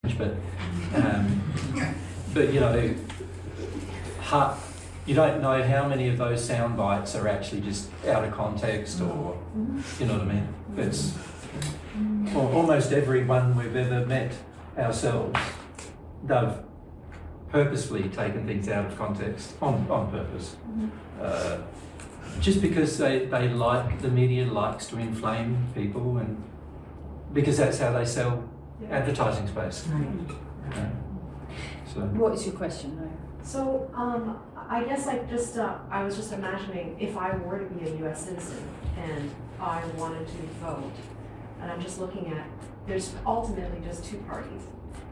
but you know, you don't know how many of those sound bites are actually just out of context, or you know what I mean. It's almost everyone we've ever met ourselves, they've purposefully taken things out of context on purpose. Just because they like, the media likes to inflame people, and because that's how they sell advertising space. So What is your question, though? So, I guess I was just imagining if I were to be a US citizen and I wanted to vote, and I'm just looking at, there's ultimately just two parties.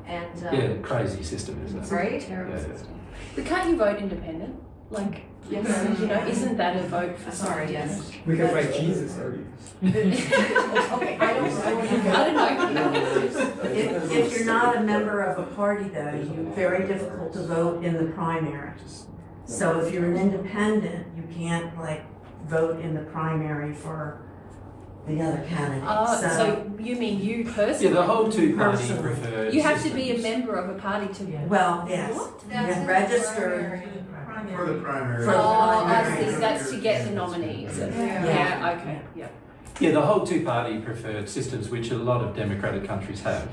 And yeah, crazy system, isn't it? right? Terrible system. But can't you vote independent? Like, Yes. you know, isn't that a vote for Sorry, someone? yes. We could write Jesus. Okay, I don't know. If you're not a member of a party, though, you're very difficult to vote in the primary. So if you're an independent, you can't like vote in the primary for the other candidate. So you mean you personally? Yeah, the whole two-party Personally. preferred You have to be a systems. member of a party to. Well, yes, you're registered. For the primary. For the Oh, primary. that's to get the nominees. Yeah. Okay. Yeah. Yeah, the whole two-party preferred systems, which a lot of democratic countries have,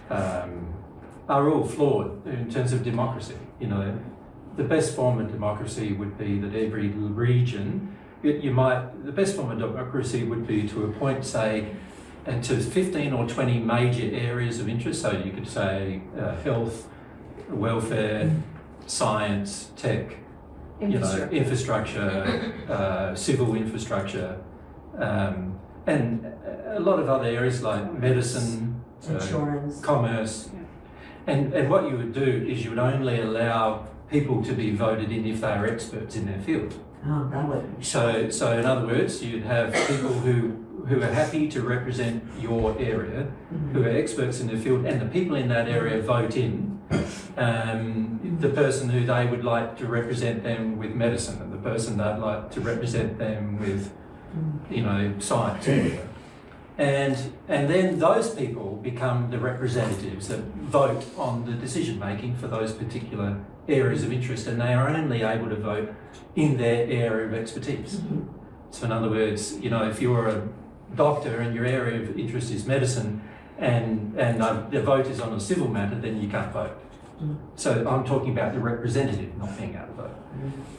are all flawed in terms of democracy. You know, the best form of democracy would be that every region, the best form of democracy would be to appoint, say, to 15 or 20 major areas of interest. So you could say health, welfare, science, tech, infrastructure, civil infrastructure, and a lot of other areas like medicine, Insurance. commerce. And what you would do is you would only allow people to be voted in if they are experts in their field. Oh, that would. So in other words, you'd have people who are happy to represent your area, who are experts in their field, and the people in that area vote in the person who they would like to represent them with medicine, and the person they'd like to represent them with, you know, science. And then those people become the representatives that vote on the decision making for those particular areas of interest, and they are only able to vote in their area of expertise. So in other words, you know, if you're a doctor and your area of interest is medicine, and the vote is on a civil matter, then you can't vote. So I'm talking about the representative not being able to vote.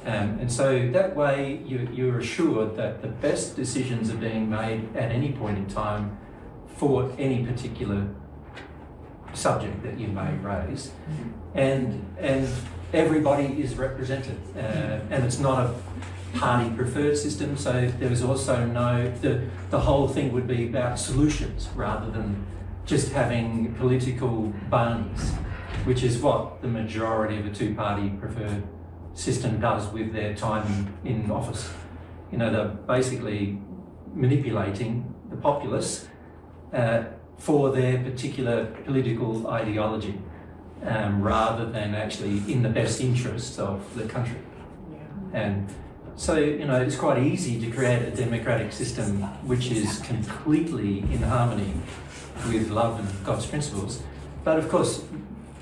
And so that way you're assured that the best decisions are being made at any point in time for any particular subject that you may raise. And everybody is represented. And it's not a party preferred system, so there is also the whole thing would be about solutions rather than just having political bunnies, which is what the majority of a two-party preferred system does with their time in office. You know, they're basically manipulating the populace for their particular political ideology, rather than actually in the best interests of the country. And so, you know, it's quite easy to create a democratic system which is completely in harmony with love and God's principles. But of course,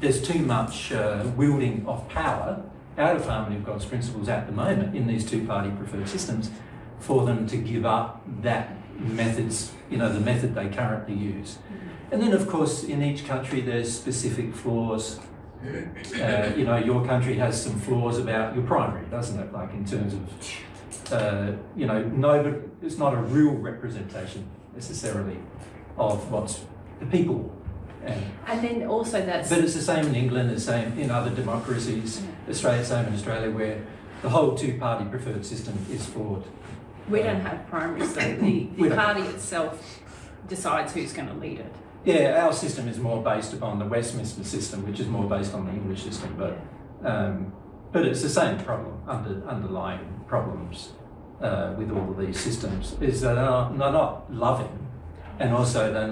there's too much wielding of power out of harmony with God's principles at the moment in these two-party preferred systems for them to give up that methods, you know, the method they currently use. And then, of course, in each country there's specific flaws. You know, your country has some flaws about your primary, doesn't it? Like in terms of, you know, it's not a real representation necessarily of what's the people. And then also But it's the same in England, the same in other democracies, Australia, same in Australia, where the whole two-party preferred system is flawed. we don't have primaries, so the party itself decides who's going to lead it. Yeah, our system is more based upon the Westminster system, which is more based on the English system, but it's the same problem, underlying problems with all of these systems, is that they're not loving, and also they're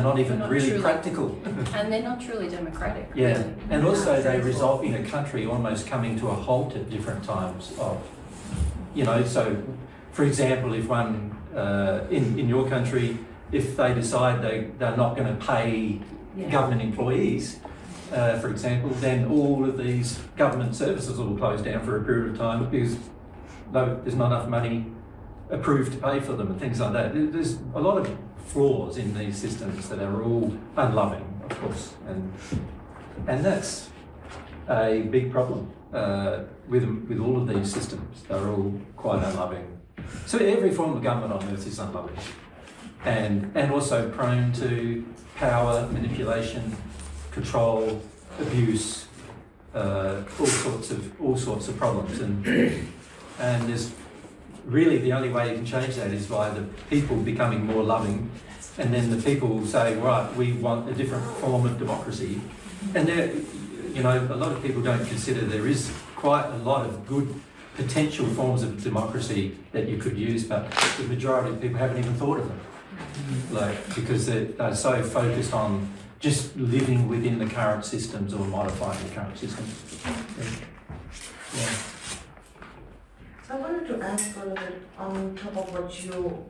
not even really truly practical. And they're not truly democratic. Yeah, Really. and also they result in a country almost coming to a halt at different times of, you know, so for example, if one, in your country, if they decide they're not going to pay government employees, for example, then all of these government services will close down for a period of time because there's not enough money approved to pay for them and things like that. There's a lot of flaws in these systems that are all unloving, of course, and that's a big problem with all of these systems. They're all quite unloving. So every form of government on earth is unloving, and also prone to power, manipulation, control, abuse, all sorts of problems, and there's really the only way you can change that is by the people becoming more loving, and then the people say, right, we want a different form of democracy, and there, you know, a lot of people don't consider there is quite a lot of good potential forms of democracy that you could use, but the majority of people haven't even thought of them, like because they're so focused on just living within the current systems or modifying the current systems. Yeah. I wanted to ask a little bit on top of what you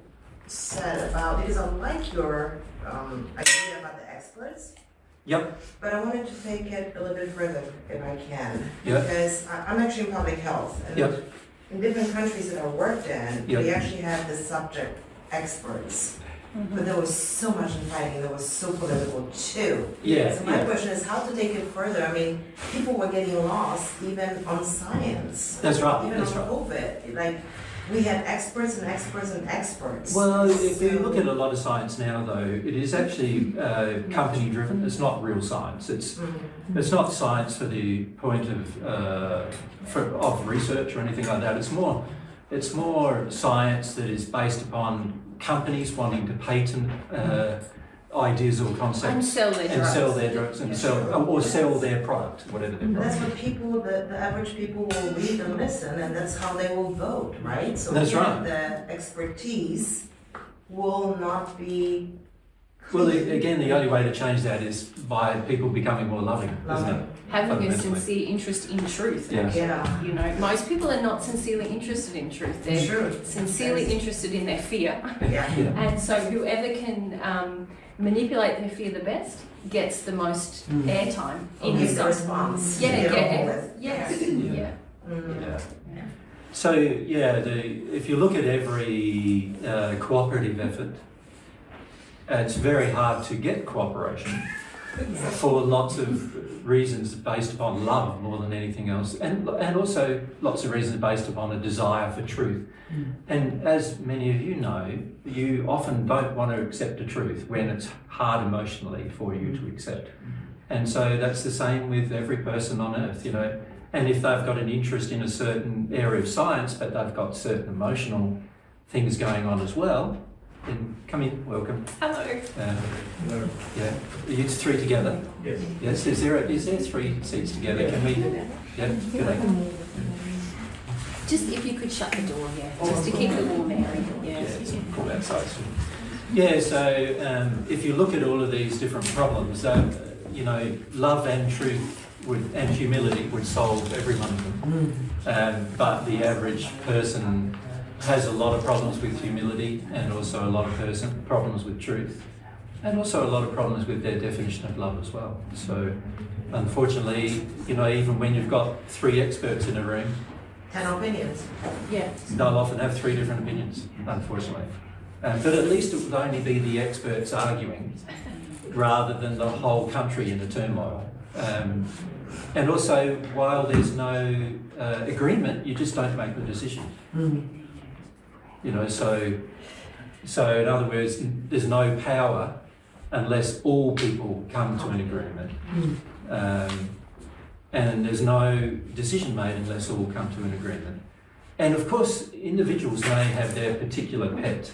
said about, because I like your idea about the experts. Yep. But I wanted to take it a little bit further if I can. Yep. Because I'm actually in public health. And Yep. in different countries that I worked in, Yep. we actually had the subject experts. But there was so much infighting, that was so political too. Yeah. So my Yeah. question is how to take it further. I mean, people were getting lost even on science. That's right. Even That's on right. COVID. Like, we had experts and experts and experts. Well, if you So- look at a lot of science now, though, it is actually company driven. It's not real science. It's not science for the point of research or anything like that. It's more science that is based upon companies wanting to patent ideas or concepts And sell their drugs. and sell their product, whatever their That's product. what people, the average people will read and listen, and that's how they will vote, right? So That's here, right. the expertise will not be. Well, again, the only way to change that is by people becoming more loving, isn't it? Having a Fundamentally. sincere interest in truth. Yeah. Yeah. You know, most people are not sincerely interested in truth. They're Truth. sincerely interested in their fear. Yeah. Yeah. And so whoever can manipulate their fear the best gets the most airtime in Gives the the response. Yeah, Get yeah, over with. yes, Yeah. yeah. Yeah. So yeah, if you look at every cooperative effort, it's very hard to get cooperation for lots of reasons based upon love more than anything else, and also lots of reasons based upon a desire for truth. And as many of you know, you often don't want to accept the truth when it's hard emotionally for you to accept. And so that's the same with every person on earth, you know. And if they've got an interest in a certain area of science, but they've got certain emotional things going on as well, then come in, welcome. Hello. No. Yeah, are you three together? Yes. Yes, is there three seats together? Can we? Yeah, good idea. Just if you could shut the door, yeah, just to keep the warm air in. Yeah, Yeah. it's cool outside. Yeah, so if you look at all of these different problems, you know, love and truth and humility would solve every one of them. But the average person has a lot of problems with humility, and also a lot of problems with truth, and also a lot of problems with their definition of love as well. So unfortunately, you know, even when you've got three experts in a room, 10 opinions. Yeah. they'll often have three different opinions, unfortunately. But at least it would only be the experts arguing rather than the whole country in a turmoil. And also, while there's no agreement, you just don't make the decision. You know, so in other words, there's no power unless all people come to an agreement. And there's no decision made unless all come to an agreement. And of course, individuals may have their particular pet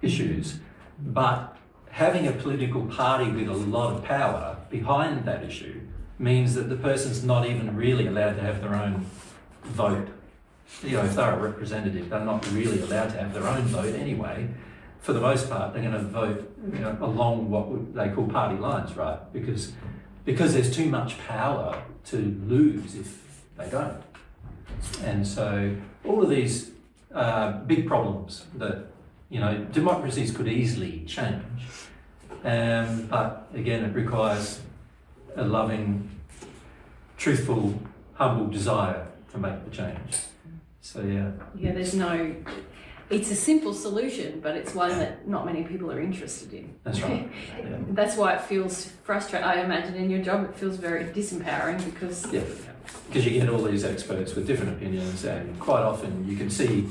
issues, but having a political party with a lot of power behind that issue means that the person's not even really allowed to have their own vote. You know, if they're a representative, they're not really allowed to have their own vote anyway. For the most part, they're going to vote, you know, along what they call party lines, right? Because there's too much power to lose if they don't. And so all of these big problems that, you know, democracies could easily change. But again, it requires a loving, truthful, humble desire to make the change. So yeah. Yeah, it's a simple solution, but it's one that not many people are interested in. That's right. Yeah. That's why it feels frustrating. I imagine in your job it feels very disempowering because Because you get all these experts with different opinions, and quite often you can see,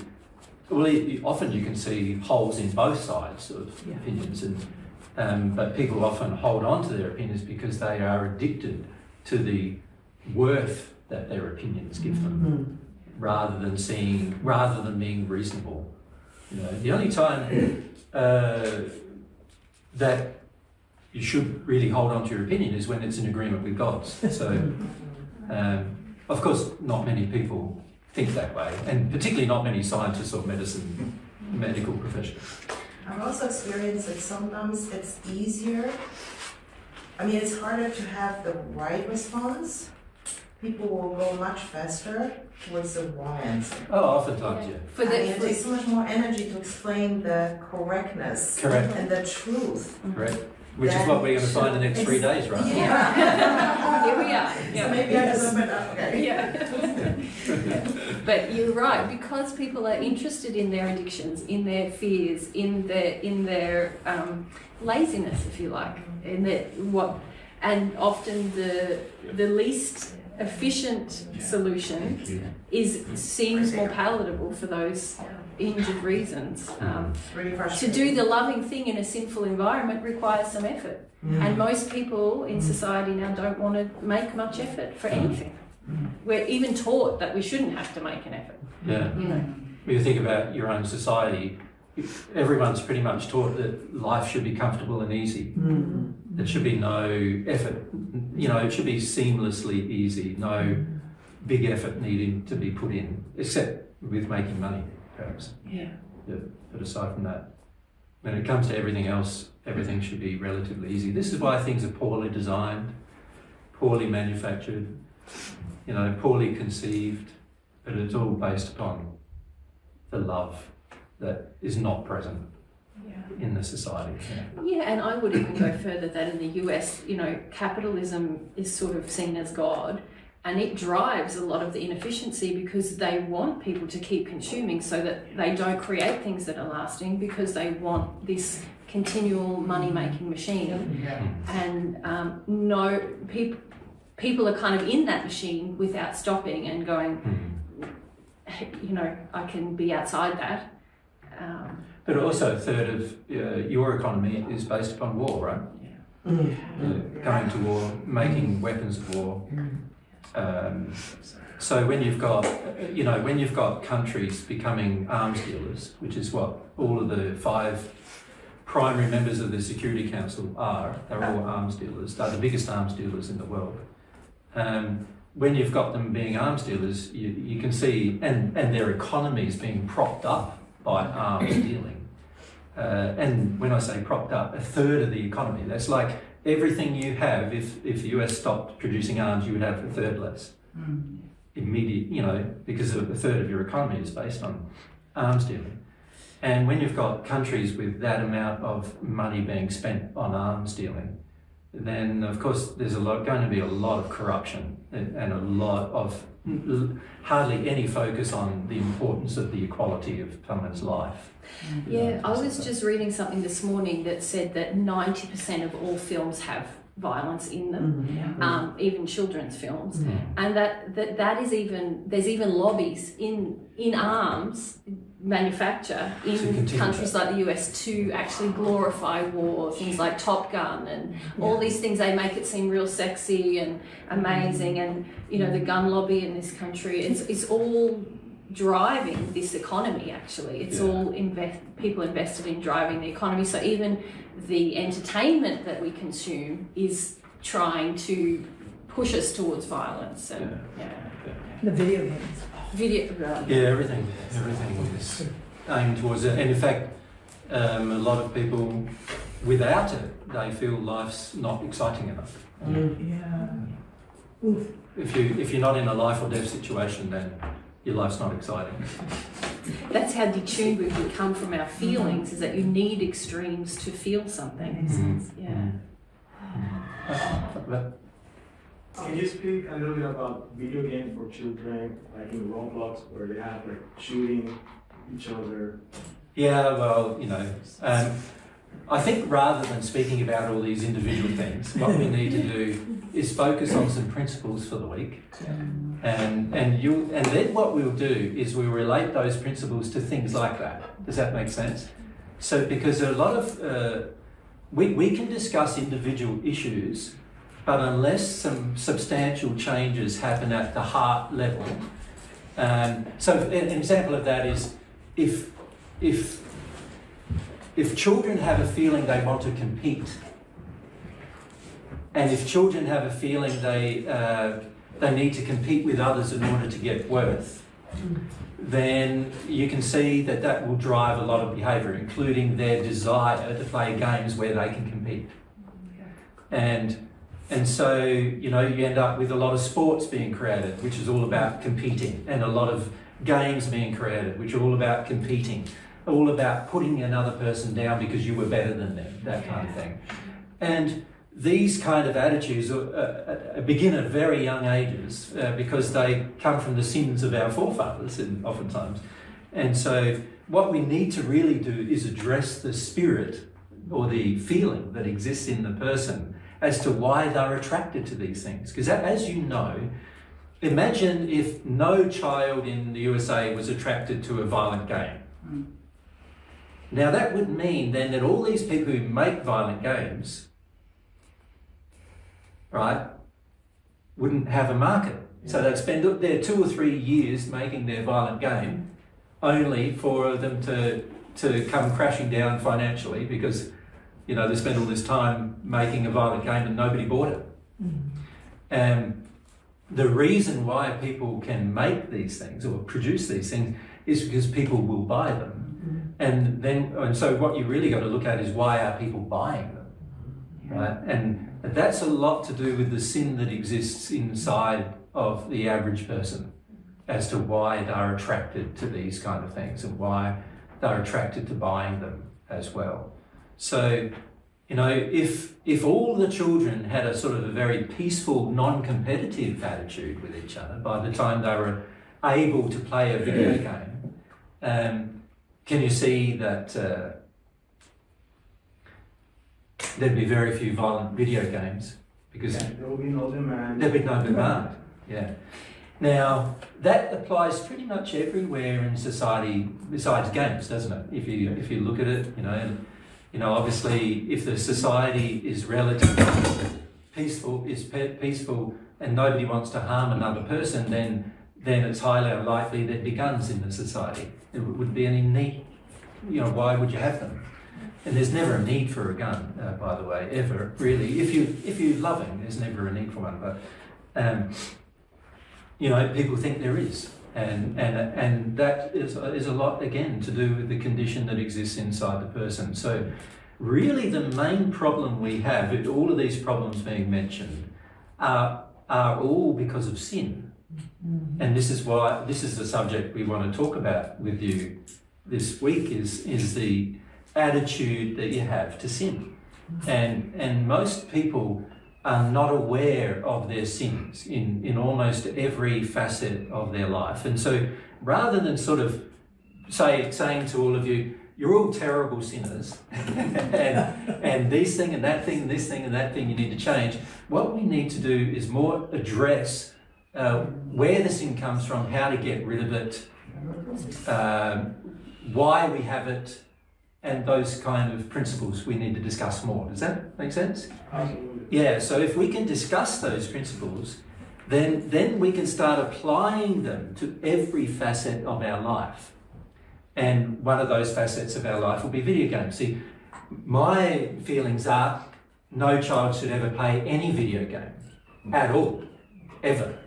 often you can see holes in both sides of opinions, and but people often hold on to their opinions because they are addicted to the worth that their opinions give them, rather than being reasonable. You know, the only time that you should really hold on to your opinion is when it's in agreement with God's. So. Of course, not many people think that way, and particularly not many scientists or medical professionals. I've also experienced that sometimes it's easier. I mean, it's harder to have the right response. People will go much faster towards the wrong answer. Oh, oftentimes, yeah. It takes so much more energy to explain the correctness Correct. and the truth. Correct. Which is what we're going to find the next 3 days, right? Yeah. here we are. So maybe I just went up. Okay. Yeah. But you're right, because people are interested in their addictions, in their fears, in their laziness, if you like, and often the least efficient solution seems more palatable for those injured reasons. Really To frustrating. do the loving thing in a sinful environment requires some effort, and most people in society now don't want to make much effort for anything. We're even taught that we shouldn't have to make an effort. Yeah. You know. When you think about your own society, everyone's pretty much taught that life should be comfortable and easy. There should be no effort. You know, it should be seamlessly easy. No big effort needing to be put in, except with making money, perhaps. Yeah. But aside from that, when it comes to everything else, everything should be relatively easy. This is why things are poorly designed, poorly manufactured, you know, poorly conceived, but it's all based upon the love that is not present in the society. Yeah, and I would even go further that in the US, you know, capitalism is sort of seen as God, and it drives a lot of the inefficiency because they want people to keep consuming so that they don't create things that are lasting, because they want this continual money-making machine. And people are kind of in that machine without stopping and going, you know, I can be outside that. But also a third of your economy is based upon war, right? Going to war, making weapons of war. So when you've got countries becoming arms dealers, which is what all of the 5 primary members of the Security Council are, they're all arms dealers. They're the biggest arms dealers in the world. When you've got them being arms dealers, you can see, and their economies being propped up by arms dealing. And when I say propped up, a third of the economy, that's like everything you have, if the US stopped producing arms, you would have a third less. Immediate, you know, because a third of your economy is based on arms dealing. And when you've got countries with that amount of money being spent on arms dealing, then of course there's going to be a lot of corruption and a lot of hardly any focus on the importance of the equality of someone's life. Yeah, I was just reading something this morning that said that 90% of all films have violence in them, even children's films, and that is there's even lobbies in arms manufacture in countries like the US to actually glorify war, things like Top Gun and all these things. They make it seem real sexy and amazing, and you know, the gun lobby in this country, it's all driving this economy. Actually, it's all people invested in driving the economy. So even the entertainment that we consume is trying to push us towards violence. And, The video games. Everything is aimed towards it. And in fact, a lot of people, without it, they feel life's not exciting enough. Oof. If you're not in a life or death situation, then your life's not exciting. that's how detuned we've become from our feelings, is that you need extremes to feel something. Yeah. Can you speak a little bit about video games for children, like in Roblox, where they have like shooting each other? Yeah, well, I think rather than speaking about all these individual things, what we need to do is focus on some principles for the week. And then what we'll do is we'll relate those principles to things like that. Does that make sense? So because there are a lot of, we can discuss individual issues, but unless some substantial changes happen at the heart level. So an example of that is if children have a feeling they want to compete, and if children have a feeling they need to compete with others in order to get worth, then you can see that will drive a lot of behaviour, including their desire to play games where they can compete. And so, you end up with a lot of sports being created, which is all about competing, and a lot of games being created, which are all about competing, all about putting another person down because you were better than them, that kind of thing. And these kind of attitudes begin at very young ages because they come from the sins of our forefathers, oftentimes. And so what we need to really do is address the spirit or the feeling that exists in the person as to why they're attracted to these things. Because as you know, imagine if no child in the USA was attracted to a violent game. Now that would mean then that all these people who make violent games, right, wouldn't have a market. So they'd spend their 2 or 3 years making their violent game only for them to come crashing down financially because, they spend all this time making a violent game and nobody bought it. And the reason why people can make these things or produce these things is because people will buy them. And so what you really got to look at is why are people buying them, right? And that's a lot to do with the sin that exists inside of the average person as to why they're attracted to these kind of things and why they're attracted to buying them as well. So, if all the children had a sort of a very peaceful, non-competitive attitude with each other by the time they were able to play a video game, can you see that there'd be very few violent video games because there will be no demand. There'd be no demand. Yeah. Now that applies pretty much everywhere in society besides games, doesn't it? If you look at it, obviously if the society is relatively peaceful, and nobody wants to harm another person, then it's highly unlikely there'd be guns in the society. There wouldn't be any need. Why would you have them? And there's never a need for a gun, by the way, ever, really. If you're loving, there's never a need for one. But, people think there is. And that is a lot, again, to do with the condition that exists inside the person. So really the main problem we have, all of these problems being mentioned, are all because of sin. And this is the subject we want to talk about with you this week is the attitude that you have to sin. And most people are not aware of their sins in almost every facet of their life. And so rather than sort of saying to all of you, you're all terrible sinners and this thing and that thing, this thing and that thing you need to change, what we need to do is more address where the sin comes from, how to get rid of it, why we have it, and those kind of principles we need to discuss more. Does that make sense? Absolutely. Yeah, so if we can discuss those principles, then we can start applying them to every facet of our life. And one of those facets of our life will be video games. See, my feelings are no child should ever play any video game at all, ever.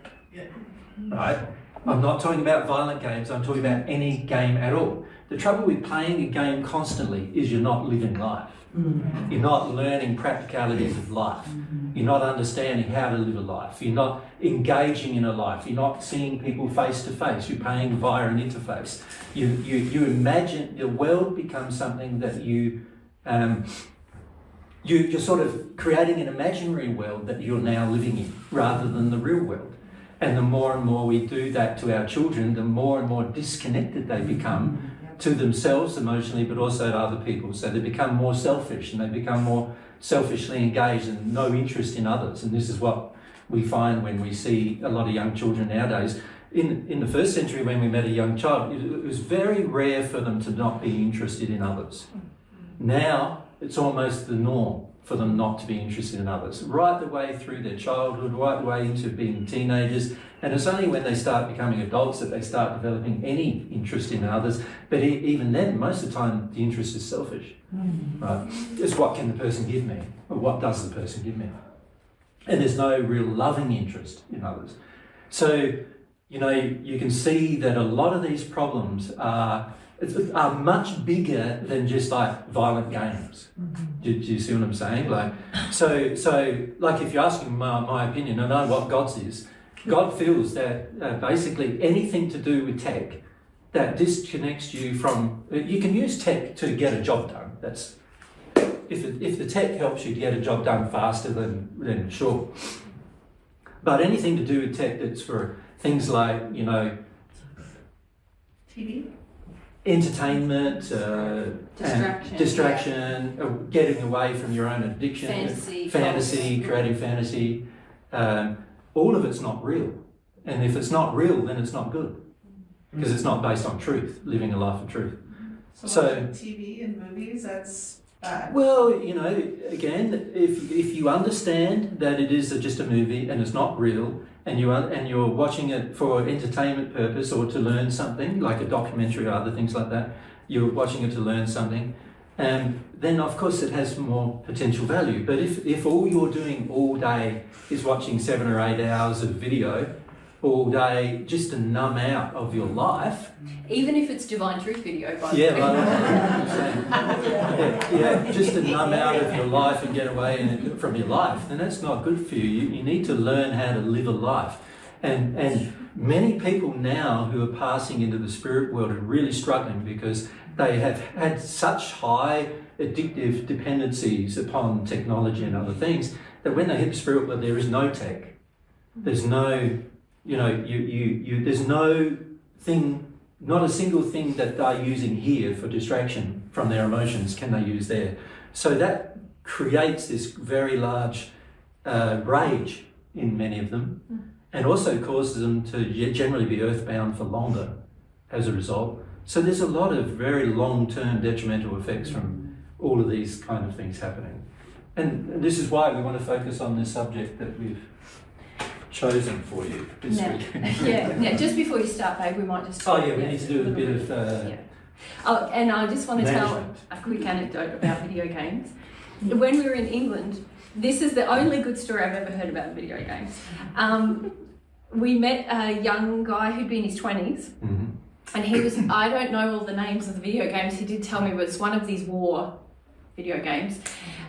Right? I'm not talking about violent games, I'm talking about any game at all. The trouble with playing a game constantly is you're not living life. You're not learning practicalities of life. You're not understanding how to live a life. You're not engaging in a life. You're not seeing people face to face. You're paying via an interface. You imagine the world becomes something that you're sort of creating an imaginary world that you're now living in rather than the real world. And the more and more we do that to our children, the more and more disconnected they become to themselves emotionally, but also to other people. So they become more selfish and they become more selfishly engaged and no interest in others. And this is what we find when we see a lot of young children nowadays. In the first century, when we met a young child, it was very rare for them to not be interested in others. Now, it's almost the norm for them not to be interested in others, right the way through their childhood, right the way into being teenagers. And it's only when they start becoming adults that they start developing any interest in others. But even then, most of the time, the interest is selfish. Right? It's what can the person give me, or what does the person give me? And there's no real loving interest in others. So, you can see that a lot of these problems are much bigger than just like violent games. Do you see what I'm saying? So if you're asking my opinion, I know what God's is. God feels that basically anything to do with tech that disconnects you from, you can use tech to get a job done. That's if the tech helps you to get a job done faster, then sure. But anything to do with tech that's for things like TV. Entertainment, Distraction, getting away from your own addiction, fantasy, creating fantasy, all of it's not real. And if it's not real, then it's not good, because it's not based on truth, living a life of truth. So TV and movies, that's bad. Well, again, if you understand that it is just a movie and it's not real, and you're watching it for entertainment purpose or to learn something, like a documentary or other things like that, you're watching it to learn something, then of course it has more potential value. But if all you're doing all day is watching 7 or 8 hours of video all day just to numb out of your life, even if it's Divine Truth video, by the way. Just to numb out of your life and get away from your life, then that's not good for you. You need to learn how to live a life. And many people now who are passing into the spirit world are really struggling because they have had such high addictive dependencies upon technology and other things that when they hit the spirit world, there is no tech. There's no, there's no thing, not a single thing that they're using here for distraction from their emotions can they use there. So that creates this very large rage in many of them, and also causes them to generally be earthbound for longer as a result. So there's a lot of very long-term detrimental effects from all of these kind of things happening. And this is why we want to focus on this subject that we've chosen for you this week. Now, just before you start, babe, we might just... we need to do a bit of... Oh, and I just want to tell management. a quick anecdote about video games. When we were in England, this is the only good story I've ever heard about video games. We met a young guy who'd be in his 20s, and he was, I don't know all the names of the video games, he did tell me it was one of these war video games.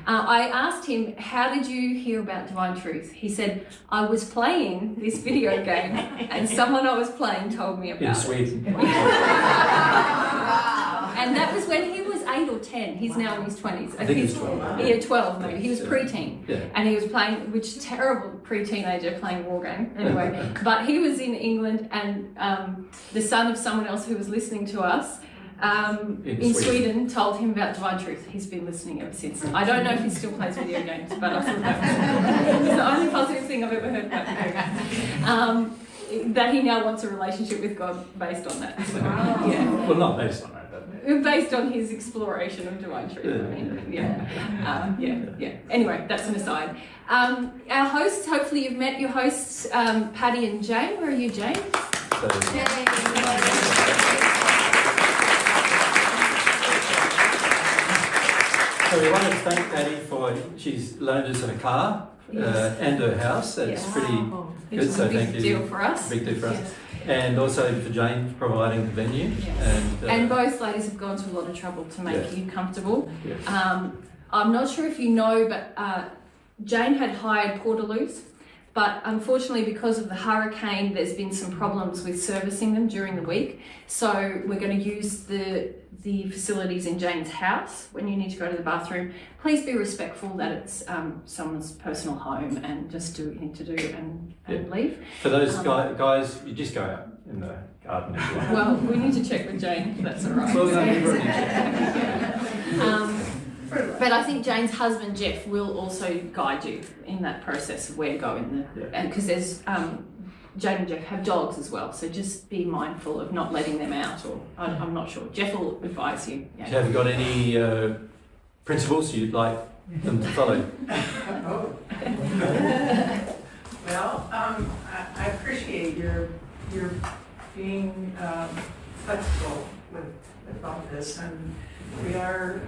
I asked him, how did you hear about Divine Truth? He said, I was playing this video game and someone I was playing told me about In it. Sweden. And that was when he was 8 or 10. He's now in his 20s. I think he was 12. Yeah, 12 maybe. He was preteen. Yeah. And he was playing, which is terrible pre-teenager playing war game. Anyway, but he was in England, and the son of someone else who was listening to us in Sweden told him about Divine Truth. He's been listening ever since. I don't know if he still plays video games, but I thought that was the only positive thing I've ever heard about video games. That he now wants a relationship with God based on that. So, yeah. Well, not based on that, but... Based on his exploration of Divine Truth. Anyway, that's an aside. Our hosts, hopefully you've met your hosts, Patty and Jane. Where are you, Jane? So we want to thank Patty for, she's loaned us a car and her house. That's pretty good, so thank you. Big deal for us. Big deal for us. And also for Jane providing the venue. And both ladies have gone to a lot of trouble to make you comfortable. I'm not sure if you know, but Jane had hired portaloos, but unfortunately because of the hurricane, there's been some problems with servicing them during the week. So we're going to use the facilities in Jane's house when you need to go to the bathroom. Please be respectful that it's someone's personal home, and just do what you need to do and leave. For those guys, you just go out in the garden if you want. Well, we need to check with Jane if that's all right. Well, no, you've already But I think Jane's husband Jeff will also guide you in that process of where to go in the, and because there's Jane and Jeff have dogs as well, so just be mindful of not letting them out, or I'm not sure. Jeff will advise you. Yeah. Have you got any principles you'd like them to follow? Well, I appreciate your being flexible with all this, and we are,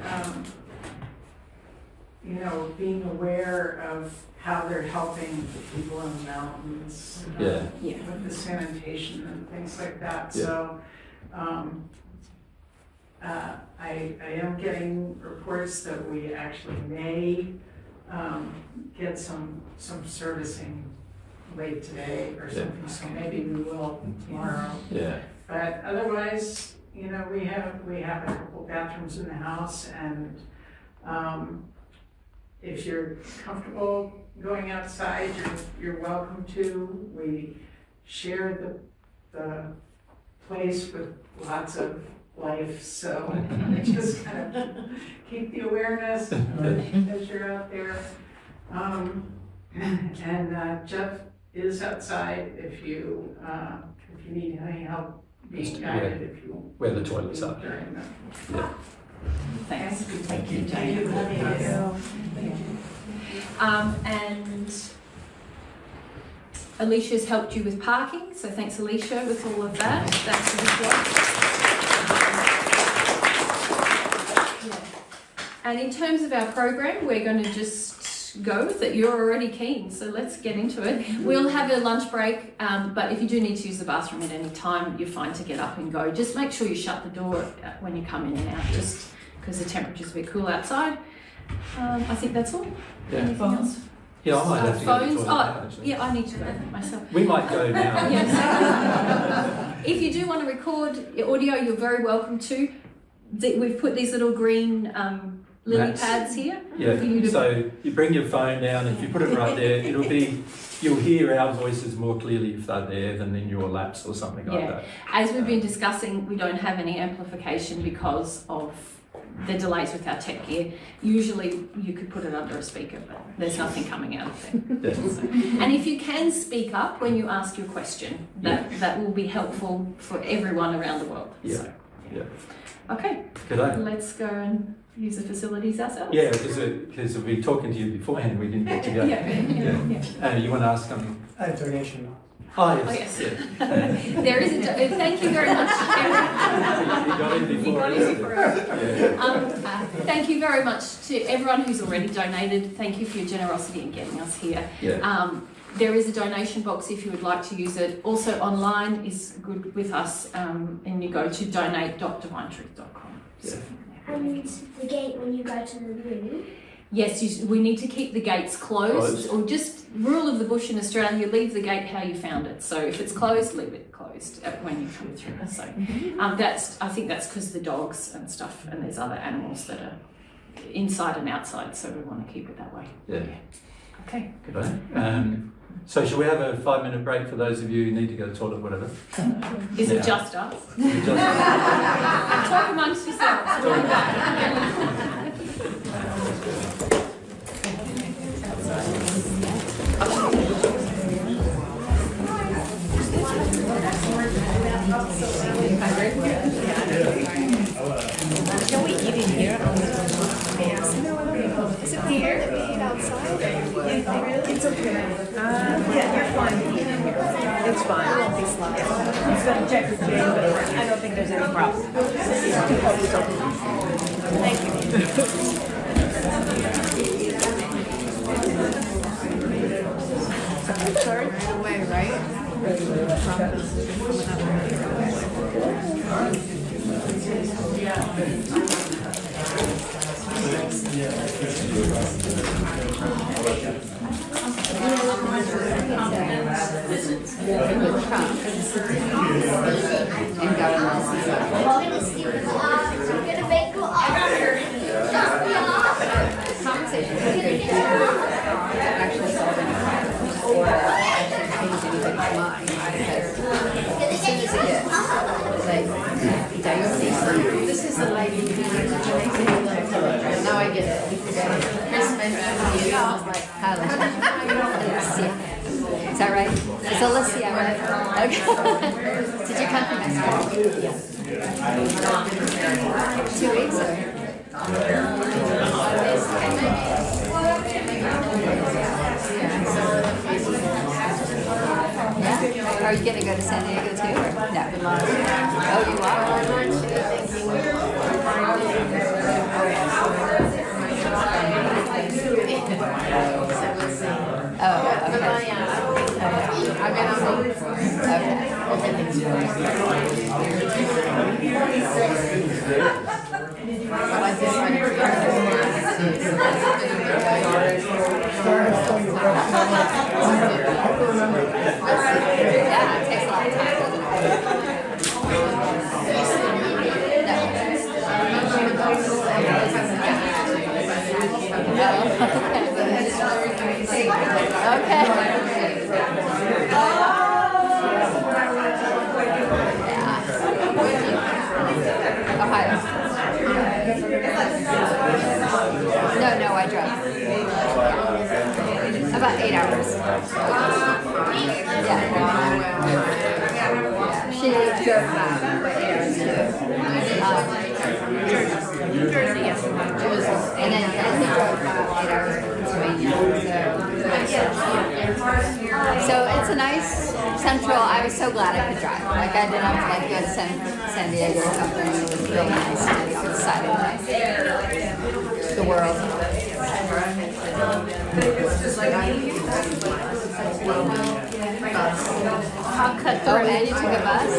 being aware of how they're helping people in the mountains with the sanitation and things like that. Yeah. So I am getting reports that we actually may get some servicing late today or something, so maybe we will tomorrow. Yeah. But otherwise, we have a couple bathrooms in the house, and if you're comfortable going outside, you're welcome to. We share the place with lots of life, so just kind of keep the awareness as you're out there. And Jeff is outside if you need any help being guided, if you where the toilets are. during the Thanks. Thank you. Jane. And Alicia's helped you with parking, so thanks Alicia with all of that. That's a good job. And in terms of our program, we're going to just go with it. You're already keen, so let's get into it. We'll have a lunch break, but if you do need to use the bathroom at any time, you're fine to get up and go. Just make sure you shut the door when you come in and out, just because the temperature's a bit cool outside. I think that's all. Yeah. Anything else? Yeah, I might have to go to the Phones. toilet now, actually. Yeah, I need to go myself. We might go now. Yes. If you do want to record audio, you're very welcome to. We've put these little green lily Mats. pads here. Yeah, for you to- so you bring your phone down, if you put it right there, you'll hear our voices more clearly if they're there than in your laps or something like that. As we've been discussing, we don't have any amplification because of the delays with our tech gear. Usually you could put it under a speaker, but there's nothing coming out of there. Yeah. And if you can speak up when you ask your question, that will be helpful for everyone around the world. Yeah. So, Yeah. Okay, Good day. let's go and use the facilities ourselves. Yeah, because we've been talking to you beforehand, we didn't get to go. Yeah. You want to ask something? I have donation. Oh, yes. Oh, yes. Yeah. There is thank you very much. You got in before. You got in before. Yeah. Thank you very much to everyone who's already donated. Thank you for your generosity in getting us here. Yeah. There is a donation box if you would like to use it. Also online is good with us, and you go to donate.divinetruth.com. Yeah. And the gate when you go to the loo. Yes, we need to keep the gates closed, or just rule of the bush in Australia, leave the gate how you found it. So if it's closed, leave it closed when you come through. So I think that's because the dogs and stuff, and there's other animals that are inside and outside, so we want to keep it that way. Yeah. Okay. Good day. So shall we have a 5-minute break for those of you who need to go to the toilet, whatever? Is it Yeah. just us? Just- Talk amongst yourselves. Can we eat in here? Is it here? We eat outside? It's okay. Yeah, you're fine. It's fine. It won't be sloppy. He's gonna check with Jane, but I don't think there's any problem. Thank you. Third way, right? Actually solving a problem or actually change anybody's mind because as soon as it gets like dicey, this is the lady who now I get it. Chris mentioned you. I was like, Alicia. Is that right? It's Alicia, right? Okay. Did you come from Mexico? Yeah. 2 weeks ago. Yeah. Are you going to go to San Diego too? Or? No. Oh, you are? Oh, okay. I've been on hold for it. I like this one. Yeah, it takes a lot of time, Ohio. No, I drove. About 8 hours. Yeah. She drove about 8 hours too. New Jersey, yes. And then he drove about 8 hours to Pennsylvania. So it's a nice central. I was so glad I could drive. Like I didn't have to like go to San Diego or something. It was really nice to be on the side of the world. I'll cut through. Oh, and you took a bus?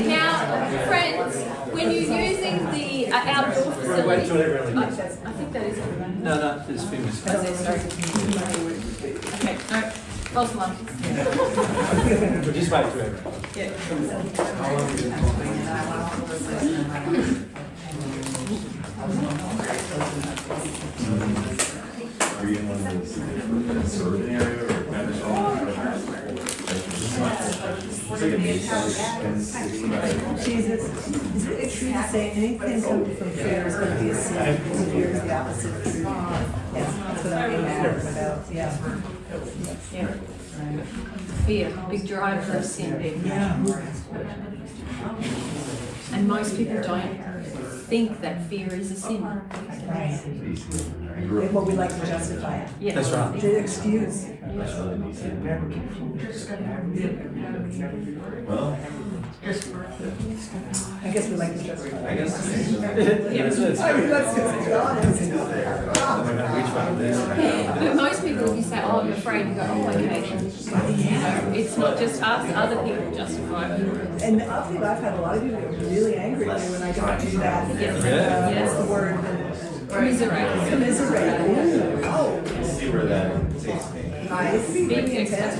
Now, friends, when you're using the outdoor facility, I think that is everyone. No, there's famous. Okay, no, false alarm. Just wait for everyone. Are you in one of those suburban area or It's true to say anything coming from fear is going to be a sin, and fear is the opposite of truth. Yeah, that's what I'm about. Yeah. Fear, big driver of sin. Yeah. And most people don't think that fear is a sin. Right. What we like to justify it. Yeah. That's right. To excuse. Well, I guess we like to justify it. I guess. I mean, let's just be honest. But most people, if you say, oh, I'm afraid, you go, oh, okay. It's not just us, other people justify it. And I think I've had a lot of people get really angry at me when I don't do that. Yes. What's the word? Commiserate. Commiserate. Oh. See where that takes me. It can be really intense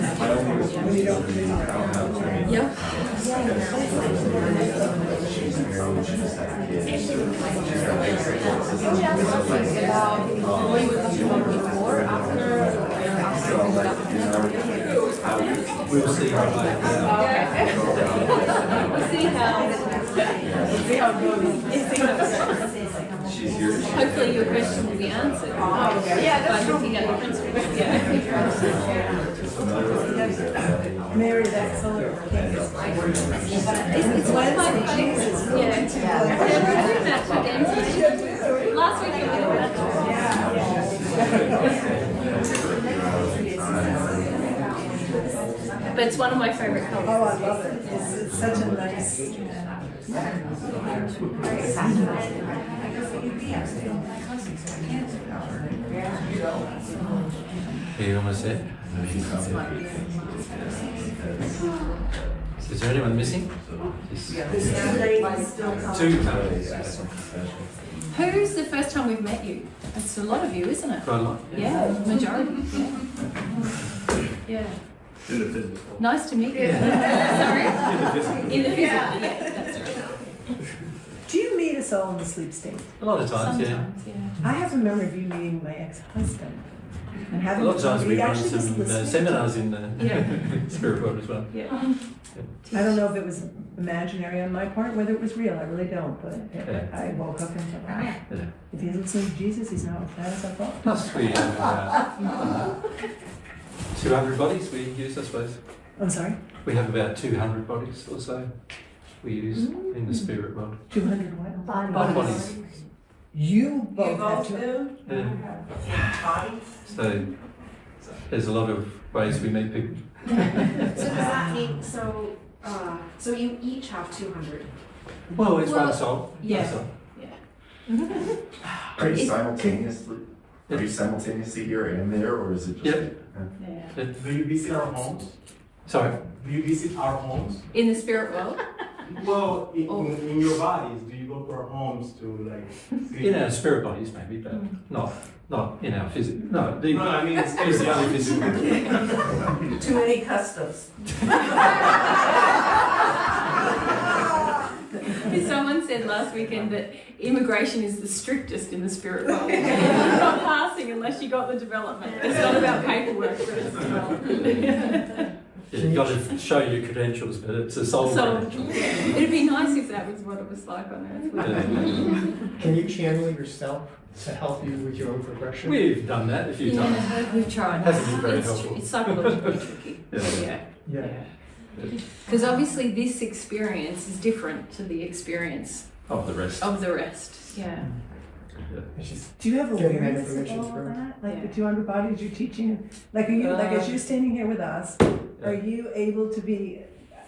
when you don't commiserate. Yeah. We'll see how She's here. Hopefully your question will be answered. By looking at the principles. Mary, that color. It's one of my favorites. Yeah. We do that with them. Last week we did that. But it's one of my favorite colors. Oh, I love it. It's such a nice. You almost said. Is there anyone missing? Two. Who's the first time we've met you? It's a lot of you, isn't it? Quite a lot. Yeah, majority. Yeah. In the physical. Nice to meet you. Sorry? In the physical, yeah, that's right. Do you meet us all in the sleep state? A lot of times, yeah. Sometimes, yeah. I have a memory of you meeting my ex-husband and A having lot of times we run actually just some listened. seminars in the Yeah. spirit world as well. Yeah. I don't know if it was imaginary on my part, whether it was real. I really don't. But Yeah. I woke up and thought, wow, Yeah. if he doesn't see Jesus, he's not as bad as I thought. Plus we have 200 bodies we use, I suppose. I'm sorry, We have about 200 bodies or so we use in the spirit world. 200 what? Bodies. You both have to. Yeah. So there's a lot of ways we meet people. So does that mean, so you each have 200? Well, it's Well, one soul. yeah. One soul. Are you simultaneously here and there, or is it just? Yep. Yeah. Do you visit our homes? Sorry? Do you visit our homes? In the spirit world? Well, in your bodies, do you go to our homes to like see? In our spirit bodies maybe, but not in our physical. No, No, I mean it's physically physical. Too many customs. Someone said last weekend that immigration is the strictest in the spirit world. You're not passing unless you got the development. It's not about paperwork, but it's development. You've got to show your credentials, but it's a soul So credential. it'd be nice if that was what it was like on Earth. Can you channel yourself to help you with your own progression? We've done that a few times. Yeah, we've tried. Hasn't been very It's helpful. It's psychologically tricky. Yeah. Yeah. Because obviously this experience is different to the experience Of the rest. of the rest. Yeah. It's just Do you have Getting that awareness of information all of through. that? Like Yeah. the 200 bodies you're teaching? Like, are you, like as you're standing here with us, are you able to be,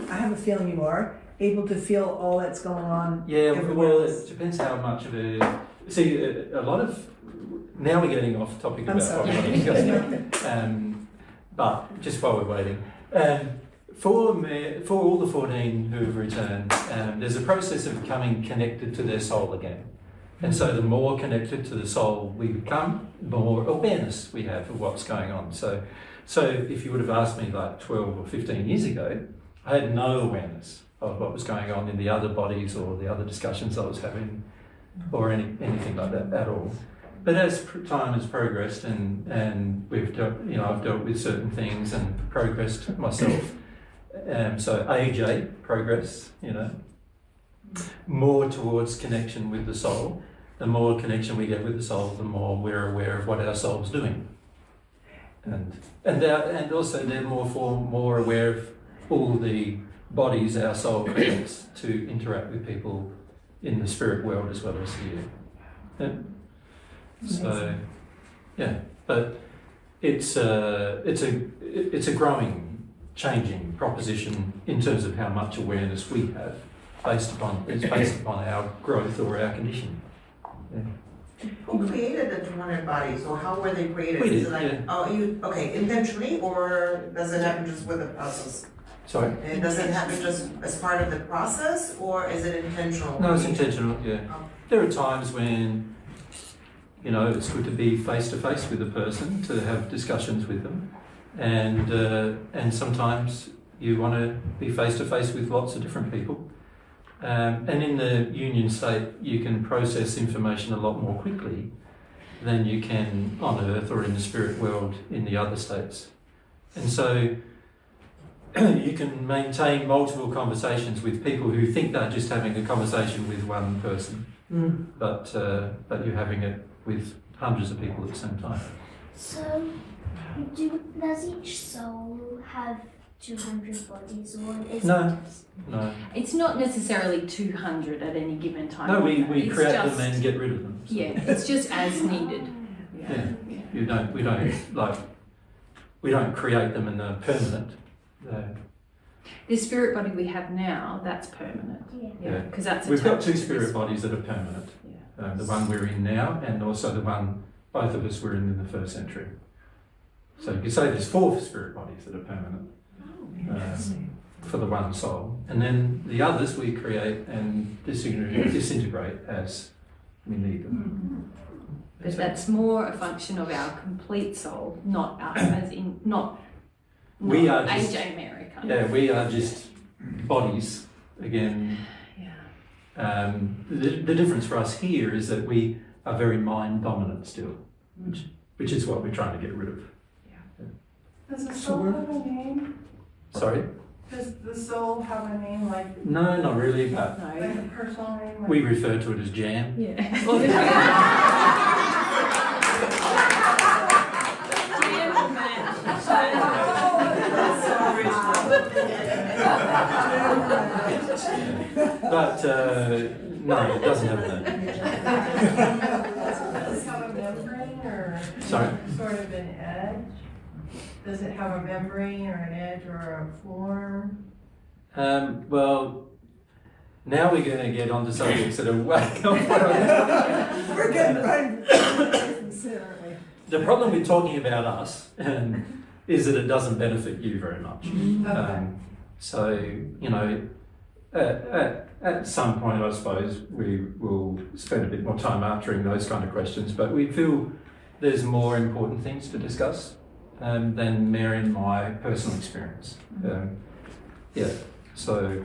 I have a feeling you are, able to feel all that's going on Yeah, everywhere well, else? it depends how much of a. See, a lot of. Now we're getting off topic I'm about sorry. but just while we're waiting. For all the 14 who have returned, there's a process of becoming connected to their soul again. And so the more connected to the soul we become, the more awareness we have of what's going on. So if you would have asked me like 12 or 15 years ago, I had no awareness of what was going on in the other bodies or the other discussions I was having or anything like that at all. But as time has progressed and we've dealt, I've dealt with certain things and progressed myself. So AJ, progress, more towards connection with the soul. The more connection we get with the soul, the more we're aware of what our soul's doing. And also they're more aware of all the bodies, our soul creates to interact with people in the spirit world as well as here. Yeah. So, yeah, but it's a growing, changing proposition in terms of how much awareness we have based upon our growth or our condition. Yeah. Who created the 200 bodies, or how were they created? We Is did, it like, yeah. Intentionally, or does it happen just with the process? Sorry? Does it happen just as part of the process, or is it intentional? No, it's intentional, yeah. Oh. There are times when, it's good to be face to face with a person, to have discussions with them, and sometimes you want to be face to face with lots of different people. And in the union state, you can process information a lot more quickly than you can on Earth or in the spirit world in the other states. And so you can maintain multiple conversations with people who think they're just having a conversation with one person, but you're having it with hundreds of people at the same time. So, does each soul have 200 bodies, or is No. it just... No, It's not necessarily 200 at any given time. no, we It's create just, them and get rid of them. So, Yeah, it's just as needed. yeah. We don't create them and they're permanent. The spirit body we have now, that's permanent. Yeah. Because that's We've got attached two to spirit this- bodies that are permanent. Yeah. The one we're in now, and also the one both of us were in the first century. So you could say there's 4 spirit bodies that are permanent for the one soul, and then the others we create and disintegrate as we need them. But that's more a function of our complete soul, not us, as in not We are just- AJ Mary kind Yeah, of. we are just bodies again. Yeah. The difference for us here is that we are very mind dominant still, which is what we're trying to get rid of. Does the soul have a name? Sorry? Does the soul have a name, like No, not really, but a No. personal name? we refer to it as jam. Yeah. But no, it doesn't have a name. Does it have a membrane or Sorry? sort of an edge? Does it have a membrane or an edge or a form? Well, now we're going to get onto subjects that are way off. We're getting right from sin, aren't we? The problem with talking about us is that it doesn't benefit you very much. Okay. So, at some point, I suppose, we will spend a bit more time answering those kind of questions, but we feel there's more important things to discuss than Mary and my personal experience. So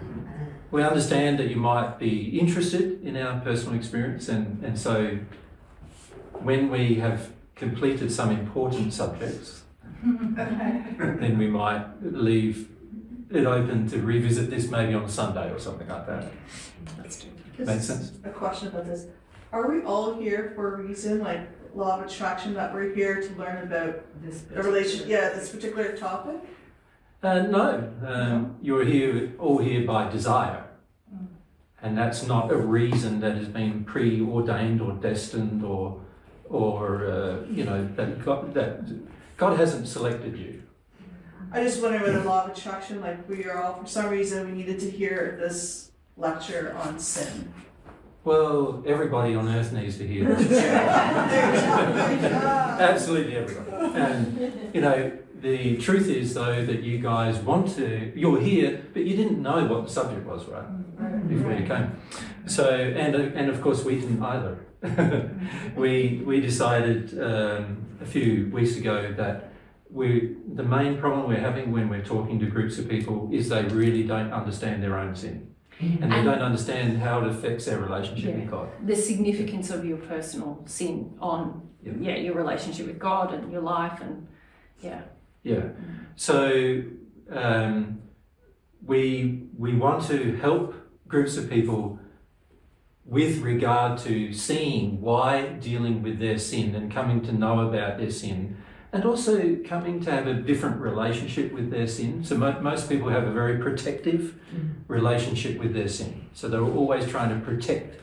we understand that you might be interested in our personal experience, and so when we have completed some important subjects, then we might leave it open to revisit this maybe on Sunday or something like that. Make sense? A question about this. Are we all here for a reason, like law of attraction, that we're here to learn about This a relation, this particular topic? No, you're all here by desire. And that's not a reason that has been preordained or destined or that God hasn't selected you. I just wonder whether law of attraction, like we are all, for some reason, we needed to hear this lecture on sin. Well, everybody on earth needs to hear this. Absolutely everybody. And, the truth is, though, that you guys you're here, but you didn't know what the subject was, right? Before you came. So, and of course we didn't either. We decided a few weeks ago that the main problem we're having when we're talking to groups of people is they really don't understand their own sin. And they don't understand how it affects their relationship with God. The significance of your personal sin on your relationship with God and your life and So we want to help groups of people with regard to seeing why dealing with their sin and coming to know about their sin and also coming to have a different relationship with their sin. So most people have a very protective relationship with their sin. So they're always trying to protect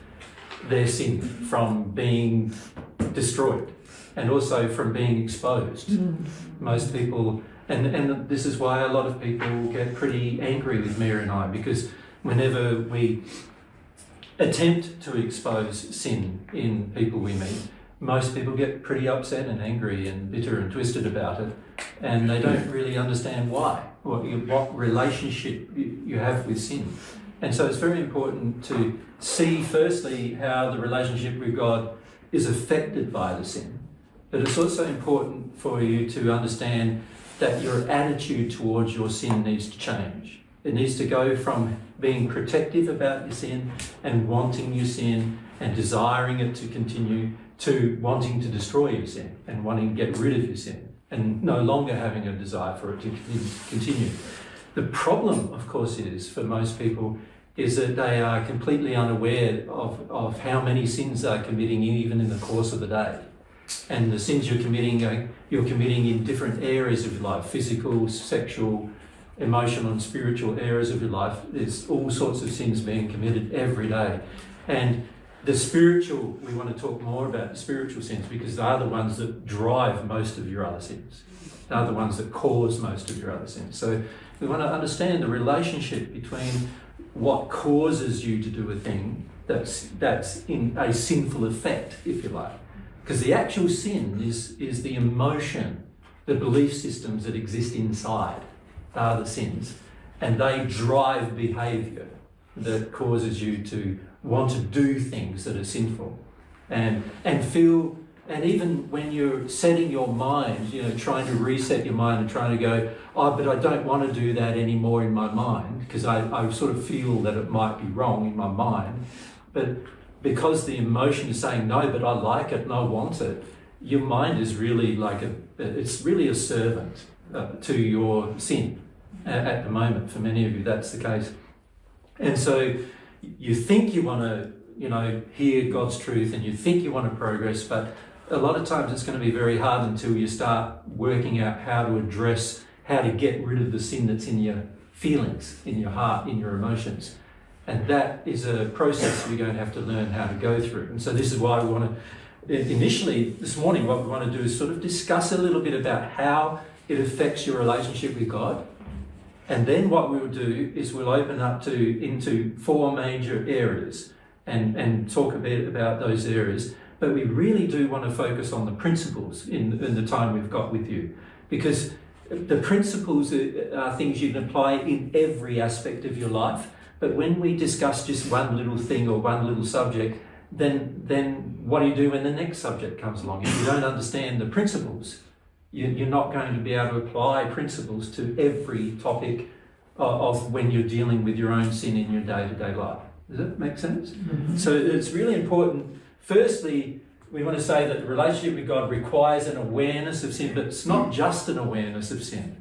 their sin from being destroyed and also from being exposed. Most people, and this is why a lot of people get pretty angry with Mary and I, because whenever we attempt to expose sin in people we meet, most people get pretty upset and angry and bitter and twisted about it, and they don't really understand why, what relationship you have with sin. And so it's very important to see firstly how the relationship with God is affected by the sin, but it's also important for you to understand that your attitude towards your sin needs to change. It needs to go from being protective about your sin and wanting your sin and desiring it to continue, to wanting to destroy your sin and wanting to get rid of your sin and no longer having a desire for it to continue. The problem, of course, is for most people is that they are completely unaware of how many sins they're committing even in the course of the day. And the sins you're committing in different areas of your life: physical, sexual, emotional and spiritual areas of your life. There's all sorts of sins being committed every day. And the spiritual, we want to talk more about the spiritual sins because they are the ones that drive most of your other sins. They are the ones that cause most of your other sins. So we want to understand the relationship between what causes you to do a thing that's in a sinful effect, if you like. Because the actual sin is the emotion, the belief systems that exist inside. They are the sins. And they drive behaviour that causes you to want to do things that are sinful. And feel, and even when you're setting your mind, trying to reset your mind and trying to go, oh, but I don't want to do that anymore in my mind, because I sort of feel that it might be wrong in my mind. But because the emotion is saying, no, but I like it and I want it, your mind is really it's really a servant to your sin at the moment. For many of you, that's the case. And so you think you want to, hear God's truth and you think you want to progress, but a lot of times it's going to be very hard until you start working out how to get rid of the sin that's in your feelings, in your heart, in your emotions. And that is a process you're going to have to learn how to go through. And so this is why we want to, initially this morning, what we want to do is sort of discuss a little bit about how it affects your relationship with God. And then what we'll do is we'll open up into 4 major areas and talk a bit about those areas. But we really do want to focus on the principles in the time we've got with you. Because the principles are things you can apply in every aspect of your life. But when we discuss just one little thing or one little subject, then what do you do when the next subject comes along? If you don't understand the principles, you're not going to be able to apply principles to every topic of when you're dealing with your own sin in your day-to-day life. Does that make sense? Mm-hmm. So it's really important. Firstly, we want to say that the relationship with God requires an awareness of sin, but it's not just an awareness of sin.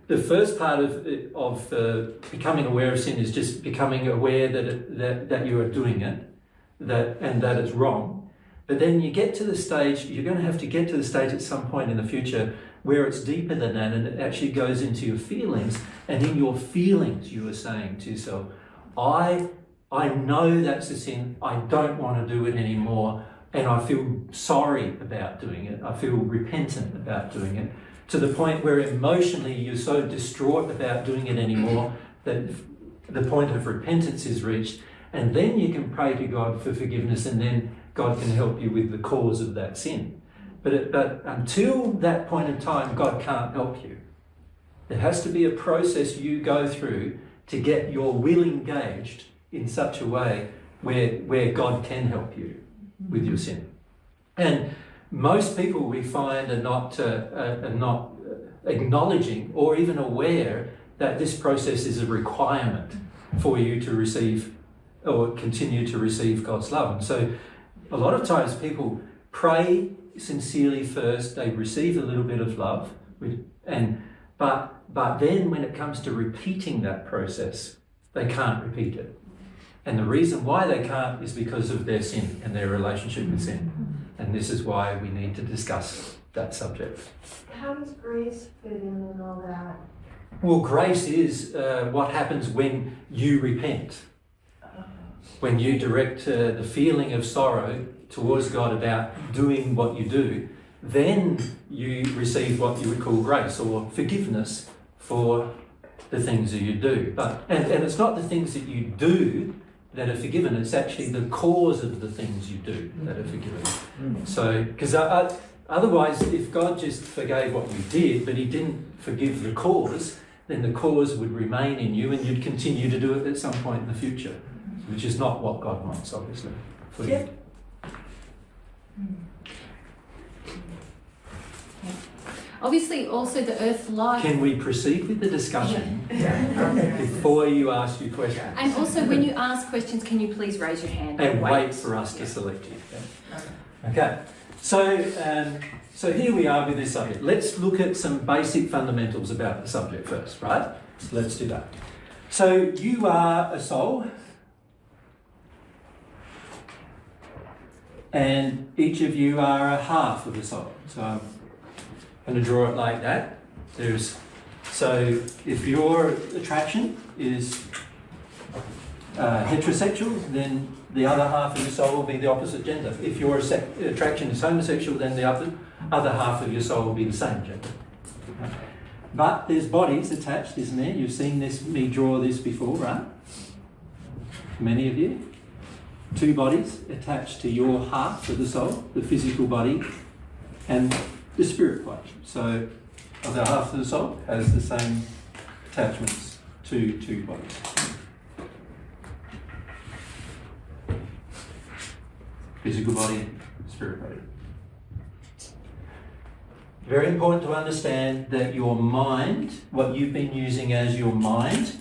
The first part of becoming aware of sin is just becoming aware that you are doing it, and that it's wrong. But then you get to the stage, you're going to have to get to the stage at some point in the future where it's deeper than that and it actually goes into your feelings. And in your feelings, you are saying to yourself, I know that's a sin, I don't want to do it anymore, and I feel sorry about doing it, I feel repentant about doing it, to the point where emotionally you're so distraught about doing it anymore that the point of repentance is reached. And then you can pray to God for forgiveness, and then God can help you with the cause of that sin. But until that point in time, God can't help you. There has to be a process you go through to get your will engaged in such a way where God can help you with your sin. And most people we find are not acknowledging or even aware that this process is a requirement for you to receive or continue to receive God's love. And so a lot of times people pray sincerely first, they receive a little bit of love, but then when it comes to repeating that process, they can't repeat it. And the reason why they can't is because of their sin and their relationship with sin. And this is why we need to discuss that subject. How does grace fit in and all that? Well, grace is what happens when you repent. When you direct the feeling of sorrow towards God about doing what you do, then you receive what you would call grace or forgiveness for the things that you do. And it's not the things that you do that are forgiven, it's actually the cause of the things you do that are forgiven. So, because otherwise, if God just forgave what you did, but he didn't forgive the cause, then the cause would remain in you and you'd continue to do it at some point in the future, which is not what God wants, obviously, for you. Obviously, also the earth life. Can we proceed with the discussion before you ask your question? And also, when you ask questions, can you please raise your hand And wait for us to select you. Okay. So here we are with this subject. Let's look at some basic fundamentals about the subject first, right? So let's do that. So you are a soul, and each of you are a half of a soul. So I'm going to draw it like that. So if your attraction is heterosexual, then the other half of your soul will be the opposite gender. If your attraction is homosexual, then the other half of your soul will be the same gender. But there's bodies attached, isn't there? You've seen me draw this before, right? Many of you. 2 bodies attached to your half of the soul, the physical body and the spirit body. So the other half of the soul has the same attachments to 2 bodies. Physical body, spirit body. Very important to understand that your mind, what you've been using as your mind,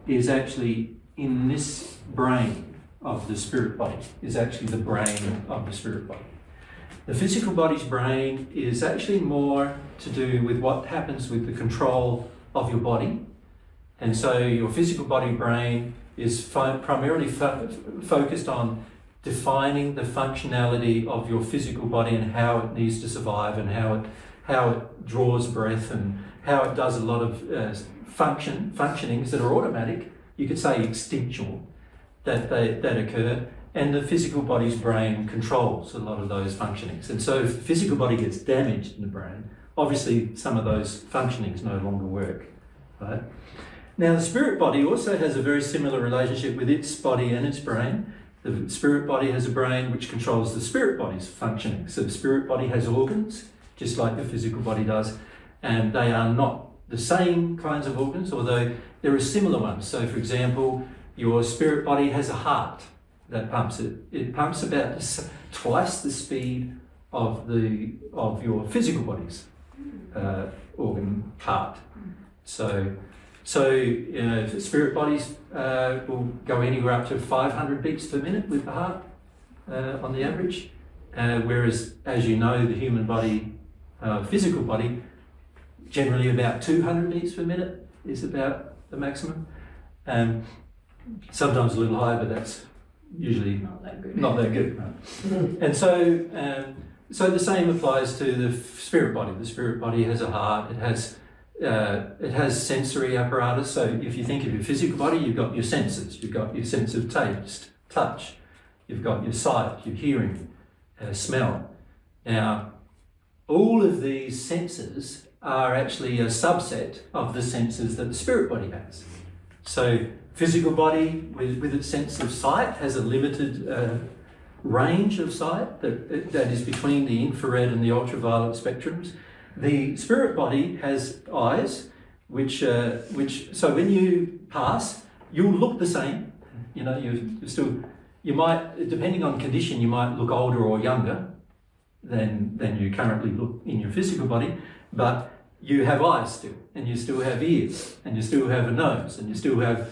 is actually in this brain of the spirit body, is actually the brain of the spirit body. The physical body's brain is actually more to do with what happens with the control of your body. And so your physical body brain is primarily focused on defining the functionality of your physical body and how it needs to survive and how it draws breath and how it does a lot of functionings that are automatic, you could say instinctual, that occur, and the physical body's brain controls a lot of those functionings. And so if the physical body gets damaged in the brain, obviously some of those functionings no longer work, right? Now the spirit body also has a very similar relationship with its body and its brain. The spirit body has a brain which controls the spirit body's functioning. So the spirit body has organs, just like the physical body does, and they are not the same kinds of organs, although there are similar ones. So for example, your spirit body has a heart that pumps it. It pumps about twice the speed of your physical body's organ heart. So the spirit bodies will go anywhere up to 500 beats per minute with the heart on the average, whereas, as you know, the human body, physical body, generally about 200 beats per minute is about the maximum. Sometimes a little higher, but that's usually not that good. Right? And so the same applies to the spirit body. The spirit body has a heart. It has sensory apparatus. So if you think of your physical body, you've got your senses. You've got your sense of taste, touch. You've got your sight, your hearing, smell. Now, all of these senses are actually a subset of the senses that the spirit body has. So physical body with its sense of sight has a limited range of sight that is between the infrared and the ultraviolet spectrums. The spirit body has eyes, which so when you pass, you'll look the same. You know, you might, depending on condition, you might look older or younger than you currently look in your physical body, but you have eyes still, and you still have ears, and you still have a nose, and you still have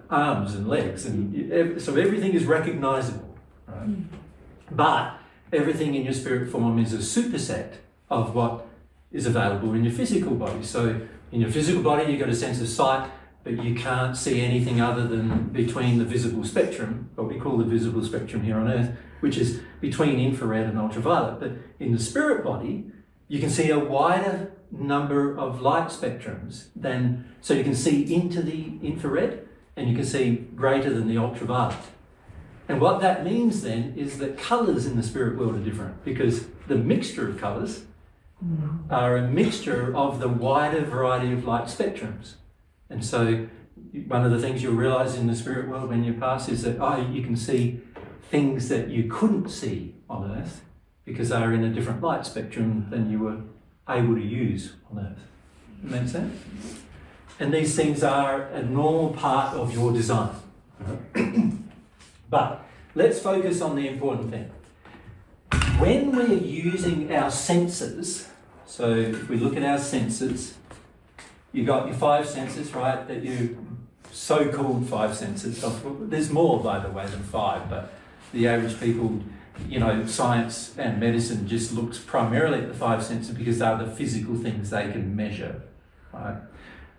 arms and legs, and so everything is recognizable, right? But everything in your spirit form is a superset of what is available in your physical body. So in your physical body, you've got a sense of sight, but you can't see anything other than between the visible spectrum, what we call the visible spectrum here on Earth, which is between infrared and ultraviolet. But in the spirit body, you can see a wider number of light spectrums so you can see into the infrared and you can see greater than the ultraviolet. And what that means then is that colours in the spirit world are different, because the mixture of colours are a mixture of the wider variety of light spectrums. And so one of the things you'll realise in the spirit world when you pass is that you can see things that you couldn't see on Earth because they are in a different light spectrum than you were able to use on Earth. Make sense? And these things are a normal part of your design. But let's focus on the important thing. When we're using our senses, so if we look at our senses, you've got your 5 senses, right? That you so-called 5 senses. There's more, by the way, than 5, but the average people, science and medicine just looks primarily at the 5 senses because they're the physical things they can measure, right?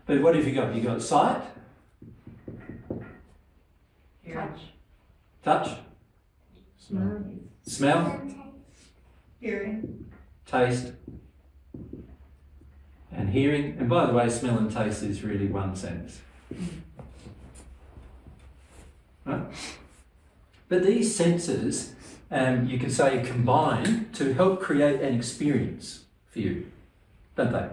But what have you got? You've got sight, touch, smell, Hearing. taste, and hearing. And by the way, smell and taste is really one sense. Right? But these senses, you could say, combine to help create an experience for you, don't they?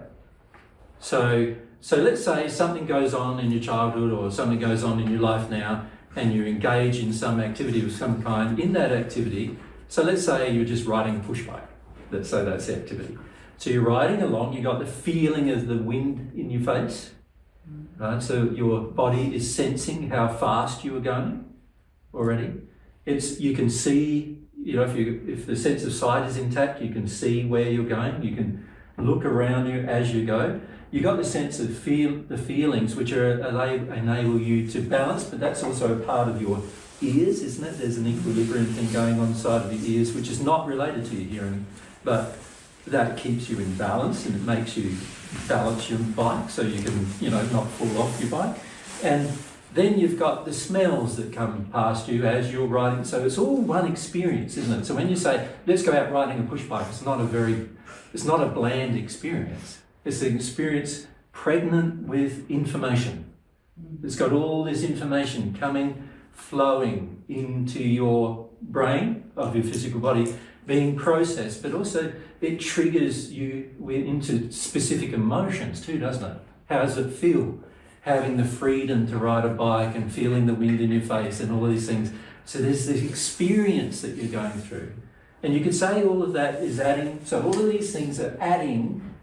So let's say something goes on in your childhood or something goes on in your life now, and you engage in some activity of some kind. In that activity, so let's say you're just riding a push bike. Let's say that's the activity. So you're riding along, you got the feeling of the wind in your face, right? So your body is sensing how fast you are going already. You can see, if the sense of sight is intact, you can see where you're going. You can look around you as you go. You got the sense of the feelings, which enable you to balance, but that's also a part of your ears, isn't it? There's an equilibrium thing going on inside of the ears, which is not related to your hearing, but that keeps you in balance and it makes you balance your bike so you can, not fall off your bike. And then you've got the smells that come past you as you're riding. So it's all one experience, isn't it? So when you say, let's go out riding a push bike, it's not a bland experience. It's an experience pregnant with information. It's got all this information flowing into your brain of your physical body, being processed, but also it triggers you into specific emotions too, doesn't it? How does it feel? Having the freedom to ride a bike and feeling the wind in your face and all these things. So there's this experience that you're going through. And you could say all of that is adding, so all of these things are adding,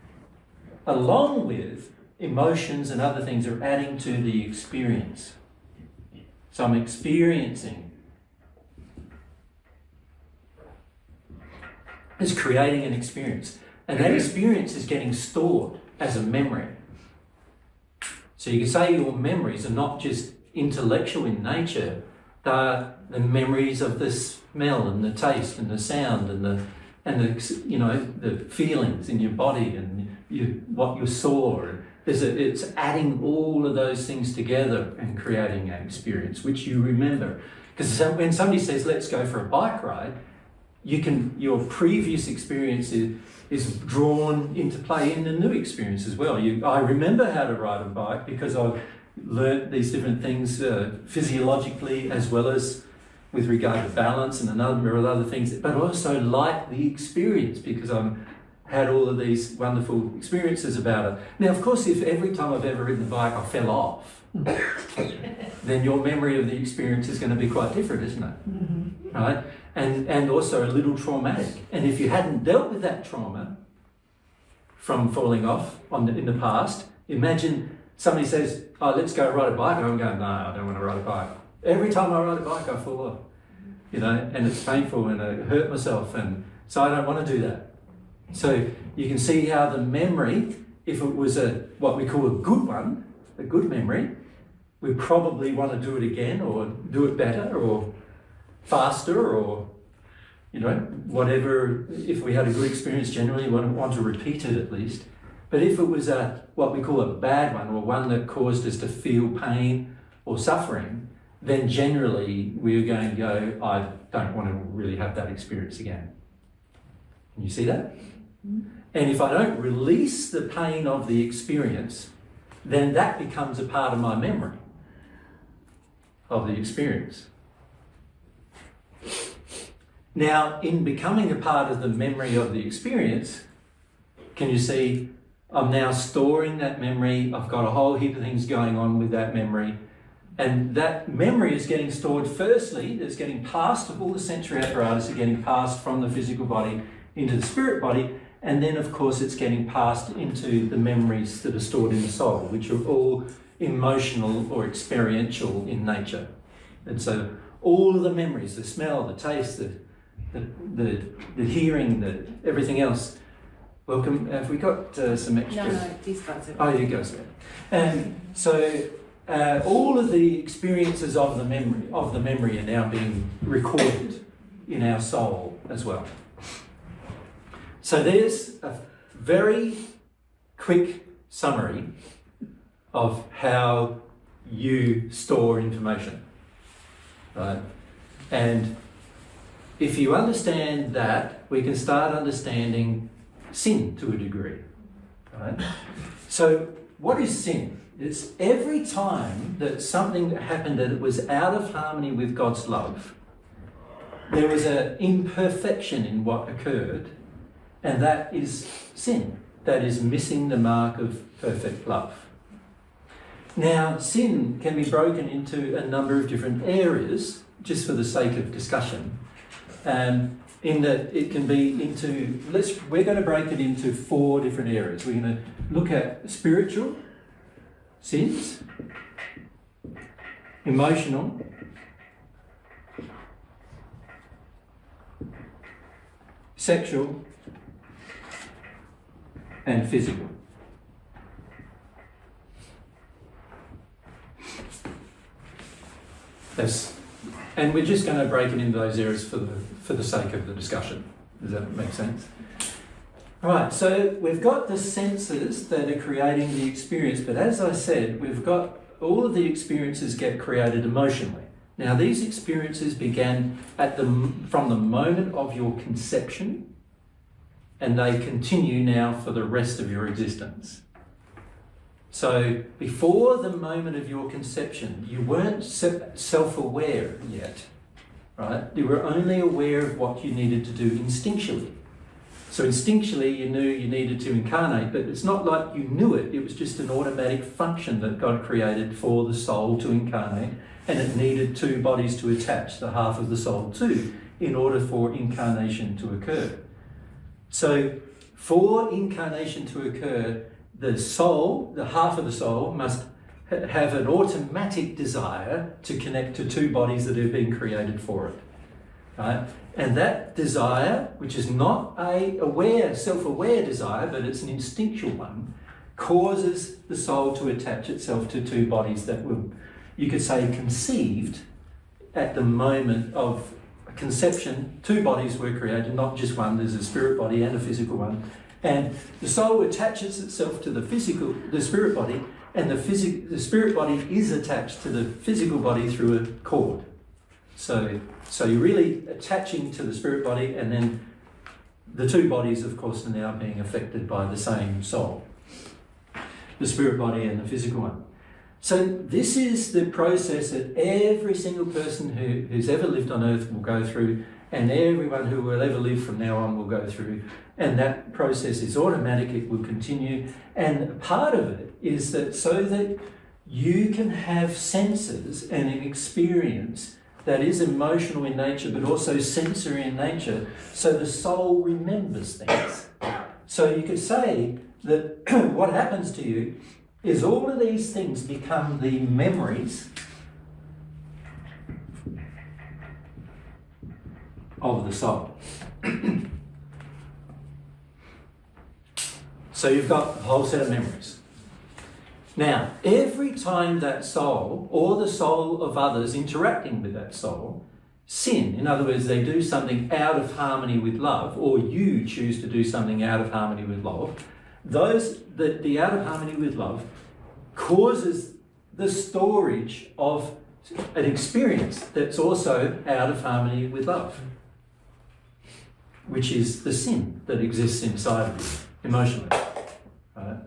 along with emotions and other things, are adding to the experience. So I'm experiencing. It's creating an experience. And that experience is getting stored as a memory. So you can say your memories are not just intellectual in nature, they're the memories of the smell and the taste and the sound and the feelings in your body and what you saw. It's adding all of those things together and creating an experience which you remember. Because when somebody says, let's go for a bike ride, your previous experience is drawn into play in the new experience as well. I remember how to ride a bike because I've learnt these different things physiologically as well as with regard to balance and a number of other things, but also like the experience because I've had all of these wonderful experiences about it. Now, of course, if every time I've ever ridden a bike I fell off, then your memory of the experience is going to be quite different, isn't it? Mm-hmm. Right? And also a little traumatic. And if you hadn't dealt with that trauma from falling off in the past, imagine somebody says, oh, let's go ride a bike. I'm going, no, I don't want to ride a bike. Every time I ride a bike, I fall off, and it's painful and I hurt myself. And so I don't want to do that. So you can see how the memory, if it was what we call a good one, a good memory, we probably want to do it again or do it better or faster or, whatever. If we had a good experience, generally we want to repeat it at least. But if it was what we call a bad one, or one that caused us to feel pain or suffering, then generally we're going to go, I don't want to really have that experience again. Can you see that? And if I don't release the pain of the experience, then that becomes a part of my memory of the experience. Now, in becoming a part of the memory of the experience, can you see I'm now storing that memory? I've got a whole heap of things going on with that memory. And that memory is getting stored, firstly, it's getting passed, all the sensory apparatus are getting passed from the physical body into the spirit body, and then of course it's getting passed into the memories that are stored in the soul, which are all emotional or experiential in nature. And so all of the memories, the smell, the taste, the hearing, everything else. Welcome. Have we got some extra? No, these guys are. Oh, you guys are. And so all of the experiences of the memory are now being recorded in our soul as well. So there's a very quick summary of how you store information, right? And if you understand that, we can start understanding sin to a degree, right? So what is sin? It's every time that something happened that was out of harmony with God's love, there was an imperfection in what occurred, and that is sin. That is missing the mark of perfect love. Now, sin can be broken into a number of different areas, just for the sake of discussion. In that it can be into, we're going to break it into 4 different areas. We're going to look at spiritual sins, emotional, sexual, and physical. And we're just going to break it into those areas for the sake of the discussion. Does that make sense? All right, so we've got the senses that are creating the experience, but as I said, we've got all of the experiences get created emotionally. Now, these experiences began from the moment of your conception, and they continue now for the rest of your existence. So before the moment of your conception, you weren't self-aware yet, right? You were only aware of what you needed to do instinctually. So instinctually you knew you needed to incarnate, but it's not like you knew it. It was just an automatic function that God created for the soul to incarnate, and it needed 2 bodies to attach the half of the soul to in order for incarnation to occur. So for incarnation to occur, the soul, the half of the soul, must have an automatic desire to connect to 2 bodies that have been created for it. Right? And that desire, which is not a self-aware desire, but it's an instinctual one, causes the soul to attach itself to 2 bodies that were, you could say, conceived at the moment of conception. 2 bodies were created, not just one. There's a spirit body and a physical one. And the soul attaches itself to the spirit body, and the spirit body is attached to the physical body through a cord. So you're really attaching to the spirit body, and then the 2 bodies, of course, are now being affected by the same soul, the spirit body and the physical one. So this is the process that every single person who's ever lived on earth will go through, and everyone who will ever live from now on will go through. And that process is automatic, it will continue. And part of it is that so that you can have senses and an experience that is emotional in nature, but also sensory in nature, so the soul remembers things. So you could say that what happens to you is all of these things become the memories of the soul. So you've got a whole set of memories. Now, every time that soul or the soul of others interacting with that soul sin, in other words, they do something out of harmony with love, or you choose to do something out of harmony with love, the out of harmony with love causes the storage of an experience that's also out of harmony with love, which is the sin that exists inside of you emotionally. Right?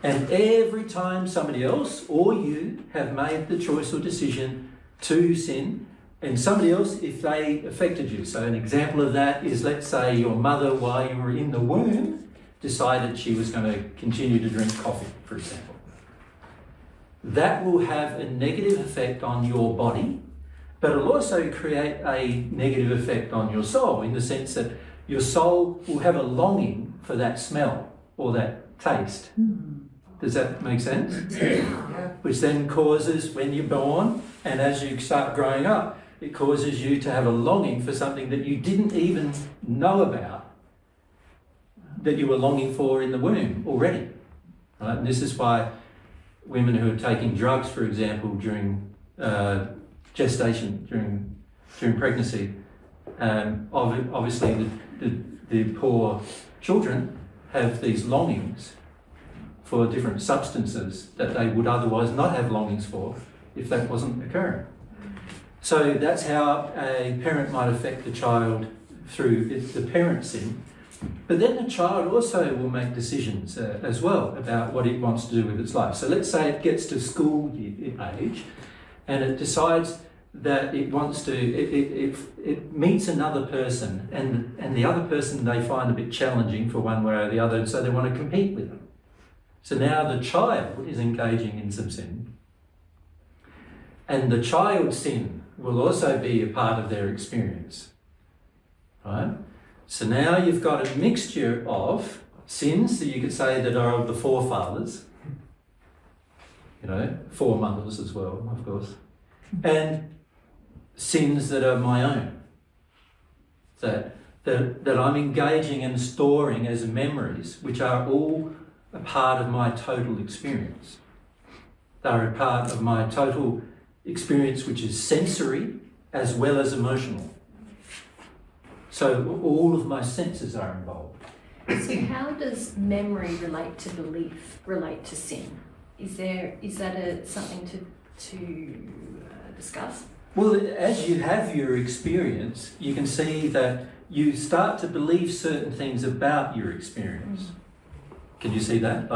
And every time somebody else or you have made the choice or decision to sin, and somebody else, if they affected you. So an example of that is, let's say your mother, while you were in the womb, decided she was going to continue to drink coffee, for example. That will have a negative effect on your body, but it'll also create a negative effect on your soul, in the sense that your soul will have a longing for that smell or that taste. Does that make sense? Yeah. Which then causes, when you're born and as you start growing up, it causes you to have a longing for something that you didn't even know about, that you were longing for in the womb already. Right? And this is why women who are taking drugs, for example, during gestation, during pregnancy, obviously the poor children have these longings for different substances that they would otherwise not have longings for if that wasn't occurring. So that's how a parent might affect the child through the parent sin. But then the child also will make decisions as well about what it wants to do with its life. So let's say it gets to school age and it decides that it wants to, it meets another person and the other person they find a bit challenging for one way or the other, and so they want to compete with them. So now the child is engaging in some sin. And the child's sin will also be a part of their experience. Right? So now you've got a mixture of sins that you could say that are of the forefathers, foremothers as well, of course, and sins that are my own, that I'm engaging and storing as memories, which are all a part of my total experience. They're a part of my total experience, which is sensory as well as emotional. So all of my senses are involved. So how does memory relate to belief, relate to sin? Is that something to discuss? Well, as you have your experience, you can see that you start to believe certain things about your experience. Can you see that?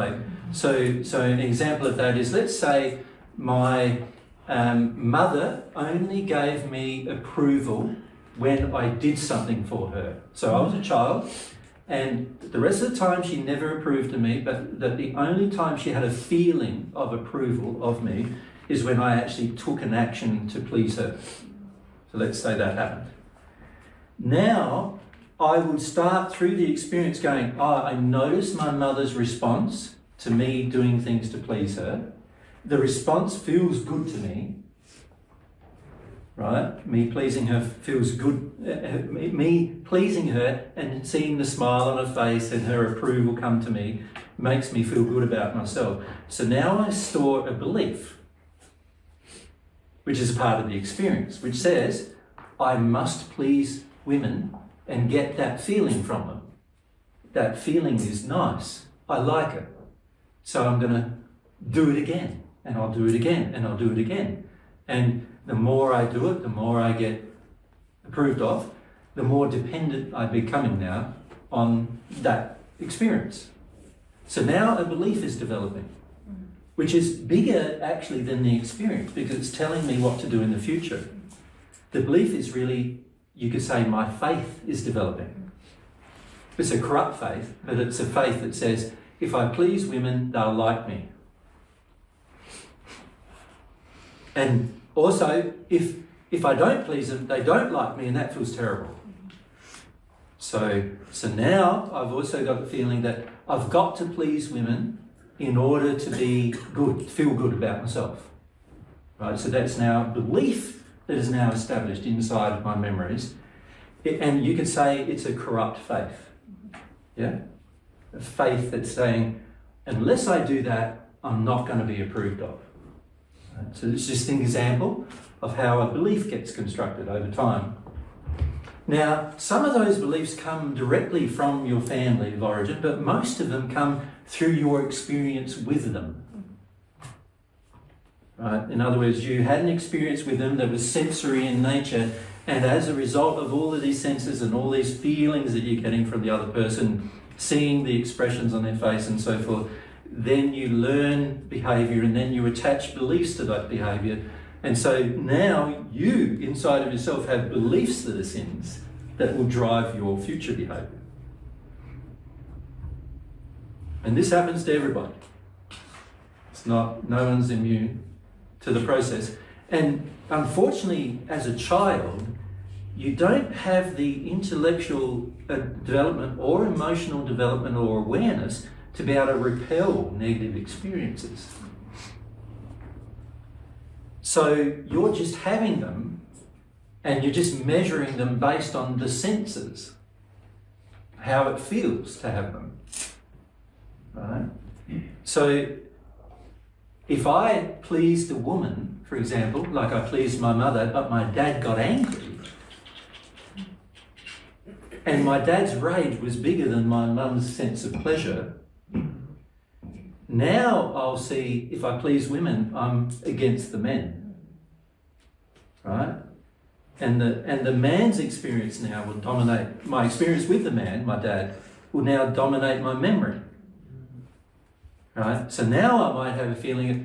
So an example of that is, let's say my mother only gave me approval when I did something for her. So I was a child, and the rest of the time she never approved of me, but that the only time she had a feeling of approval of me is when I actually took an action to please her. So let's say that happened. Now, I would start through the experience going, I noticed my mother's response to me doing things to please her. The response feels good to me. Right? Me pleasing her feels good. Me pleasing her and seeing the smile on her face and her approval come to me makes me feel good about myself. So now I store a belief, which is a part of the experience, which says I must please women and get that feeling from them. That feeling is nice. I like it. So I'm going to do it again, and I'll do it again, and I'll do it again. And the more I do it, the more I get approved of, the more dependent I'm becoming now on that experience. So now a belief is developing, which is bigger actually than the experience, because it's telling me what to do in the future. The belief is really, you could say, my faith is developing. It's a corrupt faith, but it's a faith that says, if I please women, they'll like me. And also, if I don't please them, they don't like me, and that feels terrible. So now I've also got the feeling that I've got to please women in order to be good, feel good about myself. Right? So that's now a belief that is now established inside of my memories. And you could say it's a corrupt faith. Yeah? A faith that's saying, unless I do that, I'm not going to be approved of. Right? So it's just an example of how a belief gets constructed over time. Now, some of those beliefs come directly from your family of origin, but most of them come through your experience with them. Right? In other words, you had an experience with them that was sensory in nature, and as a result of all of these senses and all these feelings that you're getting from the other person, seeing the expressions on their face and so forth, then you learn behaviour, and then you attach beliefs to that behaviour. And so now you, inside of yourself, have beliefs that are sins that will drive your future behaviour. And this happens to everybody. It's not, no one's immune to the process. And unfortunately, as a child, you don't have the intellectual development or emotional development or awareness to be able to repel negative experiences. So you're just having them, and you're just measuring them based on the senses, how it feels to have them. Right? So if I pleased a woman, for example, like I pleased my mother, but my dad got angry, and my dad's rage was bigger than my mum's sense of pleasure, now I'll see, if I please women, I'm against the men. Right? And the man's experience now will dominate, my experience with the man, my dad, will now dominate my memory. Right? So now I might have a feeling of,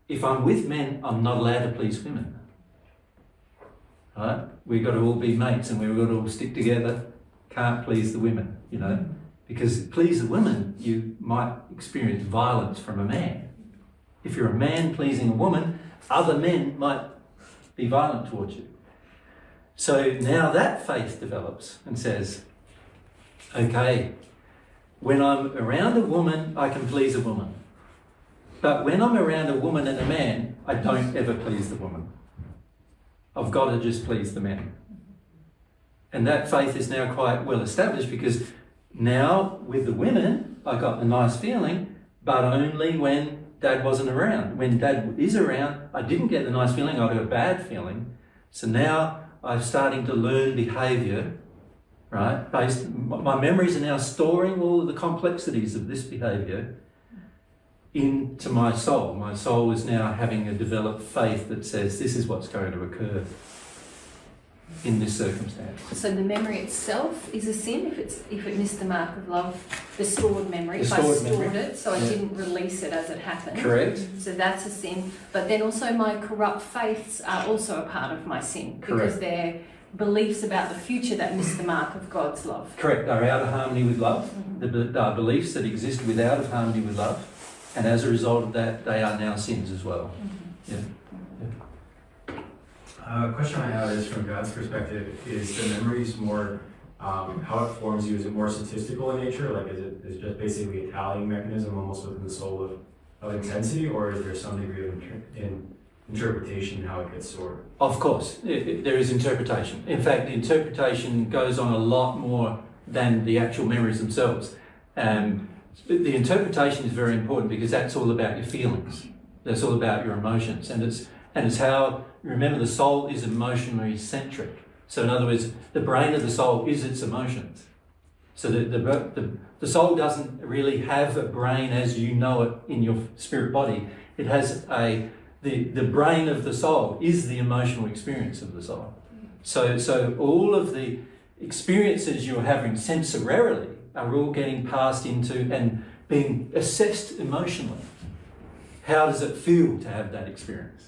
if I'm with men, I'm not allowed to please women. Right? We've got to all be mates, and we've got to all stick together. Can't please the women, you know. Because please the women, you might experience violence from a man. If you're a man pleasing a woman, other men might be violent towards you. So now that faith develops and says, okay, when I'm around a woman, I can please a woman. But when I'm around a woman and a man, I don't ever please the woman. I've got to just please the man. And that faith is now quite well established, because now with the women, I got the nice feeling, but only when Dad wasn't around. When Dad is around, I didn't get the nice feeling, I got a bad feeling. So now I'm starting to learn behaviour, right? My memories are now storing all of the complexities of this behaviour into my soul. My soul is now having a developed faith that says this is what's going to occur in this circumstance. So the memory itself is a sin if it missed the mark of love, the stored memory. The if I stored stored memory. it, so I didn't release it as it happened. Correct. So that's a sin. But then also my corrupt faiths are also a part of my sin, because Correct. they're beliefs about the future that miss the mark of God's love. Correct. They're out of harmony with love. They are beliefs that exist without of harmony with love. And as a result of that, they are now sins as well. Yeah. A question I have is, from God's perspective, is the memories more, how it forms you, is it more statistical in nature? Like, is it just basically a tallying mechanism almost within the soul of intensity, or is there some degree of interpretation in how it gets stored? Of course, there is interpretation. In fact, the interpretation goes on a lot more than the actual memories themselves. The interpretation is very important, because that's all about your feelings. That's all about your emotions, and it's how, remember, the soul is emotionally centric. So in other words, the brain of the soul is its emotions. So the soul doesn't really have a brain as you know it in your spirit body. It has the brain of the soul is the emotional experience of the soul. So all of the experiences you're having sensorily are all getting passed into and being assessed emotionally. How does it feel to have that experience?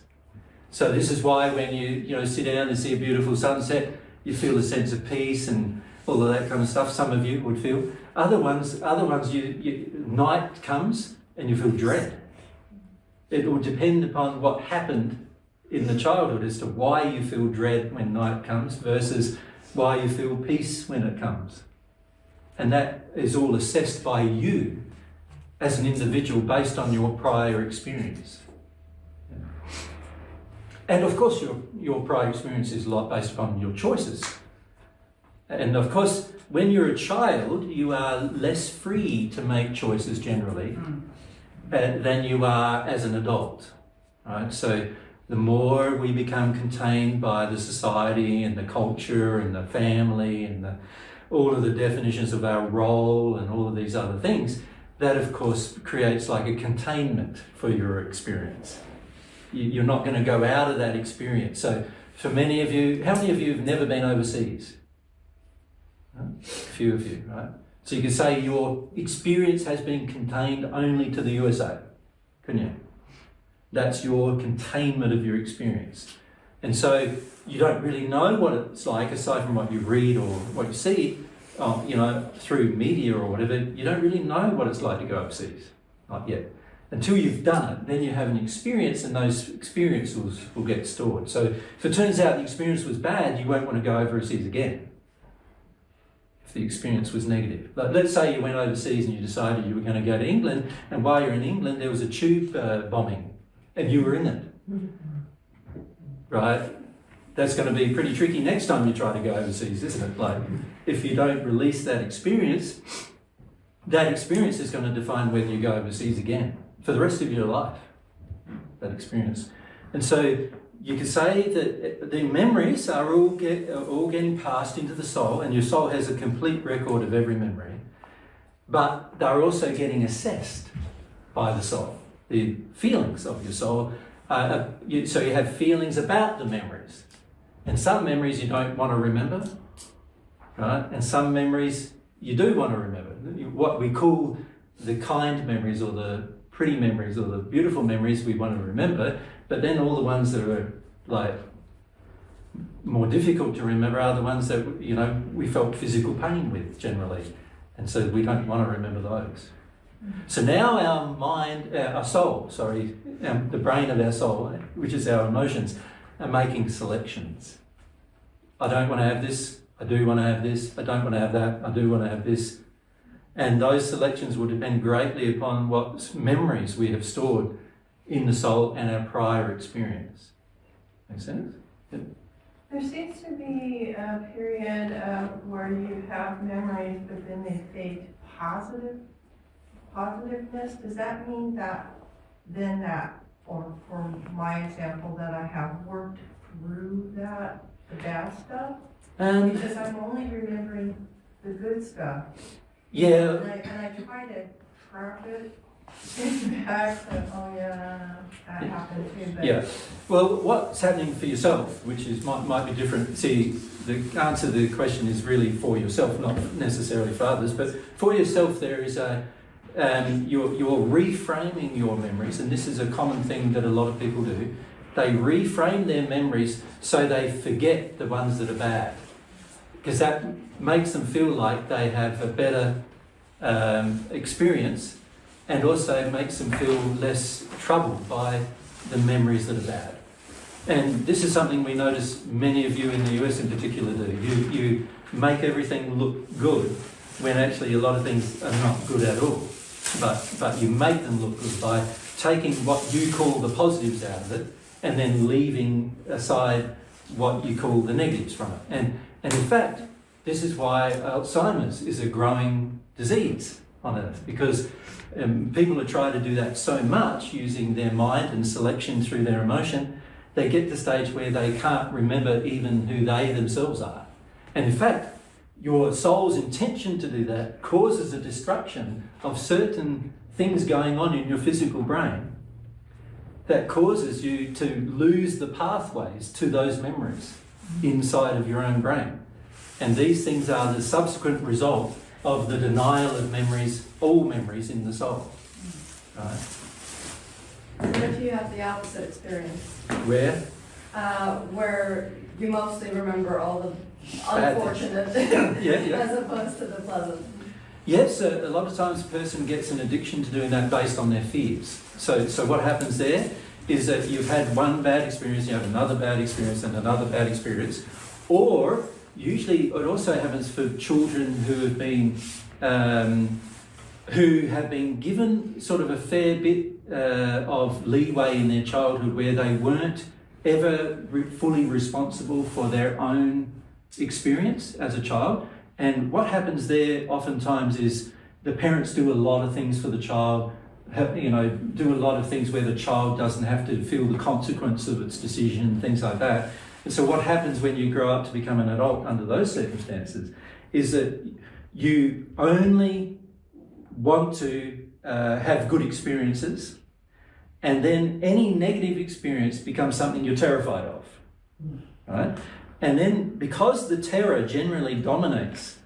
So this is why when you sit down and see a beautiful sunset, you feel a sense of peace and all of that kind of stuff. Some of you would feel. Other ones, night comes and you feel dread. It will depend upon what happened in the childhood as to why you feel dread when night comes versus why you feel peace when it comes. And that is all assessed by you as an individual based on your prior experience. And of course your prior experience is a lot based upon your choices. And of course, when you're a child, you are less free to make choices generally than you are as an adult. Right? So the more we become contained by the society and the culture and the family and all of the definitions of our role and all of these other things, that of course creates like a containment for your experience. You're not going to go out of that experience. So for many of you, how many of you have never been overseas? A few of you, right? So you can say your experience has been contained only to the USA, couldn't you? That's your containment of your experience. And so you don't really know what it's like, aside from what you read or what you see, through media or whatever. You don't really know what it's like to go overseas, not yet. Until you've done it, then you have an experience, and those experiences will get stored. So if it turns out the experience was bad, you won't want to go overseas again. If the experience was negative. Like, let's say you went overseas and you decided you were going to go to England, and while you're in England there was a tube bombing, and you were in it. Right? That's going to be pretty tricky next time you try to go overseas, isn't it? Like, if you don't release that experience is going to define whether you go overseas again for the rest of your life, that experience. And so you can say that the memories are all getting passed into the soul, and your soul has a complete record of every memory, but they're also getting assessed by the soul. The feelings of your soul, so you have feelings about the memories. And some memories you don't want to remember, right? And some memories you do want to remember. What we call the kind memories, or the pretty memories, or the beautiful memories we want to remember, but then all the ones that are like more difficult to remember are the ones that, we felt physical pain with generally. And so we don't want to remember those. So now our mind, our soul, the brain of our soul, which is our emotions, are making selections. I don't want to have this, I do want to have this, I don't want to have that, I do want to have this. And those selections will depend greatly upon what memories we have stored in the soul and our prior experience. Make sense? Yep. There seems to be a period where you have memories, but then they fade positiveness. Does that mean that then or for my example, that I have worked through the bad stuff? Because I'm only remembering the good stuff. Yeah. And I try to grab it back, but that happened too. But yeah. Well, what's happening for yourself, which might be different. See, the answer to the question is really for yourself, not necessarily for others. But for yourself, there is you're reframing your memories, and this is a common thing that a lot of people do. They reframe their memories so they forget the ones that are bad, because that makes them feel like they have a better experience, and also makes them feel less troubled by the memories that are bad. And this is something we notice many of you in the US in particular do. You make everything look good when actually a lot of things are not good at all. But you make them look good by taking what you call the positives out of it and then leaving aside what you call the negatives from it. And in fact, this is why Alzheimer's is a growing disease on Earth, because people are trying to do that so much using their mind and selection through their emotion, they get to the stage where they can't remember even who they themselves are. And in fact, your soul's intention to do that causes a destruction of certain things going on in your physical brain that causes you to lose the pathways to those memories inside of your own brain. And these things are the subsequent result of the denial of memories, all memories in the soul. Right? What if you have the opposite experience? Where? Where you mostly remember all the unfortunate yeah. as opposed to the pleasant. Yes, a lot of times a person gets an addiction to doing that based on their fears. So what happens there is that you've had one bad experience, you have another bad experience and another bad experience. Or usually it also happens for children who have been given sort of a fair bit of leeway in their childhood where they weren't ever fully responsible for their own experience as a child. And what happens there oftentimes is the parents do a lot of things for the child. do a lot of things where the child doesn't have to feel the consequence of its decision, things like that. And so what happens when you grow up to become an adult under those circumstances is that you only want to have good experiences, and then any negative experience becomes something you're terrified of, right? And then because the terror generally dominates,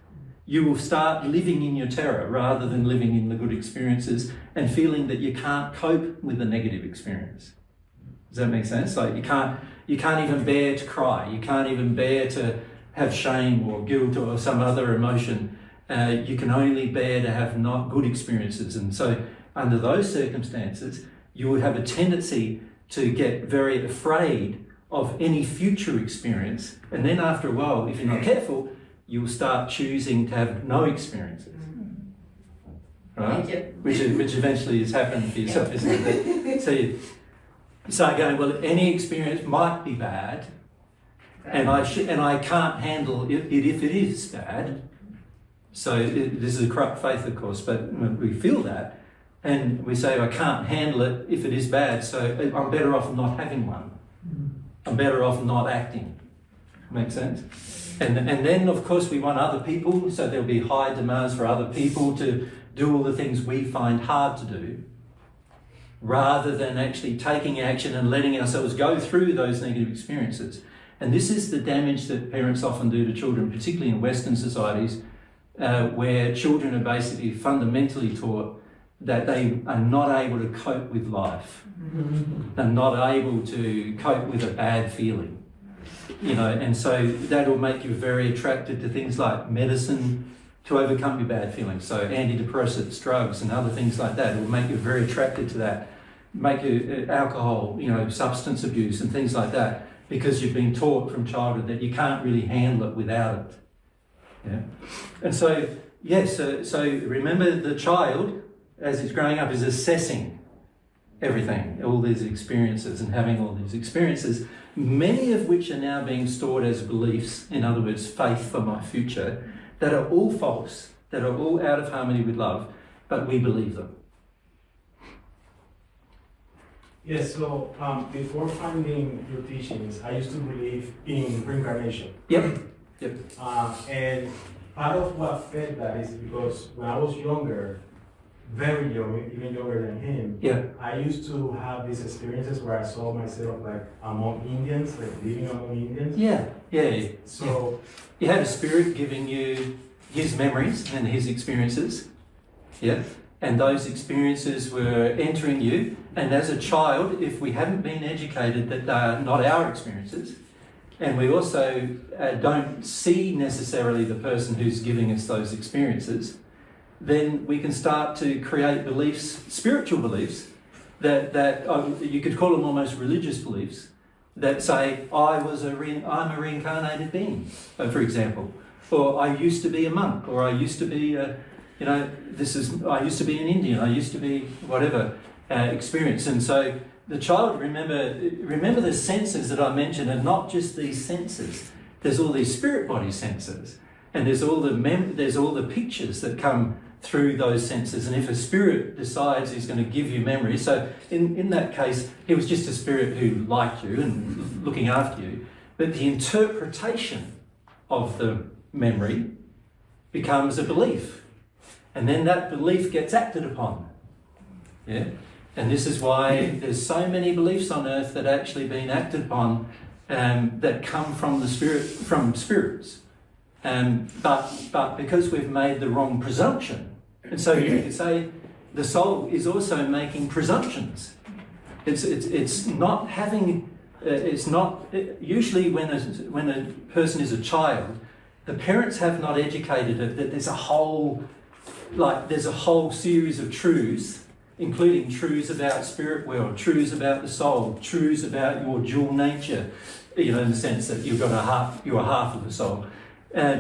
you will start living in your terror rather than living in the good experiences and feeling that you can't cope with the negative experience. Does that make sense? Like you can't even bear to cry. You can't even bear to have shame or guilt or some other emotion. You can only bear to have not good experiences. And so under those circumstances, you will have a tendency to get very afraid of any future experience. And then after a while, if you're not careful, you'll start choosing to have no experiences. Right? Which eventually has happened for yourself, isn't it? So you start going, well, any experience might be bad, and I can't handle it if it is bad. So this is a corrupt faith, of course, but we feel that, and we say, I can't handle it if it is bad, so I'm better off not having one. I'm better off not acting. Make sense? And then, of course, we want other people, so there'll be high demands for other people to do all the things we find hard to do, rather than actually taking action and letting ourselves go through those negative experiences. And this is the damage that parents often do to children, particularly in Western societies, where children are basically fundamentally taught that they are not able to cope with life. They're not able to cope with a bad feeling. And so that'll make you very attracted to things like medicine to overcome your bad feelings. So antidepressants, drugs, and other things like that will make you very attracted to that. Make you alcohol, substance abuse and things like that, because you've been taught from childhood that you can't really handle it without it. Yeah. And so, yes, so remember the child, as he's growing up, is assessing everything, all these experiences, and having all these experiences, many of which are now being stored as beliefs, in other words, faith for my future, that are all false, that are all out of harmony with love, but we believe them. Yes, so before finding your teachings, I used to believe in reincarnation. Yep. And part of what fed that is because when I was younger, very young, even younger than him, I used to have these experiences where I saw myself like among Indians, like living among Indians. So you had a spirit giving you his memories and his experiences. And those experiences were entering you. And as a child, if we haven't been educated that they are not our experiences, and we also don't see necessarily the person who's giving us those experiences, then we can start to create beliefs, spiritual beliefs, that you could call them almost religious beliefs, that say, I'm a reincarnated being, for example, or I used to be a monk, or I used to be I used to be an Indian, I used to be whatever experience. And so the child, remember the senses that I mentioned are not just these senses. There's all these spirit body senses, and there's all the pictures that come through those senses. And if a spirit decides he's going to give you memory, so in that case, it was just a spirit who liked you and looking after you, but the interpretation of the memory becomes a belief. And then that belief gets acted upon. And this is why there's so many beliefs on earth that are actually being acted upon that come from spirits. But because we've made the wrong presumption, and so you could say the soul is also making presumptions. It's not having. It's not usually when a person is a child, the parents have not educated it that there's a whole series of truths, including truths about spirit world, truths about the soul, truths about your dual nature, in the sense that you've got you're half of the soul,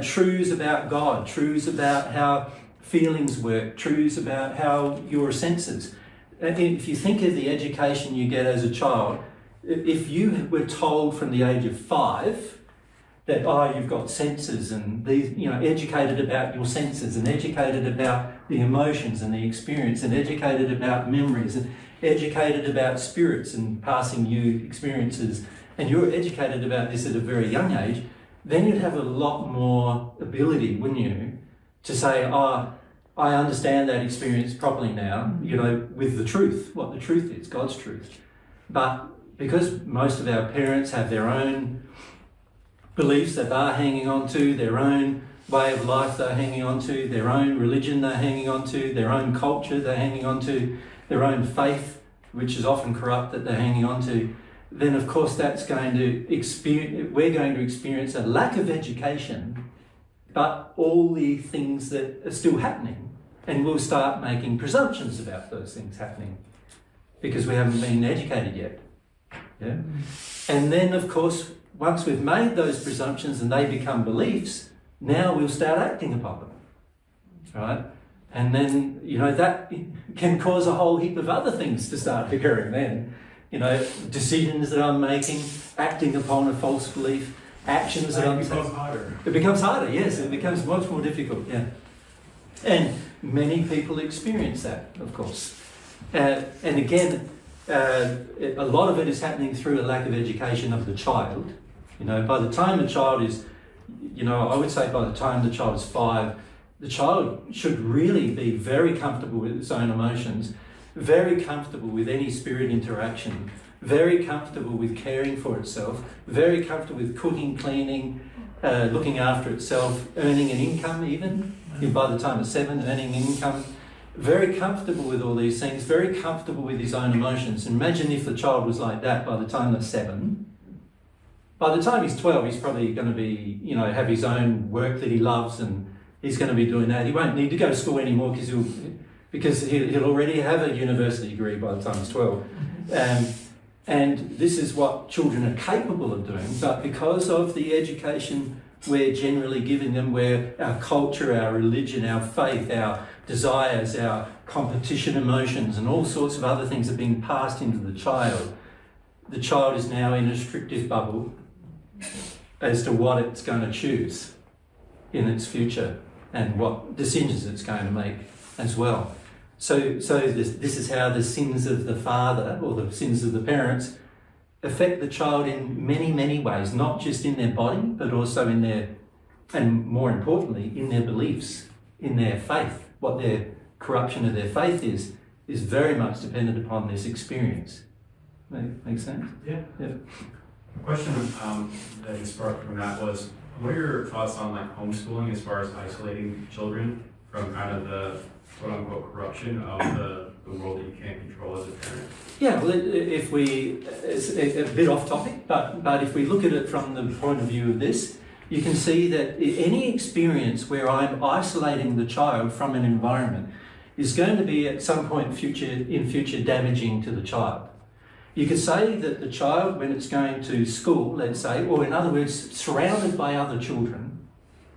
truths about God, truths about how feelings work, truths about how your senses. If you think of the education you get as a child, if you were told from the age of 5 that, oh, you've got senses, and these, you know, educated about your senses, and educated about the emotions and the experience, and educated about memories, and educated about spirits and passing you experiences, and you're educated about this at a very young age, then you'd have a lot more ability, wouldn't you, to say, oh, I understand that experience properly now, you know, with the truth, what the truth is, God's truth. But because most of our parents have their own beliefs that they're hanging on to, their own way of life they're hanging on to, their own religion they're hanging on to, their own culture they're hanging on to, their own faith, which is often corrupt, that they're hanging on to, then of course that's going to we're going to experience a lack of education, but all the things that are still happening, and we'll start making presumptions about those things happening because we haven't been educated yet. Yeah? And then of course, once we've made those presumptions and they become beliefs, now we'll start acting upon them, right? And then, you know, that can cause a whole heap of other things to start occurring then. You know, decisions that I'm making, acting upon a false belief, actions that I'm taking. It becomes harder. It becomes harder, yes. It becomes much more difficult, yeah. And many people experience that, of course. And again, a lot of it is happening through a lack of education of the child. You know, by the time the child is, you know, I would say by the time the child is 5, the child should really be very comfortable with its own emotions, very comfortable with any spirit interaction, very comfortable with caring for itself, very comfortable with cooking, cleaning, looking after itself, earning an income even, by the time it's 7, earning income, very comfortable with all these things, very comfortable with his own emotions. Imagine if the child was like that by the time they're 7. By the time he's 12, he's probably going to be, you know, have his own work that he loves, and he's going to be doing that. He won't need to go to school anymore because he'll already have a university degree by the time he's 12. And this is what children are capable of doing, but because of the education we're generally giving them, where our culture, our religion, our faith, our desires, our competition emotions, and all sorts of other things are being passed into the child is now in a restrictive bubble as to what it's going to choose in its future and what decisions it's going to make as well. So this is how the sins of the father or the sins of the parents affect the child in many, many ways, not just in their body, but also in their, and more importantly, in their beliefs, in their faith. What their corruption of their faith is very much dependent upon this experience. Make sense? Yeah. Yeah. A question that sparked from that was, what are your thoughts on like homeschooling as far as isolating children from kind of the quote-unquote corruption of the world that you can't control as a parent? Yeah, well, it's a bit off topic, but if we look at it from the point of view of this, you can see that any experience where I'm isolating the child from an environment is going to be at some point in future damaging to the child. You could say that the child, when it's going to school, let's say, or in other words, surrounded by other children,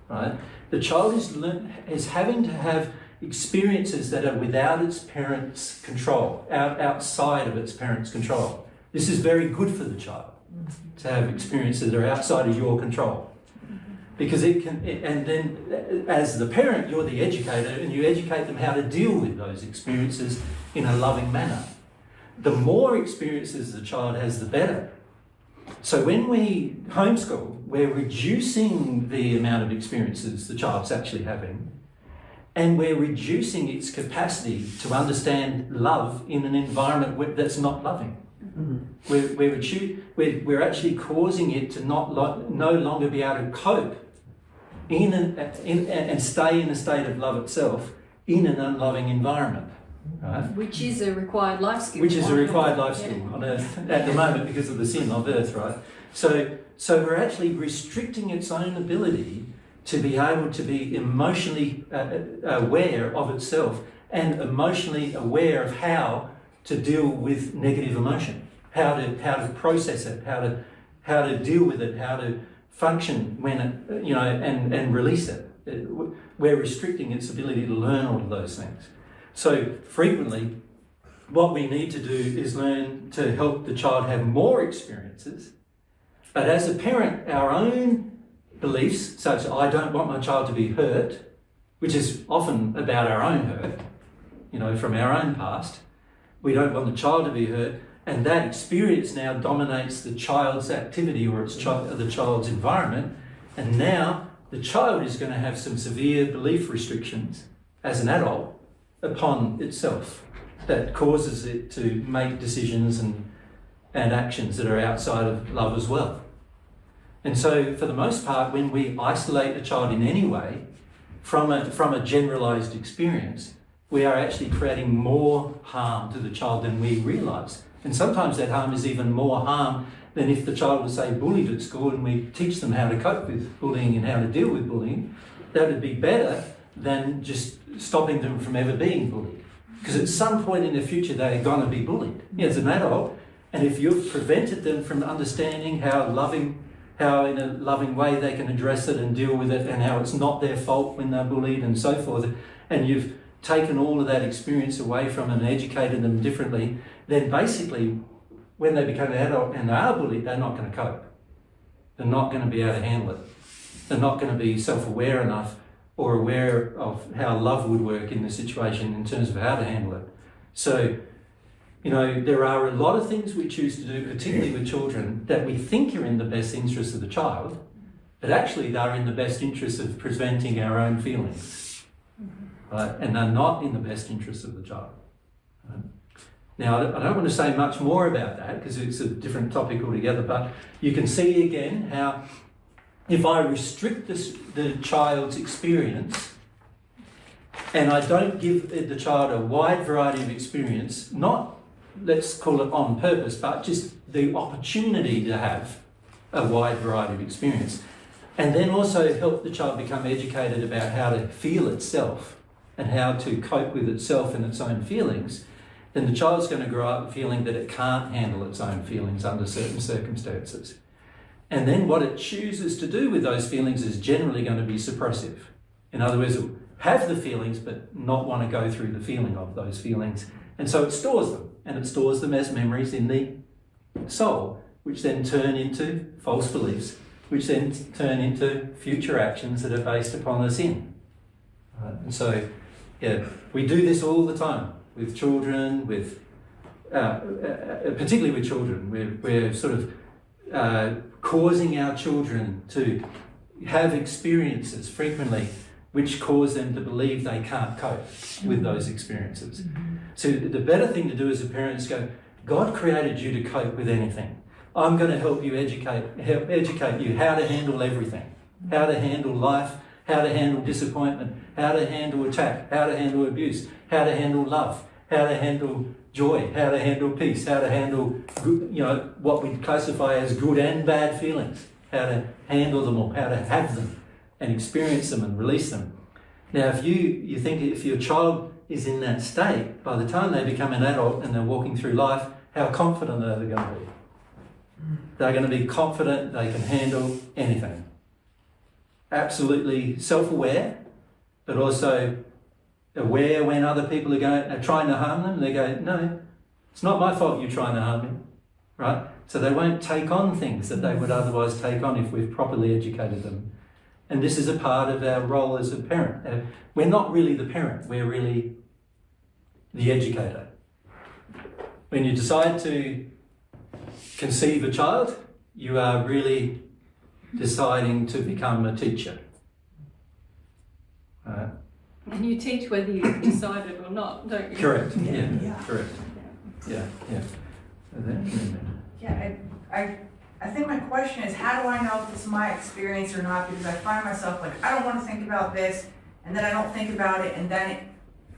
right? The child is having to have experiences that are without its parents' control, outside of its parents' control. This is very good for the child, to have experiences that are outside of your control. Because it can, and then as the parent, you're the educator, and you educate them how to deal with those experiences in a loving manner. The more experiences the child has, the better. So when we homeschool, we're reducing the amount of experiences the child's actually having, and we're reducing its capacity to understand love in an environment that's not loving. Mm-hmm. We're actually causing it to no longer be able to cope and stay in a state of love itself in an unloving environment. Right? Which is a required life skill. Which is a required life skill on Earth at the moment because of the sin of Earth, right? So we're actually restricting its own ability to be able to be emotionally aware of itself and emotionally aware of how to deal with negative emotion, how to process it, how to deal with it, how to function when it, you know, and release it. We're restricting its ability to learn all of those things. So frequently, what we need to do is learn to help the child have more experiences. But as a parent, our own beliefs, such as I don't want my child to be hurt, which is often about our own hurt, from our own past. We don't want the child to be hurt, and that experience now dominates the child's activity or the child's environment, and now the child is going to have some severe belief restrictions as an adult upon itself that causes it to make decisions and actions that are outside of love as well. And so for the most part, when we isolate a child in any way from a generalised experience, we are actually creating more harm to the child than we realise. And sometimes that harm is even more harm than if the child was, say, bullied at school and we teach them how to cope with bullying and how to deal with bullying. That would be better than just stopping them from ever being bullied. Because at some point in the future, they are going to be bullied as an adult. And if you've prevented them from understanding how in a loving way they can address it and deal with it, and how it's not their fault when they're bullied and so forth, and you've taken all of that experience away from them and educated them differently, then basically when they become an adult and they are bullied, they're not going to cope. They're not going to be able to handle it. They're not going to be self-aware enough or aware of how love would work in the situation in terms of how to handle it. So, there are a lot of things we choose to do, particularly with children, that we think are in the best interest of the child, but actually they're in the best interest of preventing our own feelings. Right? And they're not in the best interest of the child. Right? Now, I don't want to say much more about that because it's a different topic altogether, but you can see again how if I restrict the child's experience and I don't give the child a wide variety of experience, not, let's call it on purpose, but just the opportunity to have a wide variety of experience, and then also help the child become educated about how to feel itself and how to cope with itself and its own feelings, then the child's going to grow up feeling that it can't handle its own feelings under certain circumstances. And then what it chooses to do with those feelings is generally going to be suppressive. In other words, it'll have the feelings but not want to go through the feeling of those feelings. And so it stores them, and it stores them as memories in the soul, which then turn into false beliefs, which then turn into future actions that are based upon a sin. And so, we do this all the time with children, particularly with children. We're sort of causing our children to have experiences frequently which cause them to believe they can't cope with those experiences. So the better thing to do as a parent is go, God created you to cope with anything. I'm going to help you educate you how to handle everything, how to handle life, how to handle disappointment, how to handle attack, how to handle abuse, how to handle love, how to handle joy, how to handle peace, how to handle good, what we classify as good and bad feelings, how to handle them all, how to have them and experience them and release them. Now, if you think if your child is in that state, by the time they become an adult and they're walking through life, how confident are they going to be? They're going to be confident they can handle anything. Absolutely self-aware, but also aware when other people are trying to harm them. They go, no, it's not my fault you're trying to harm me, right? So they won't take on things that they would otherwise take on if we've properly educated them. And this is a part of our role as a parent. We're not really the parent, we're really the educator. When you decide to conceive a child, you are really deciding to become a teacher. And you teach whether you've decided or not, don't you? Correct, yeah. Correct. Yeah. Yeah, I think my question is, how do I know if this is my experience or not? Because I find myself like, I don't want to think about this, and then I don't think about it, and then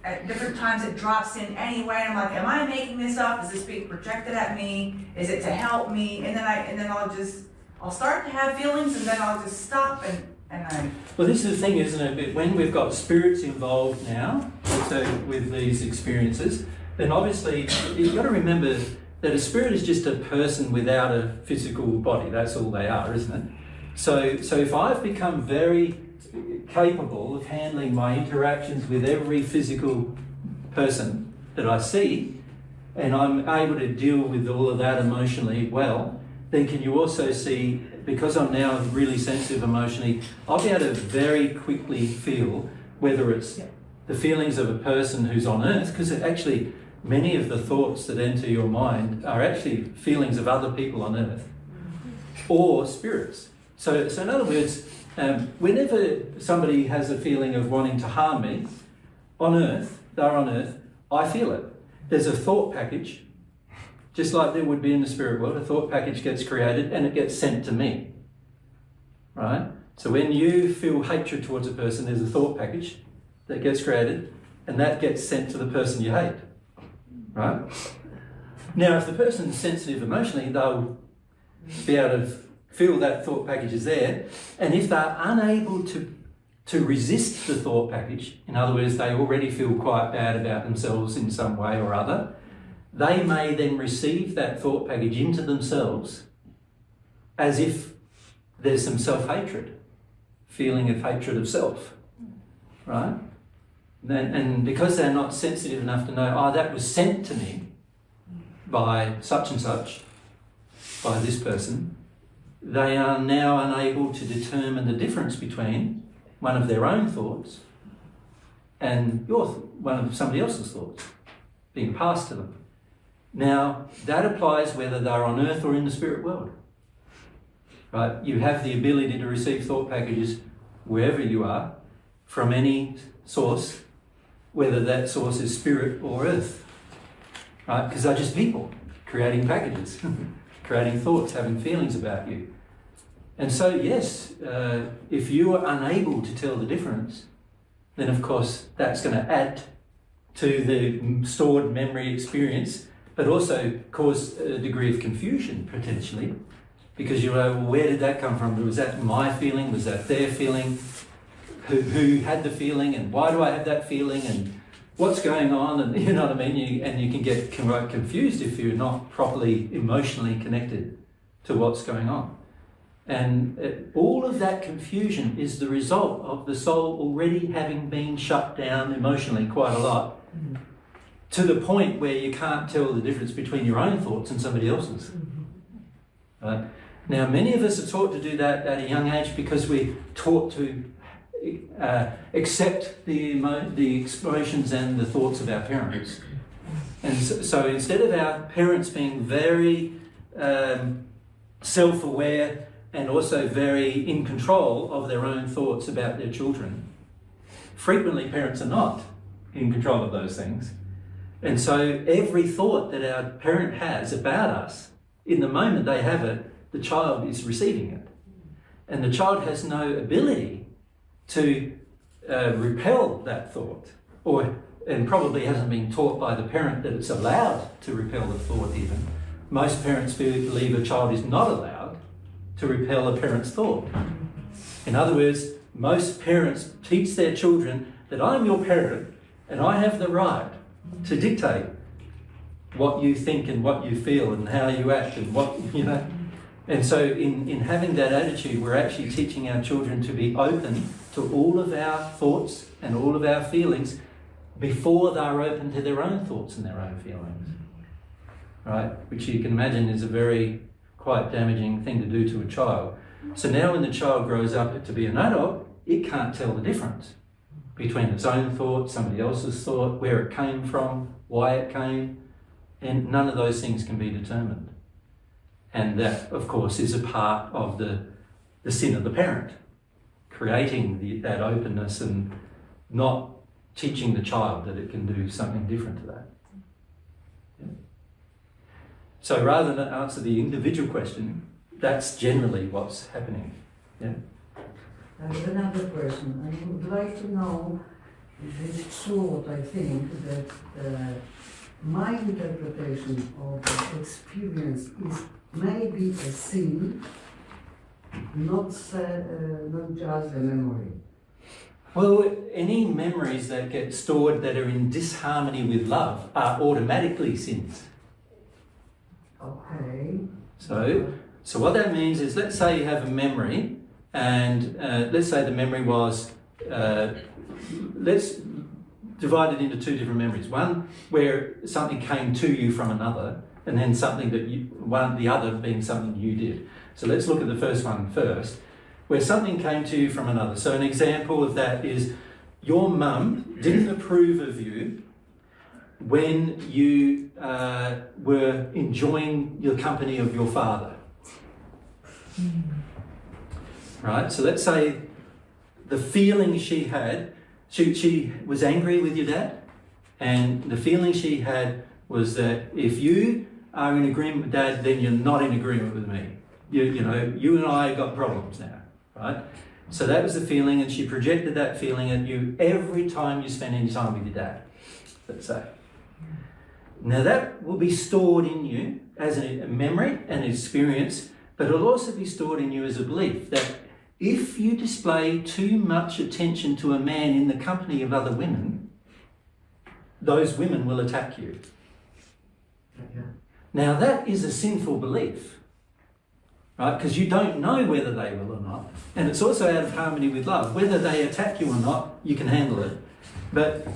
at different times it drops in anyway, and I'm like, am I making this up? Is this being projected at me? Is it to help me? And then I'll start to have feelings, and then I'll just stop and Well, this is the thing, isn't it? When we've got spirits involved now, so with these experiences, then obviously you've got to remember that a spirit is just a person without a physical body. That's all they are, isn't it? So if I've become very capable of handling my interactions with every physical person that I see, and I'm able to deal with all of that emotionally well, then can you also see, because I'm now really sensitive emotionally, I'll be able to very quickly feel whether it's the feelings of a person who's on earth, because actually many of the thoughts that enter your mind are actually feelings of other people on earth, or spirits. So in other words, whenever somebody has a feeling of wanting to harm me, on earth, they're on earth, I feel it. There's a thought package, just like there would be in the spirit world. A thought package gets created and it gets sent to me, right? So when you feel hatred towards a person, there's a thought package that gets created and that gets sent to the person you hate, right? Now, if the person's sensitive emotionally, they'll be able to feel that thought package is there, and if they're unable to resist the thought package, in other words, they already feel quite bad about themselves in some way or other, they may then receive that thought package into themselves as if there's some self-hatred, feeling of hatred of self, right? And because they're not sensitive enough to know, oh, that was sent to me by such and such, by this person, they are now unable to determine the difference between one of their own thoughts and one of somebody else's thoughts being passed to them. Now, that applies whether they're on earth or in the spirit world. Right? You have the ability to receive thought packages wherever you are, from any source, whether that source is spirit or earth. Right? Because they're just people creating packages, creating thoughts, having feelings about you. And so, yes, if you are unable to tell the difference, then of course that's going to add to the stored memory experience, but also cause a degree of confusion potentially, because you'll know, well, where did that come from? Was that my feeling? Was that their feeling? Who had the feeling? And why do I have that feeling? And what's going on? And you know what I mean? And you can get confused if you're not properly emotionally connected to what's going on. And all of that confusion is the result of the soul already having been shut down emotionally quite a lot, to the point where you can't tell the difference between your own thoughts and somebody else's. Right? Now, many of us are taught to do that at a young age because we're taught to accept the emotions and the thoughts of our parents. And so instead of our parents being very self-aware and also very in control of their own thoughts about their children, frequently parents are not in control of those things. And so every thought that our parent has about us, in the moment they have it, the child is receiving it. And the child has no ability to repel that thought, and probably hasn't been taught by the parent that it's allowed to repel the thought even. Most parents believe a child is not allowed to repel a parent's thought. In other words, most parents teach their children that I'm your parent and I have the right to dictate what you think and what you feel and how you act and what, you know. And so in having that attitude, we're actually teaching our children to be open to all of our thoughts and all of our feelings before they're open to their own thoughts and their own feelings. Right? Which you can imagine is a very quite damaging thing to do to a child. So now when the child grows up to be an adult, it can't tell the difference between its own thought, somebody else's thought, where it came from, why it came, and none of those things can be determined. And that, of course, is a part of the sin of the parent, creating that openness and not teaching the child that it can do something different to that. Yeah. So rather than answer the individual question, that's generally what's happening. Yeah. I have another question. I would like to know if it's true what I think, that my interpretation of the experience is maybe a sin, not just a memory. Well, any memories that get stored that are in disharmony with love are automatically sins. Okay. So what that means is, let's say you have a memory, and let's say the memory was, let's divide it into two different memories. One where something came to you from another, and then something that the other being something you did. So let's look at the first one first, where something came to you from another. So an example of that is your mum didn't approve of you when you were enjoying the company of your father. Right? So let's say the feeling she had, she was angry with your dad, and the feeling she had was that if you are in agreement with dad, then you're not in agreement with me. You know, you and I got problems now, right? So that was the feeling, and she projected that feeling at you every time you spent any time with your dad, let's say. Now that will be stored in you as a memory and experience, but it'll also be stored in you as a belief that if you display too much attention to a man in the company of other women, those women will attack you. Okay. Now that is a sinful belief, right? Because you don't know whether they will or not. And it's also out of harmony with love. Whether they attack you or not, you can handle it. But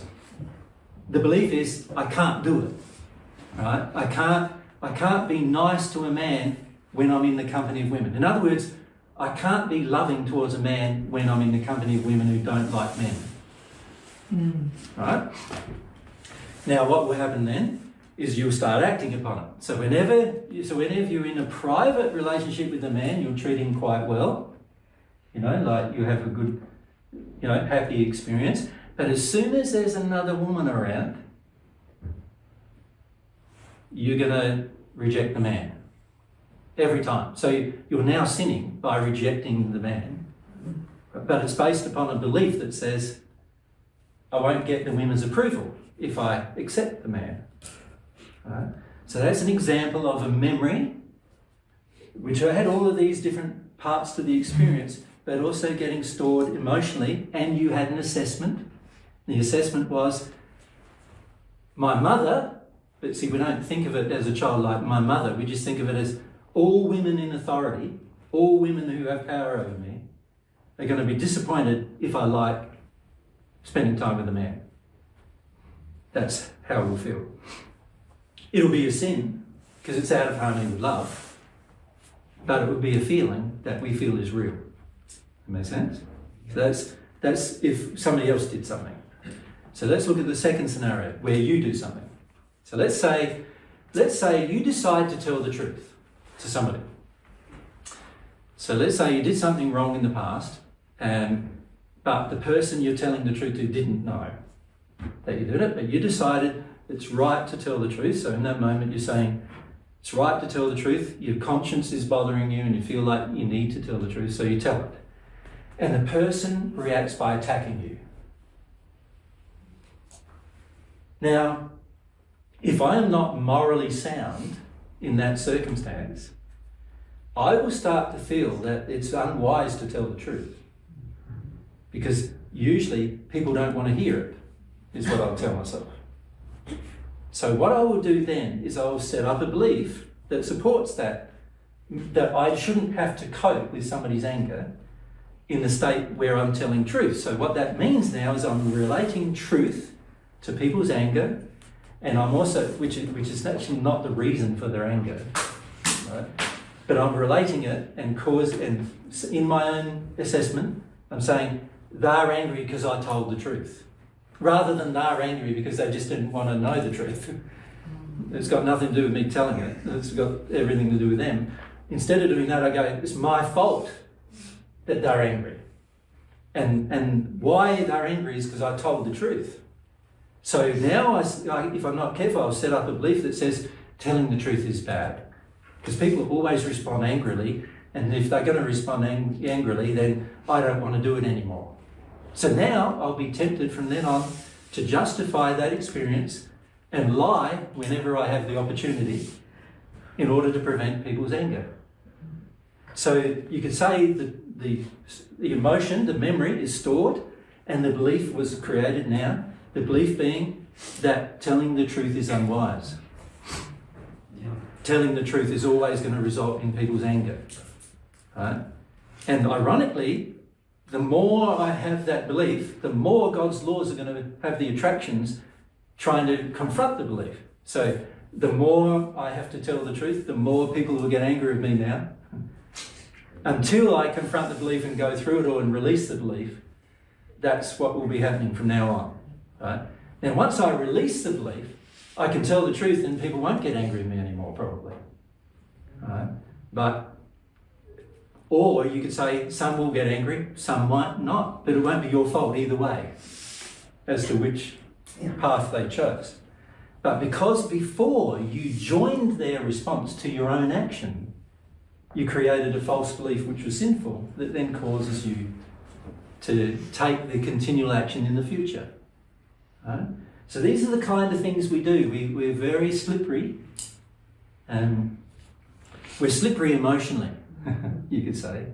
the belief is, I can't do it, right? I can't be nice to a man when I'm in the company of women. In other words, I can't be loving towards a man when I'm in the company of women who don't like men. Right? Now what will happen then is you'll start acting upon it. So whenever you're in a private relationship with a man, you'll treat him quite well. You know, like you have a good, happy experience. But as soon as there's another woman around, you're going to reject the man. Every time. So you're now sinning by rejecting the man. But it's based upon a belief that says, I won't get the women's approval if I accept the man. Right? So that's an example of a memory which had all of these different parts to the experience, but also getting stored emotionally, and you had an assessment. The assessment was, my mother, but see, we don't think of it as a child like my mother, we just think of it as all women in authority, all women who have power over me, are going to be disappointed if I like spending time with a man. That's how we'll feel. It'll be a sin because it's out of harmony with love, but it will be a feeling that we feel is real. That makes sense? So that's if somebody else did something. So let's look at the second scenario where you do something. So let's say you decide to tell the truth to somebody. So let's say you did something wrong in the past, but the person you're telling the truth to didn't know that you did it, but you decided it's right to tell the truth. So in that moment you're saying, it's right to tell the truth, your conscience is bothering you and you feel like you need to tell the truth, so you tell it. And the person reacts by attacking you. Now, if I am not morally sound in that circumstance, I will start to feel that it's unwise to tell the truth. Because usually people don't want to hear it, is what I'll tell myself. So what I will do then is I will set up a belief that supports that I shouldn't have to cope with somebody's anger in the state where I'm telling truth. So what that means now is I'm relating truth to people's anger, and I'm also, which is actually not the reason for their anger, right? But I'm relating it and in my own assessment, I'm saying they're angry because I told the truth, rather than they're angry because they just didn't want to know the truth. It's got nothing to do with me telling it. It's got everything to do with them. Instead of doing that, I go, it's my fault that they're angry. And why they're angry is because I told the truth. So now, if I'm not careful, I'll set up a belief that says telling the truth is bad. Because people always respond angrily, and if they're going to respond angrily, then I don't want to do it anymore. So now I'll be tempted from then on to justify that experience and lie whenever I have the opportunity in order to prevent people's anger. So you could say that the emotion, the memory is stored, and the belief was created now. The belief being that telling the truth is unwise. Telling the truth is always going to result in people's anger. Right? And ironically, the more I have that belief, the more God's laws are going to have the attractions trying to confront the belief. So the more I have to tell the truth, the more people will get angry with me now. Until I confront the belief and go through it all and release the belief, that's what will be happening from now on. Right? Now, once I release the belief, I can tell the truth and people won't get angry with me anymore, probably. Right? Or you could say some will get angry, some might not, but it won't be your fault either way as to which path they chose. But because before you joined their response to your own action, you created a false belief which was sinful that then causes you to take the continual action in the future. Right? So these are the kind of things we do. We're very slippery. We're slippery emotionally, you could say.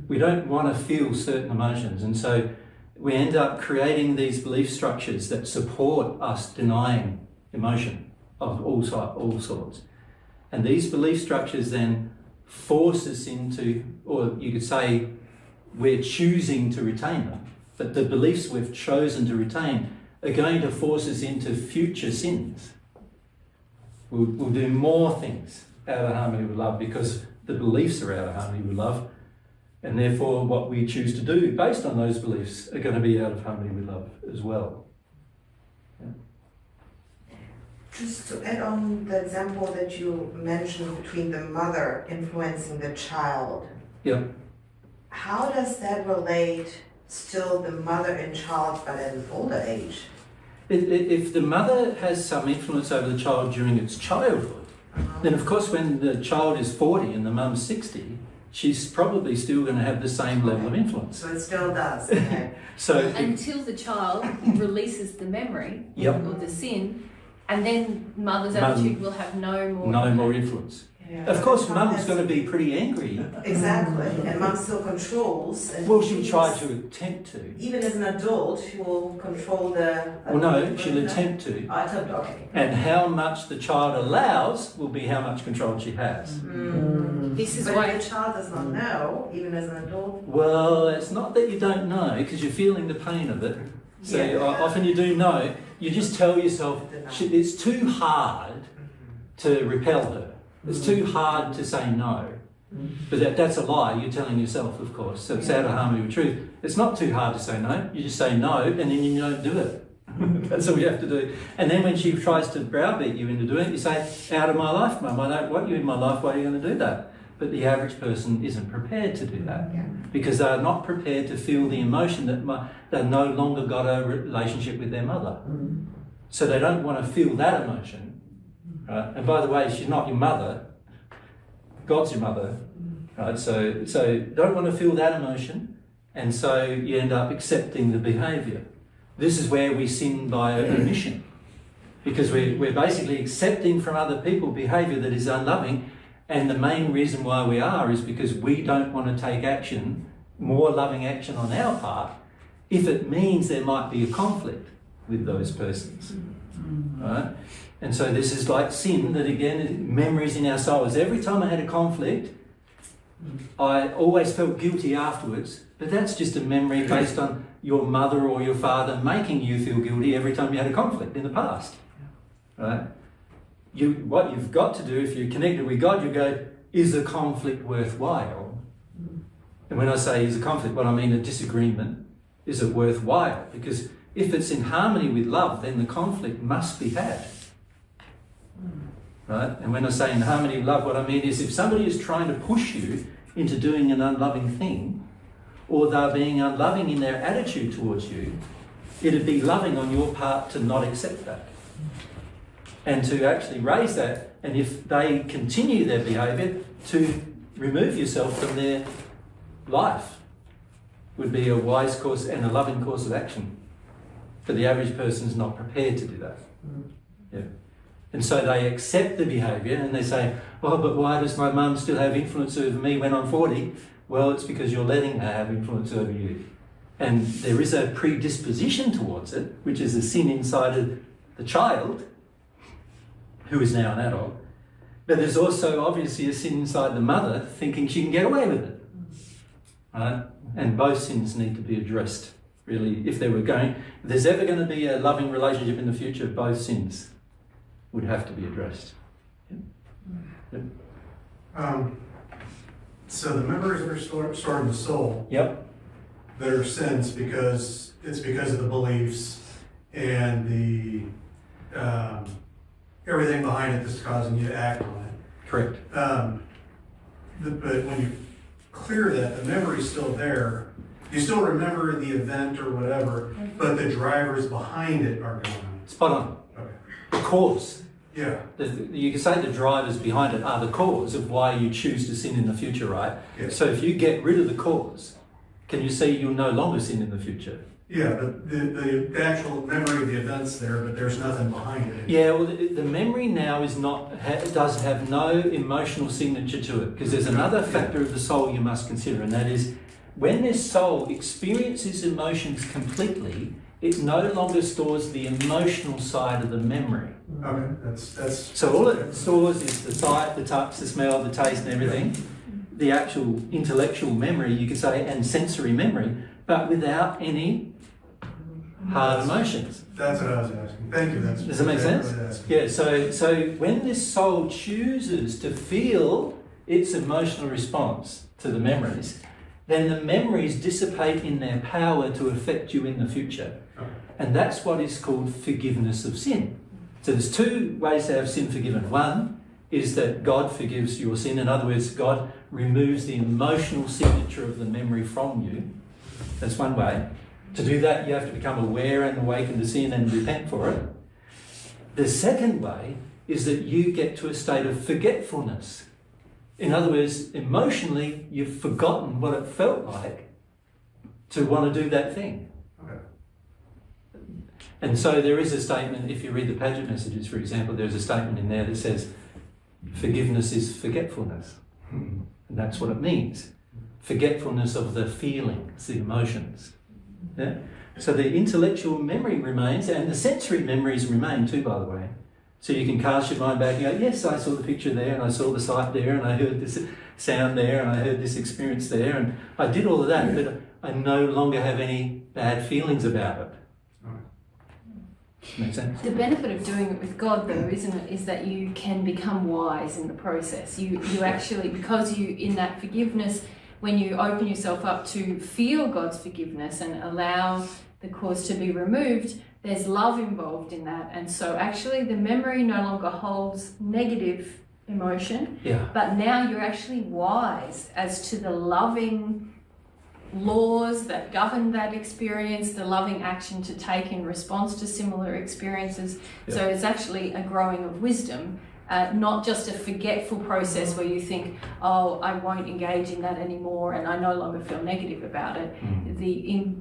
We don't want to feel certain emotions. And so we end up creating these belief structures that support us denying emotion of all sorts. And these belief structures then force us into, or you could say we're choosing to retain them, but the beliefs we've chosen to retain are going to force us into future sins. We'll do more things out of harmony with love because the beliefs are out of harmony with love, and therefore what we choose to do based on those beliefs are going to be out of harmony with love as well. Just to add on the example that you mentioned between the mother influencing the child. Yeah. How does that relate still the mother and child but at an older age? If the mother has some influence over the child during its childhood, then of course when the child is 40 and the mum's 60, she's probably still going to have the same level of influence. So it still does. Okay. Until the child releases the memory or the sin, and then mother's attitude will have no more influence. Yeah. Of course, mum's going to be pretty angry. Exactly, and mum still controls. And well, she'll try to attempt to. Even as an adult, she will control the... Well, no, she'll attempt to. Okay. And how much the child allows will be how much control she has. This is but why if the child does not know, even as an adult... Well, it's not that you don't know, because you're feeling the pain of it. So often you do know. You just tell yourself, it's too hard to repel her. It's too hard to say no. But that's a lie. You're telling yourself, of course. So it's out of harmony with truth. It's not too hard to say no. You just say no, and then you don't do it. That's all you have to do. And then when she tries to browbeat you into doing it, you say, out of my life, Mum. I don't want you in my life. Why are you going to do that? But the average person isn't prepared to do that because they're not prepared to feel the emotion that they've no longer got a relationship with their mother. So they don't want to feel that emotion. Right? And by the way, she's not your mother. God's your mother. Right? So don't want to feel that emotion, and so you end up accepting the behaviour. This is where we sin by omission, because we're basically accepting from other people behaviour that is unloving, and the main reason why we are is because we don't want to take action, more loving action on our part, if it means there might be a conflict with those persons. Right? And so this is like sin, that again, memories in our souls. Every time I had a conflict, I always felt guilty afterwards, but that's just a memory based on your mother or your father making you feel guilty every time you had a conflict in the past. Right? What you've got to do, if you're connected with God, you go, is the conflict worthwhile? And when I say is a conflict, what I mean a disagreement, is it worthwhile? Because if it's in harmony with love, then the conflict must be had. Right? And when I say in harmony with love, what I mean is if somebody is trying to push you into doing an unloving thing, or they're being unloving in their attitude towards you, it'd be loving on your part to not accept that. And to actually raise that, and if they continue their behaviour, to remove yourself from their life would be a wise course and a loving course of action. But the average person is not prepared to do that. Yeah. And so they accept the behaviour and they say, well, but why does my mum still have influence over me when I'm 40? Well, it's because you're letting her have influence over you. And there is a predisposition towards it, which is a sin inside of the child, who is now an adult. But there's also obviously a sin inside the mother, thinking she can get away with it. Right? And both sins need to be addressed, really. If there's ever going to be a loving relationship in the future, both sins would have to be addressed. So the memories that are stored in the soul, Yep. that are sins because of the beliefs and the everything behind it that's causing you to act on it. Correct. But when you clear that, the memory's still there. You still remember the event or whatever, but the drivers behind it are gone. Spot on. Okay. The cause. Yeah. You can say the drivers behind it are the cause of why you choose to sin in the future, right? Yeah. So if you get rid of the cause, can you see you'll no longer sin in the future? Yeah, the actual memory of the event's there, but there's nothing behind it. Yeah, well, the memory now is does have no emotional signature to it, because there's another factor of the soul you must consider, and that is when this soul experiences emotions completely, it no longer stores the emotional side of the memory. Okay, that's so all it stores is the sight, the touch, the smell, the taste, and everything. The actual intellectual memory, you could say, and sensory memory, but without any hard emotions. That's what I was asking. Thank you. Does that make sense? Yeah, so when this soul chooses to feel its emotional response to the memories, then the memories dissipate in their power to affect you in the future. Okay. And that's what is called forgiveness of sin. So there's two ways to have sin forgiven. One is that God forgives your sin. In other words, God removes the emotional signature of the memory from you. That's one way. To do that, you have to become aware and awaken to sin and repent for it. The second way is that you get to a state of forgetfulness. In other words, emotionally, you've forgotten what it felt like to want to do that thing. Okay. And so there is a statement, if you read the Paget messages, for example, there's a statement in there that says, forgiveness is forgetfulness. And that's what it means. Forgetfulness of the feelings, the emotions. Yeah? So the intellectual memory remains, and the sensory memories remain too, by the way. So you can cast your mind back and go, yes, I saw the picture there, and I saw the sight there, and I heard this sound there, and I heard this experience there, and I did all of that, but I no longer have any bad feelings about it. Make sense? The benefit of doing it with God, though, isn't it, is that you can become wise in the process. You actually, because you, in that forgiveness, when you open yourself up to feel God's forgiveness and allow the cause to be removed, there's love involved in that. And so actually the memory no longer holds negative emotion, but now you're actually wise as to the loving laws that govern that experience, the loving action to take in response to similar experiences. So it's actually a growing of wisdom. Not just a forgetful process where you think, oh, I won't engage in that anymore and I no longer feel negative about it.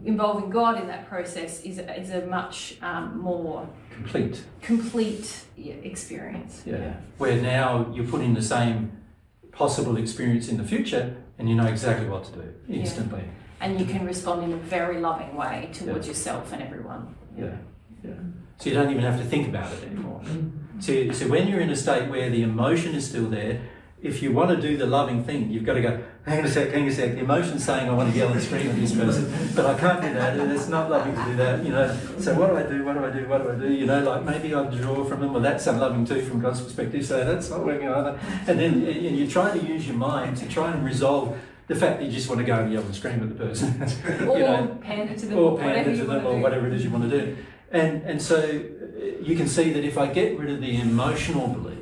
Involving God in that process is a much more complete experience. Yeah. Where now you're putting the same possible experience in the future and you know exactly what to do instantly. And you can respond in a very loving way towards yourself and everyone. Yeah. So you don't even have to think about it anymore. So when you're in a state where the emotion is still there, if you want to do the loving thing, you've got to go, hang on a sec. The emotion's saying I want to yell and scream at this person, but I can't do that, and it's not loving to do that, you know. So what do I do? You know, like maybe I'll draw from them, well, that's unloving too from God's perspective, so that's not working either. And then you try to use your mind to try and resolve the fact that you just want to go and yell and scream at the person. Or pander to them, or whatever it is you want to do. And so you can see that if I get rid of the emotional belief,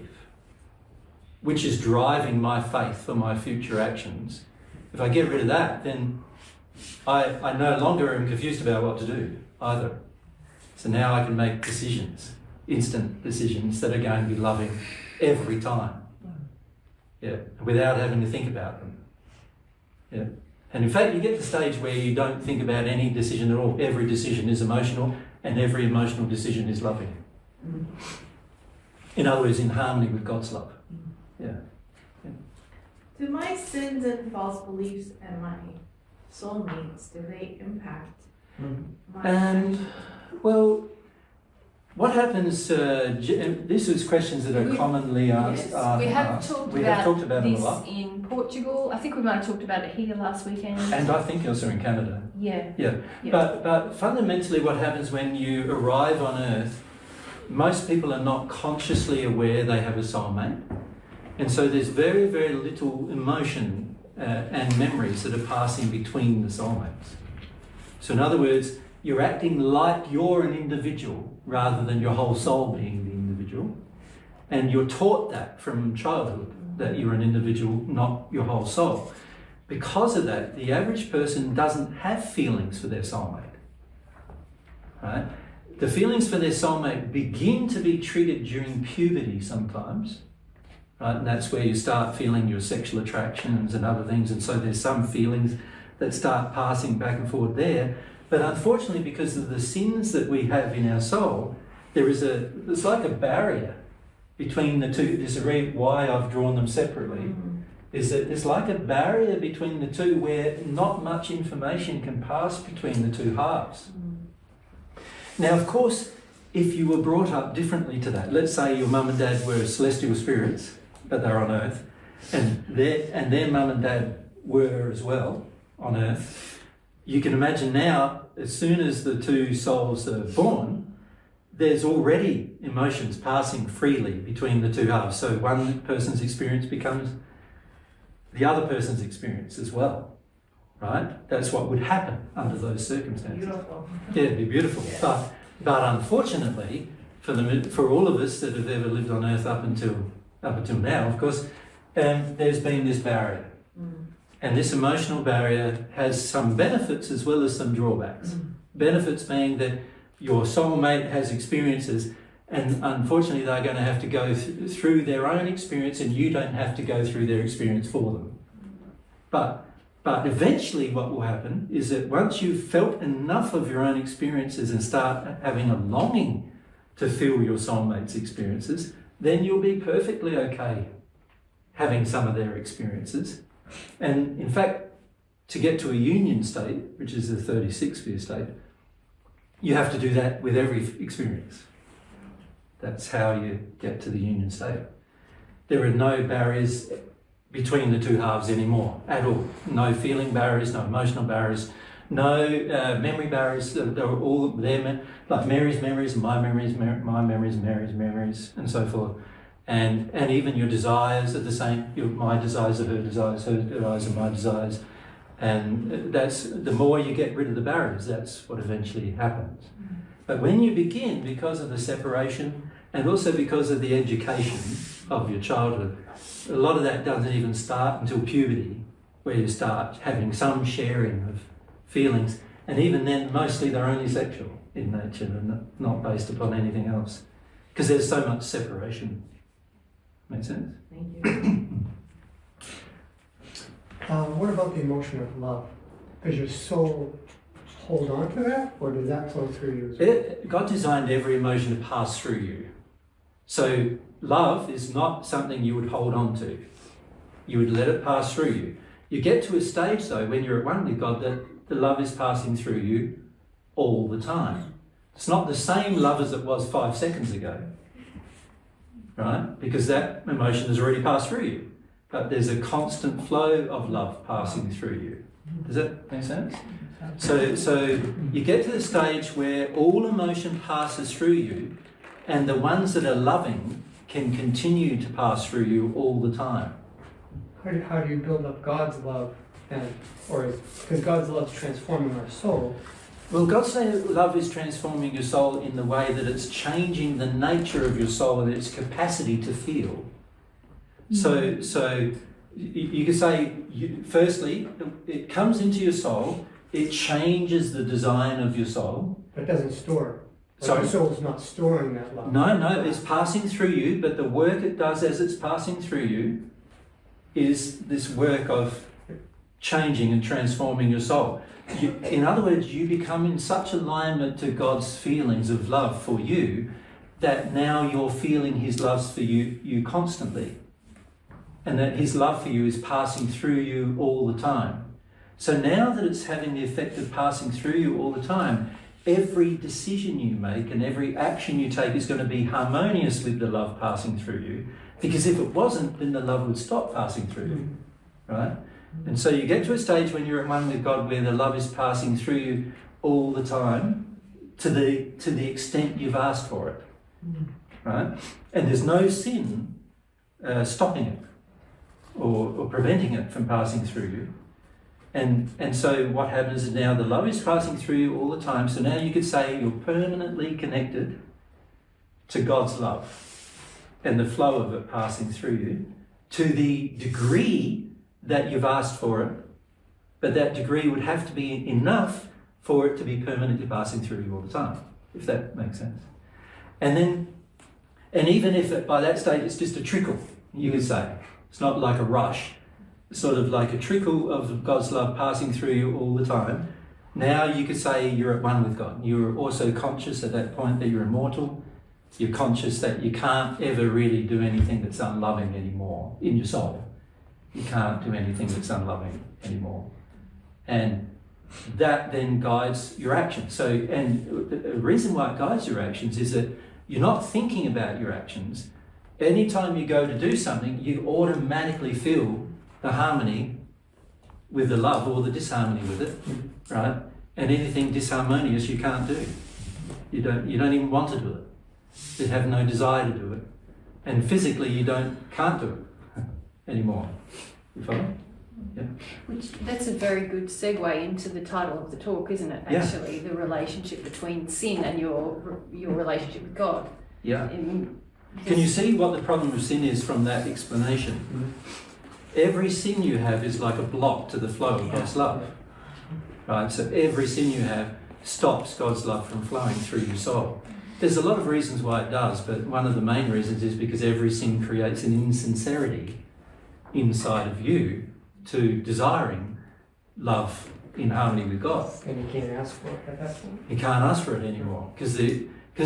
which is driving my faith for my future actions, if I get rid of that, then I no longer am confused about what to do either. So now I can make decisions, instant decisions that are going to be loving every time. Yeah, without having to think about them. Yeah. And in fact, you get to the stage where you don't think about any decision at all. Every decision is emotional, and every emotional decision is loving. In other words, in harmony with God's love. Yeah. Do my sins and false beliefs and my soulmates, do they impact my well, what happens, this is questions that are commonly asked. We have talked about them this a lot. in Portugal. I think we might have talked about it here last weekend. And I think also in Canada. Yeah. But fundamentally what happens when you arrive on Earth, most people are not consciously aware they have a soulmate. And so there's very, very little emotion and memories that are passing between the soulmates. So in other words, you're acting like you're an individual rather than your whole soul being the individual. And you're taught that from childhood, that you're an individual, not your whole soul. Because of that, the average person doesn't have feelings for their soulmate. Right? The feelings for their soulmate begin to be triggered during puberty sometimes. Right? And that's where you start feeling your sexual attractions and other things. And so there's some feelings that start passing back and forth there. But unfortunately, because of the sins that we have in our soul, there's like a barrier between the two. This is why I've drawn them separately. Is that there's like a barrier between the two where not much information can pass between the two halves. Now, of course, if you were brought up differently to that, let's say your mum and dad were celestial spirits, but they're on earth, and their mum and dad were as well on earth, you can imagine now, as soon as the two souls are born, there's already emotions passing freely between the two halves. So one person's experience becomes the other person's experience as well, right? That's what would happen under those circumstances. Beautiful. Yeah, it'd be beautiful. Yeah. But unfortunately, for all of us that have ever lived on Earth up until now, of course, there's been this barrier. And this emotional barrier has some benefits as well as some drawbacks. Benefits being that your soulmate has experiences, and unfortunately they're going to have to go through their own experience, and you don't have to go through their experience for them. But eventually what will happen is that once you've felt enough of your own experiences and start having a longing to feel your soulmate's experiences, then you'll be perfectly okay having some of their experiences. And in fact, to get to a union state, which is the 36 sphere state, you have to do that with every experience. That's how you get to the union state. There are no barriers between the two halves anymore at all. No feeling barriers, no emotional barriers, no memory barriers. They're all there, like Mary's memories, my memories, Mary's memories, and so forth. And even your desires are the same. My desires are her desires are my desires. And that's, the more you get rid of the barriers, that's what eventually happens. But when you begin, because of the separation and also because of the education of your childhood, a lot of that doesn't even start until puberty, where you start having some sharing of feelings. And even then, mostly they're only sexual in nature and not based upon anything else. Because there's so much separation. Make sense? Thank you. What about the emotion of love? Does your soul hold on to that, or does that flow through you as well? God designed every emotion to pass through you. So love is not something you would hold on to. You would let it pass through you. You get to a stage though, when you're at one with God, that the love is passing through you all the time. It's not the same love as it was 5 seconds ago, right? Because that emotion has already passed through you. But there's a constant flow of love passing through you. Does that make sense? So you get to the stage where all emotion passes through you, and the ones that are loving can continue to pass through you all the time. How do you build up God's love? Because God's love is transforming our soul. Well, God's love is transforming your soul in the way that it's changing the nature of your soul and its capacity to feel. So you could say, firstly, it comes into your soul, it changes the design of your soul. But it doesn't store. Sorry? Your soul's not storing that love. No, it's passing through you, but the work it does as it's passing through you is this work of changing and transforming your soul. In other words, you become in such alignment to God's feelings of love for you that now you're feeling His love for you constantly. And that His love for you is passing through you all the time. So now that it's having the effect of passing through you all the time, every decision you make and every action you take is going to be harmonious with the love passing through you. Because if it wasn't, then the love would stop passing through you, right? And so you get to a stage when you're at one with God where the love is passing through you all the time to the extent you've asked for it, right? And there's no sin stopping it or preventing it from passing through you. And so what happens is now the love is passing through you all the time. So now you could say you're permanently connected to God's love and the flow of it passing through you to the degree that you've asked for it. But that degree would have to be enough for it to be permanently passing through you all the time, if that makes sense. And even if by that stage it's just a trickle, you could say, it's not like a rush, sort of like a trickle of God's love passing through you all the time. Now you could say you're at one with God. You're also conscious at that point that you're immortal. You're conscious that you can't ever really do anything that's unloving anymore in your soul. You can't do anything that's unloving anymore. And that then guides your actions. So, and the reason why it guides your actions is that you're not thinking about your actions. Anytime you go to do something, you automatically feel the harmony with the love or the disharmony with it, right? And anything disharmonious you can't do. You don't even want to do it. You have no desire to do it. And physically you can't do it anymore. You follow? Yeah. That's a very good segue into the title of the talk, isn't it? Actually, the relationship between sin and your relationship with God. Yeah. Can you see what the problem of sin is from that explanation? Mm-hmm. Every sin you have is like a block to the flow of God's love. Right? So every sin you have stops God's love from flowing through your soul. There's a lot of reasons why it does, but one of the main reasons is because every sin creates an insincerity inside of you to desiring love in harmony with God. And you can't ask for it at that point? You can't ask for it anymore because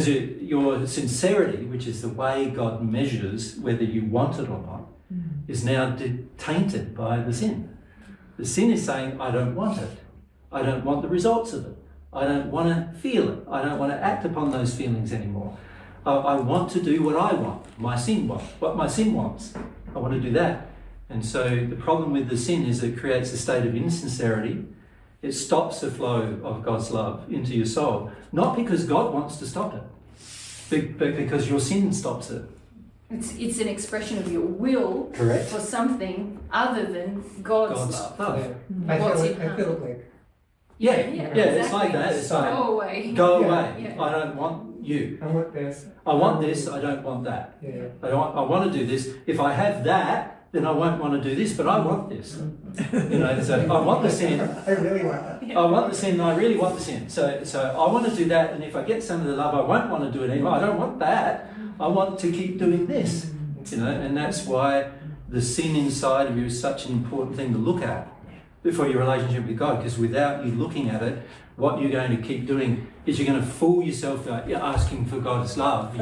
your sincerity, which is the way God measures whether you want it or not, is now tainted by the sin. The sin is saying, I don't want it. I don't want the results of it. I don't want to feel it. I don't want to act upon those feelings anymore. I want to do what I want, what my sin wants. I want to do that. And so the problem with the sin is it creates a state of insincerity. It stops the flow of God's love into your soul, not because God wants to stop it, but because your sin stops it. It's an expression of your will for something other than God's love. I feel like. Yeah, it's like that. It's like, go away. Go away. Yeah. I don't want you. I want this. I want this, I don't want that. Yeah. I want to do this. If I have that, then I won't want to do this, but I want this. So I want the sin. I really want that. I want the sin and I really want the sin. So I want to do that, and if I get some of the love, I won't want to do it anymore. I don't want that. I want to keep doing this. And that's why the sin inside of you is such an important thing to look at for your relationship with God, because without you looking at it, what you're going to keep doing is you're going to fool yourself by asking for God's love,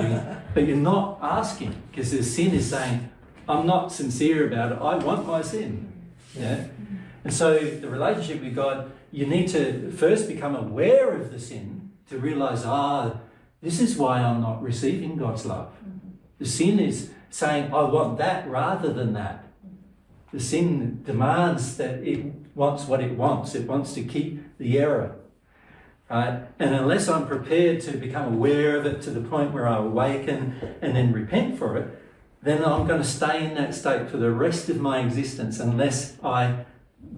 but you're not asking, because the sin is saying, I'm not sincere about it, I want my sin. Yeah? And so the relationship with God, you need to first become aware of the sin to realise, this is why I'm not receiving God's love. The sin is saying, I want that rather than that. The sin demands that it wants what it wants. It wants to keep the error. Right? And unless I'm prepared to become aware of it to the point where I awaken and then repent for it, then I'm going to stay in that state for the rest of my existence unless I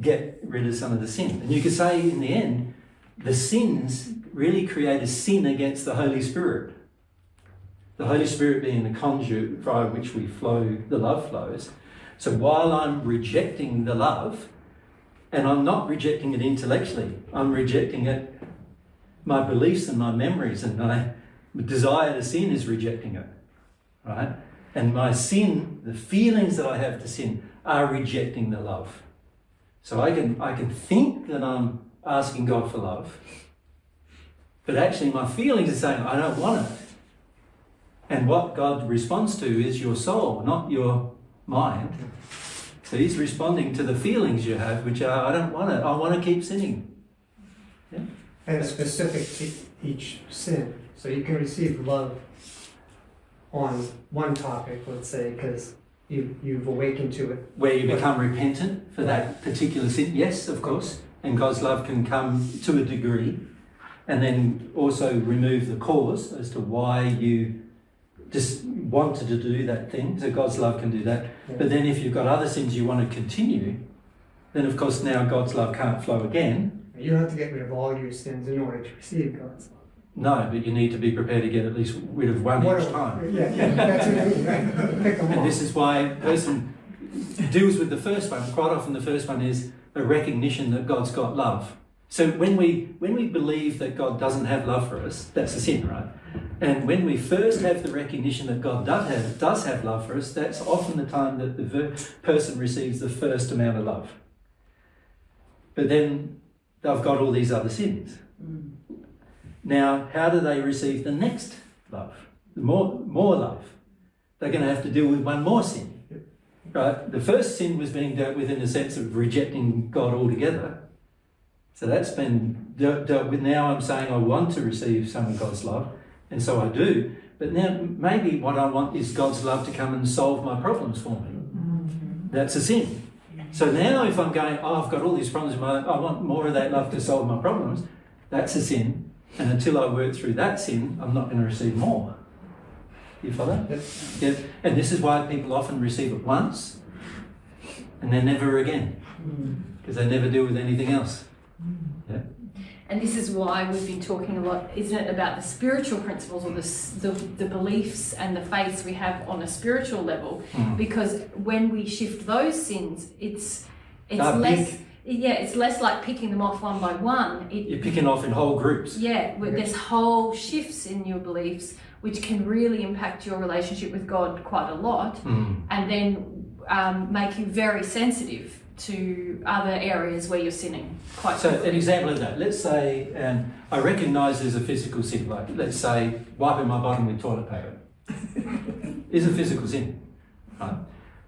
get rid of some of the sin. And you could say in the end, the sins really create a sin against the Holy Spirit. The Holy Spirit being the conduit via which the love flows. So while I'm rejecting the love, and I'm not rejecting it intellectually, I'm rejecting it, my beliefs and my memories and my desire to sin is rejecting it, right? And my sin, the feelings that I have to sin, are rejecting the love. So I can think that I'm asking God for love, but actually my feelings are saying, I don't want it. And what God responds to is your soul, not your mind. So he's responding to the feelings you have, which are, I don't want it, I want to keep sinning. Yeah? And it's specific to each sin. So you can receive love on one topic, let's say, because you've awakened to it. Where you become repentant for that particular sin, yes, of course. And God's love can come to a degree, and then also remove the cause as to why you just wanted to do that thing, so God's love can do that. Yeah. But then if you've got other sins you want to continue, then of course now God's love can't flow again. You don't have to get rid of all your sins in order to receive God's love. No, but you need to be prepared to get at least rid of one each time. Yeah, that's what I mean, right? Pick them And off. this is why a person deals with the first one. Quite often the first one is a recognition that God's got love. So when we believe that God doesn't have love for us, that's a sin, right? And when we first have the recognition that God does have love for us, that's often the time that the person receives the first amount of love. But then they've got all these other sins. Now, how do they receive the next love? More love. They're going to have to deal with one more sin. Right? The first sin was being dealt with in the sense of rejecting God altogether. So that's been dealt with. Now I'm saying I want to receive some of God's love, and so I do. But now maybe what I want is God's love to come and solve my problems for me. That's a sin. So now if I'm going, I've got all these problems in my life, I want more of that love to solve my problems, that's a sin. And until I work through that sin, I'm not going to receive more. You follow? Yeah. And this is why people often receive it once and then never again. Because they never deal with anything else. Yeah. And this is why we've been talking a lot, isn't it, about the spiritual principles or the beliefs and the faiths we have on a spiritual level. Because when we shift those sins, it's less... Yeah, it's less like picking them off one by one. You're picking off in whole groups. Yeah, there's whole shifts in your beliefs which can really impact your relationship with God quite a lot, and then make you very sensitive to other areas where you're sinning. So an example of that, let's say, I recognise there's a physical sin, like let's say wiping my bottom with toilet paper is a physical sin, right?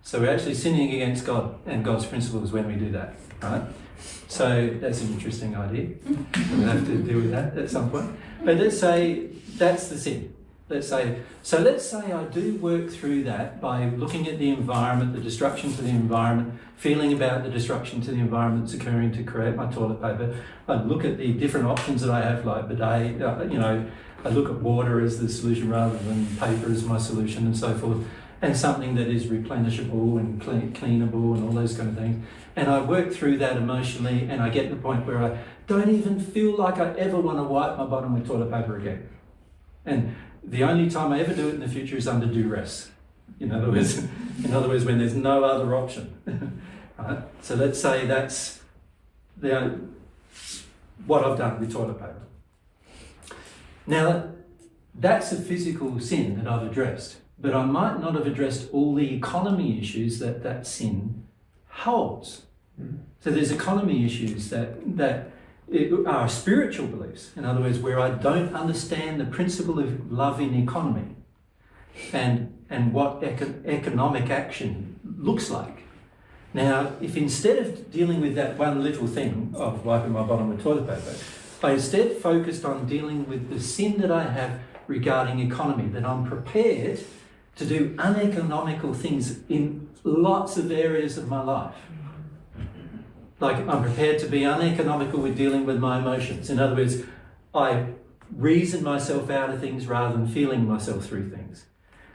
So we're actually sinning against God and God's principles when we do that. Right? So that's an interesting idea. We'll have to deal with that at some point. But let's say that's the sin. Let's say I do work through that by looking at the environment, the destruction to the environment, feeling about the destruction to the environment that's occurring to create my toilet paper. I look at the different options that I have, like bidet, I look at water as the solution rather than paper as my solution and so forth, and something that is replenishable and cleanable and all those kind of things. And I work through that emotionally, and I get to the point where I don't even feel like I ever want to wipe my bottom with toilet paper again. And the only time I ever do it in the future is under duress. In other words, when there's no other option. Right? So let's say that's what I've done with toilet paper. Now, that's a physical sin that I've addressed, but I might not have addressed all the economy issues that sin holds. So there's economy issues that are spiritual beliefs. In other words, where I don't understand the principle of love in economy and what economic action looks like. Now, if instead of dealing with that one little thing of wiping my bottom with toilet paper, I instead focused on dealing with the sin that I have regarding economy, that I'm prepared to do uneconomical things in lots of areas of my life. Like, I'm prepared to be uneconomical with dealing with my emotions. In other words, I reason myself out of things rather than feeling myself through things.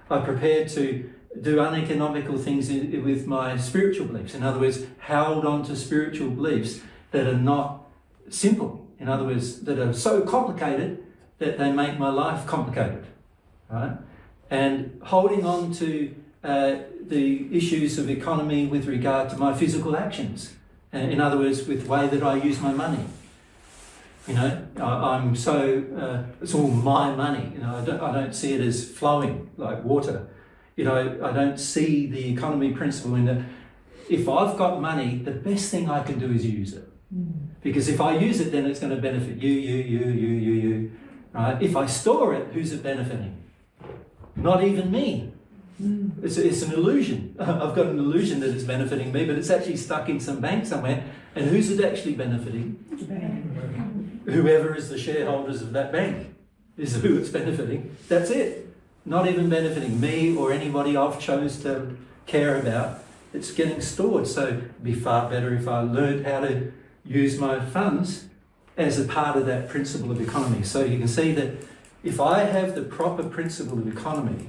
I'm prepared to do uneconomical things with my spiritual beliefs. In other words, hold on to spiritual beliefs that are not simple. In other words, that are so complicated that they make my life complicated. Right? And holding on to the issues of economy with regard to my physical actions. In other words, with the way that I use my money. I'm so, it's all my money. I don't see it as flowing like water. I don't see the economy principle in that if I've got money, the best thing I can do is use it. Because if I use it, then it's going to benefit you. Right? If I store it, who's it benefiting? Not even me. It's an illusion. I've got an illusion that it's benefiting me, but it's actually stuck in some bank somewhere. And who's it actually benefiting? Whoever is the shareholders of that bank is who it's benefiting. That's it. Not even benefiting me or anybody I've chose to care about. It's getting stored. So it'd be far better if I learned how to use my funds as a part of that principle of economy. So you can see that if I have the proper principle of economy,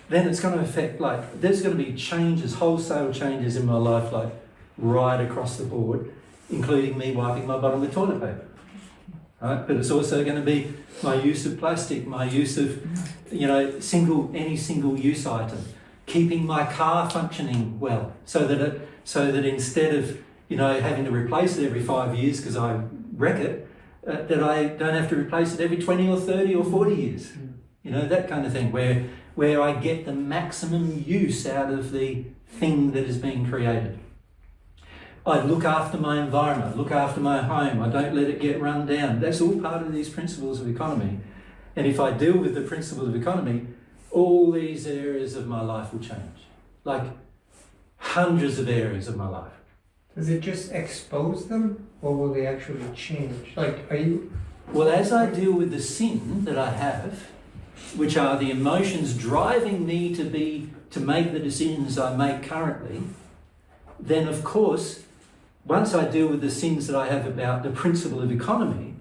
then it's going to affect, like, there's going to be changes, wholesale changes in my life, like right across the board, including me wiping my bottom with toilet paper. Right? But it's also going to be my use of plastic, my use of, any single use item, keeping my car functioning well, so that instead of, having to replace it every 5 years because I wreck it, that I don't have to replace it every 20 or 30 or 40 years. That kind of thing, where I get the maximum use out of the thing that is being created. I look after my environment, look after my home, I don't let it get run down. That's all part of these principles of economy. And if I deal with the principles of economy, all these areas of my life will change. Like hundreds of areas of my life. Does it just expose them, or will they actually change? Like, are you... Well, as I deal with the sin that I have, which are the emotions driving me to make the decisions I make currently, then of course, once I deal with the sins that I have about the principle of economy,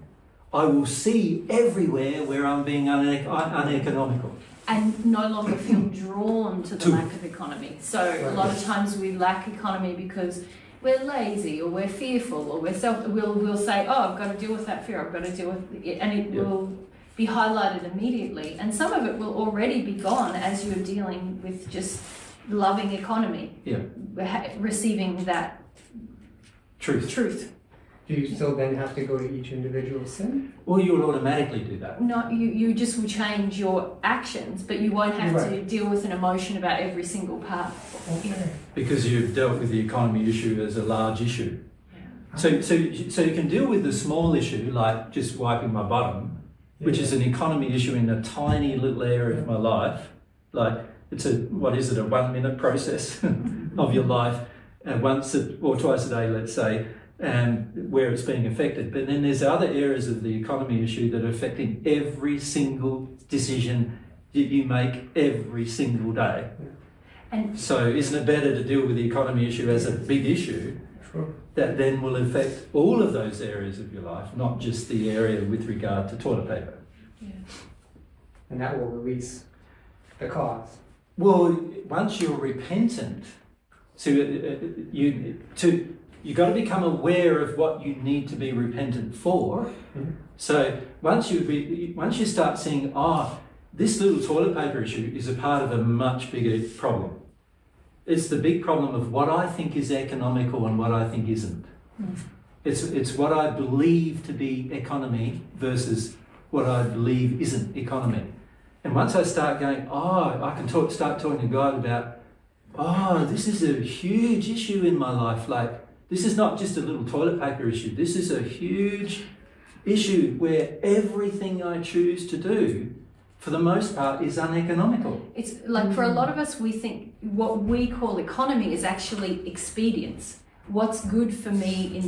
I will see everywhere where I'm being uneconomical. And no longer feel drawn to the lack of economy. So a lot of times we lack economy because we're lazy, or we're fearful, or we'll say, oh, I've got to deal with that fear, I've got to deal with it, and it will be highlighted immediately. And some of it will already be gone as you're dealing with just loving economy, receiving that truth. Do you still then have to go to each individual sin? Well, you will automatically do that. No, you just will change your actions, but you won't have to deal with an emotion about every single part. Okay. Because you've dealt with the economy issue as a large issue. So you can deal with the small issue, like just wiping my bottom, which is an economy issue in a tiny little area of my life. Like it's a 1 minute process of your life, once or twice a day, let's say, where it's being affected. But then there's other areas of the economy issue that are affecting every single decision that you make every single day. And so isn't it better to deal with the economy issue as a big issue that then will affect all of those areas of your life, not just the area with regard to toilet paper? Yeah. And that will release the cause. Well, once you're repentant, you got to become aware of what you need to be repentant for. Mm-hmm. So once you start seeing, this little toilet paper issue is a part of a much bigger problem. It's the big problem of what I think is economical and what I think isn't. Mm. It's what I believe to be economy versus what I believe isn't economy. And once I start going, I can start talking to God about, this is a huge issue in my life. Like, this is not just a little toilet paper issue. This is a huge issue where everything I choose to do, for the most part, is uneconomical. It's like for a lot of us, we think what we call economy is actually expedience. What's good for me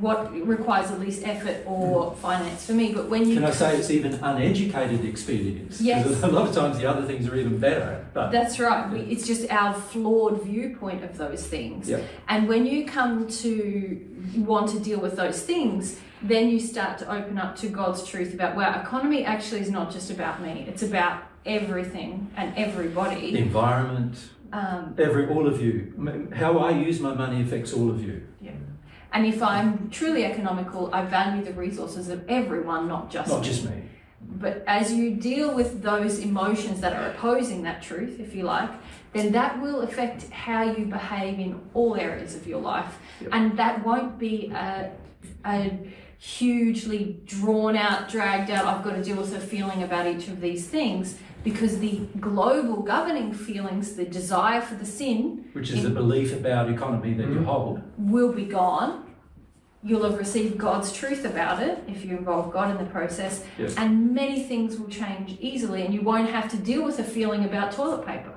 what requires the least effort or finance for me. But when you... Can I say it's even uneducated expedience? Yes. Because a lot of times the other things are even better. But that's right. It's just our flawed viewpoint of those things. Yep. And when you come to want to deal with those things, then you start to open up to God's truth about, wow, economy actually is not just about me. It's about everything and everybody. The environment, all of you. How I use my money affects all of you. Yeah. And if I'm truly economical, I value the resources of everyone, not just me. But as you deal with those emotions that are opposing that truth, if you like, then that will affect how you behave in all areas of your life. Yep. And that won't be a hugely drawn out, dragged out, I've got to deal with a feeling about each of these things, because the global governing feelings, the desire for the sin, which is the belief about economy that you hold, will be gone. You'll have received God's truth about it if you involve God in the process, yes. And many things will change easily, and you won't have to deal with a feeling about toilet paper.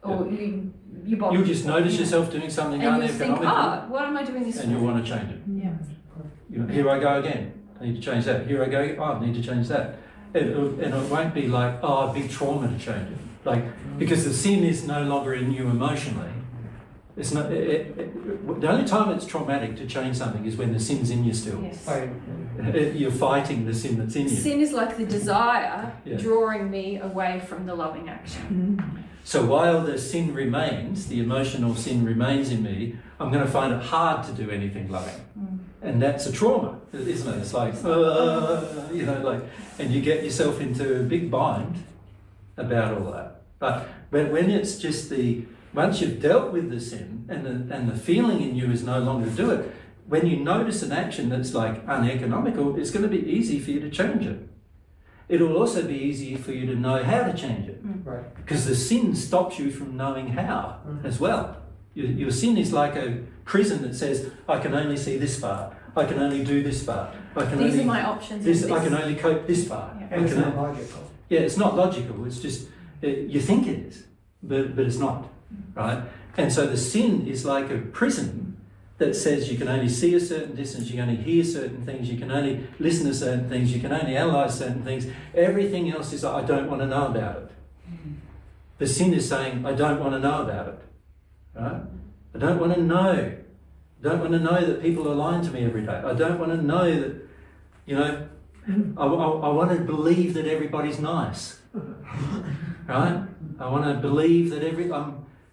Or your body. You'll just notice yourself doing something uneconomical. And you think, what am I doing this for? And you'll want to change it. Yeah. Here I go again. I need to change that. Here I go. I need to change that. And it won't be like, a big trauma to change it. Like, because the sin is no longer in you emotionally. It's not. The only time it's traumatic to change something is when the sin's in you still. Yes. You're fighting the sin that's in you. Sin is like the desire Yeah. drawing me away from the loving action. So while the sin remains, the emotional sin remains in me, I'm going to find it hard to do anything loving. And that's a trauma, isn't it? It's like, you know, like, and you get yourself into a big bind about all that. But when it's just once you've dealt with the sin and the feeling in you is no longer to do it, when you notice an action that's like uneconomical, it's going to be easy for you to change it. It'll also be easy for you to know how to change it. Right. Because the sin stops you from knowing how as well. Your sin is like a prison that says, I can only see this far. I can only do this far. These are my options. I can only cope this far. Yeah. And it's not logical. Yeah, it's not logical. It's just, you think it is, but it's not, right? And so the sin is like a prison that says you can only see a certain distance, you can only hear certain things, you can only listen to certain things, you can only analyse certain things. Everything else is, I don't want to know about it. The sin is saying, I don't want to know about it, right? I don't want to know. I don't want to know that people are lying to me every day. I don't want to know that, you know, I want to believe that everybody's nice, right? I want to believe that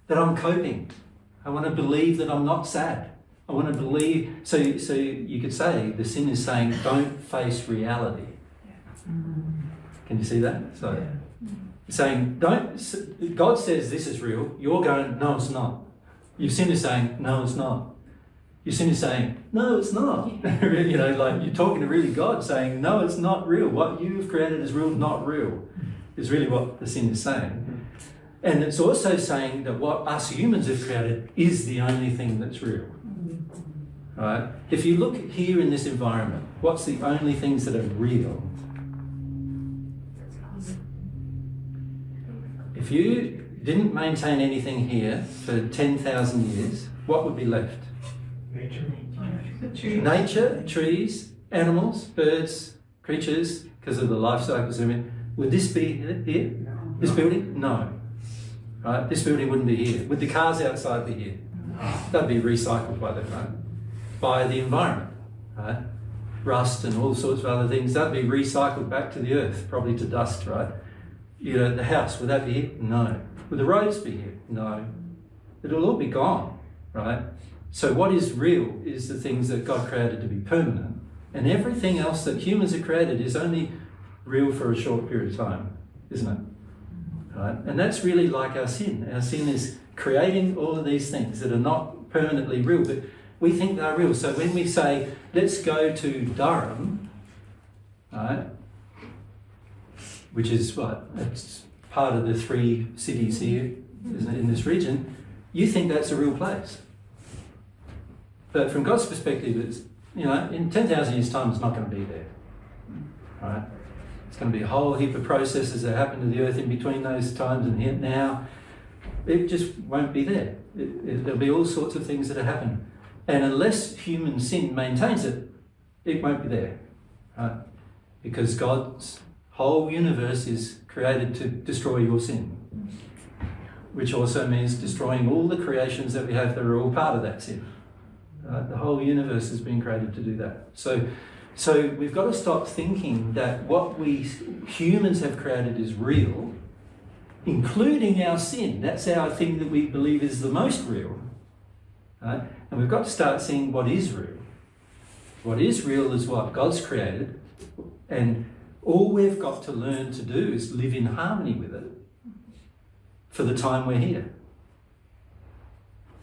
that I'm coping. I want to believe that I'm not sad. I want to believe, so you could say the sin is saying, don't face reality. Can you see that? So it's saying, God says this is real, you're going, no, it's not. Your sin is saying, no, it's not. Your sin is saying, no, it's not. You know, like you're talking to really God saying, no, it's not real. What you've created is real, not real, is really what the sin is saying. And it's also saying that what us humans have created is the only thing that's real. Right? If you look here in this environment, what's the only things that are real? If you didn't maintain anything here for 10,000 years, what would be left? Nature, trees, animals, birds, creatures, because of the life cycles. I mean, would this be here? This building? No. Right? This building wouldn't be here. Would the cars outside be here? They'd be recycled by the environment. Right? Rust and all sorts of other things, that'd be recycled back to the earth, probably to dust, right? You know, the house, would that be here? No. Would the roads be here? No. It'll all be gone, right? So what is real is the things that God created to be permanent, and everything else that humans have created is only real for a short period of time, isn't it? Right? And that's really like our sin. Our sin is creating all of these things that are not permanently real, but we think they're real. So when we say, let's go to Durham, right, which is what? It's part of the 3 cities here, isn't it, in this region, you think that's a real place. But from God's perspective, it's, you know, in 10,000 years' time, it's not going to be there. Right? It's going to be a whole heap of processes that happen to the earth in between those times and here now. It just won't be there. There'll be all sorts of things that have happened. And unless human sin maintains it, it won't be there. Right? Because God's whole universe is created to destroy your sin. Which also means destroying all the creations that we have that are all part of that sin. The whole universe has been created to do that. So we've got to stop thinking that what we humans have created is real, including our sin. That's our thing that we believe is the most real. Right? And we've got to start seeing what is real. What is real is what God's created, and all we've got to learn to do is live in harmony with it for the time we're here.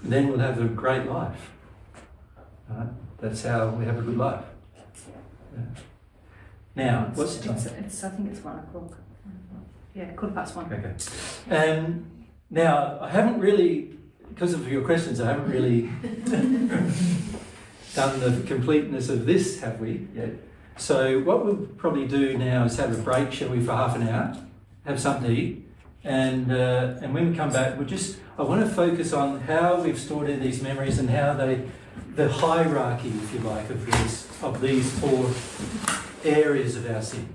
Then we'll have a great life. Right? That's how we have a good life. Yeah. Now, what's the time? I think it's 1 o'clock. Yeah, 1:15. Okay. Now, I haven't really, because of your questions, I haven't really done the completeness of this, have we, yet? So what we'll probably do now is have a break, shall we, for half an hour, have something to eat, and when we come back, I want to focus on how we've stored in these memories and how the hierarchy, if you like, of these 4 areas of our sin.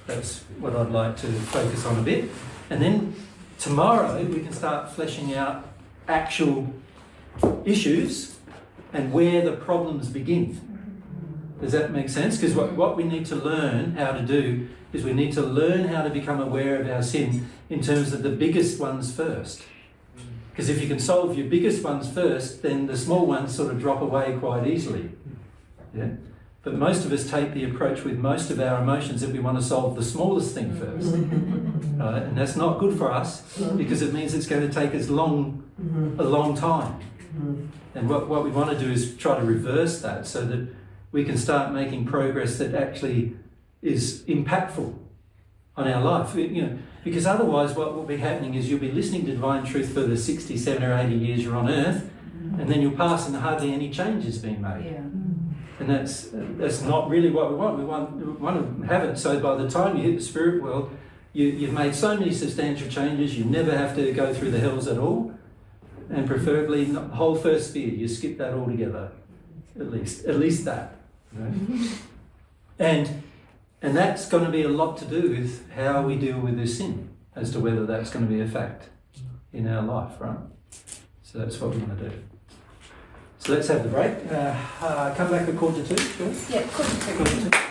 That's what I'd like to focus on a bit. And then tomorrow we can start fleshing out actual issues and where the problems begin. Does that make sense? Because what we need to learn how to do is we need to learn how to become aware of our sin in terms of the biggest ones first. Because if you can solve your biggest ones first, then the small ones sort of drop away quite easily. Yeah? But most of us take the approach with most of our emotions that we want to solve the smallest thing first. Right? And that's not good for us because it means it's going to take us a long time. And what we want to do is try to reverse that so that we can start making progress that actually is impactful on our life. You know, because otherwise what will be happening is you'll be listening to divine truth for the 60, 70 or 80 years you're on earth, and then you'll pass and hardly any change is being made. Yeah. And that's not really what we want. We want to have it so by the time you hit the spirit world, you've made so many substantial changes, you never have to go through the hells at all, and preferably the whole first sphere, you skip that altogether, at least that. Right? And that's going to be a lot to do with how we deal with this sin, as to whether that's going to be a fact in our life, right? So that's what we want to do. So let's have the break. Come back at 1:45, George? Yeah, 1:45.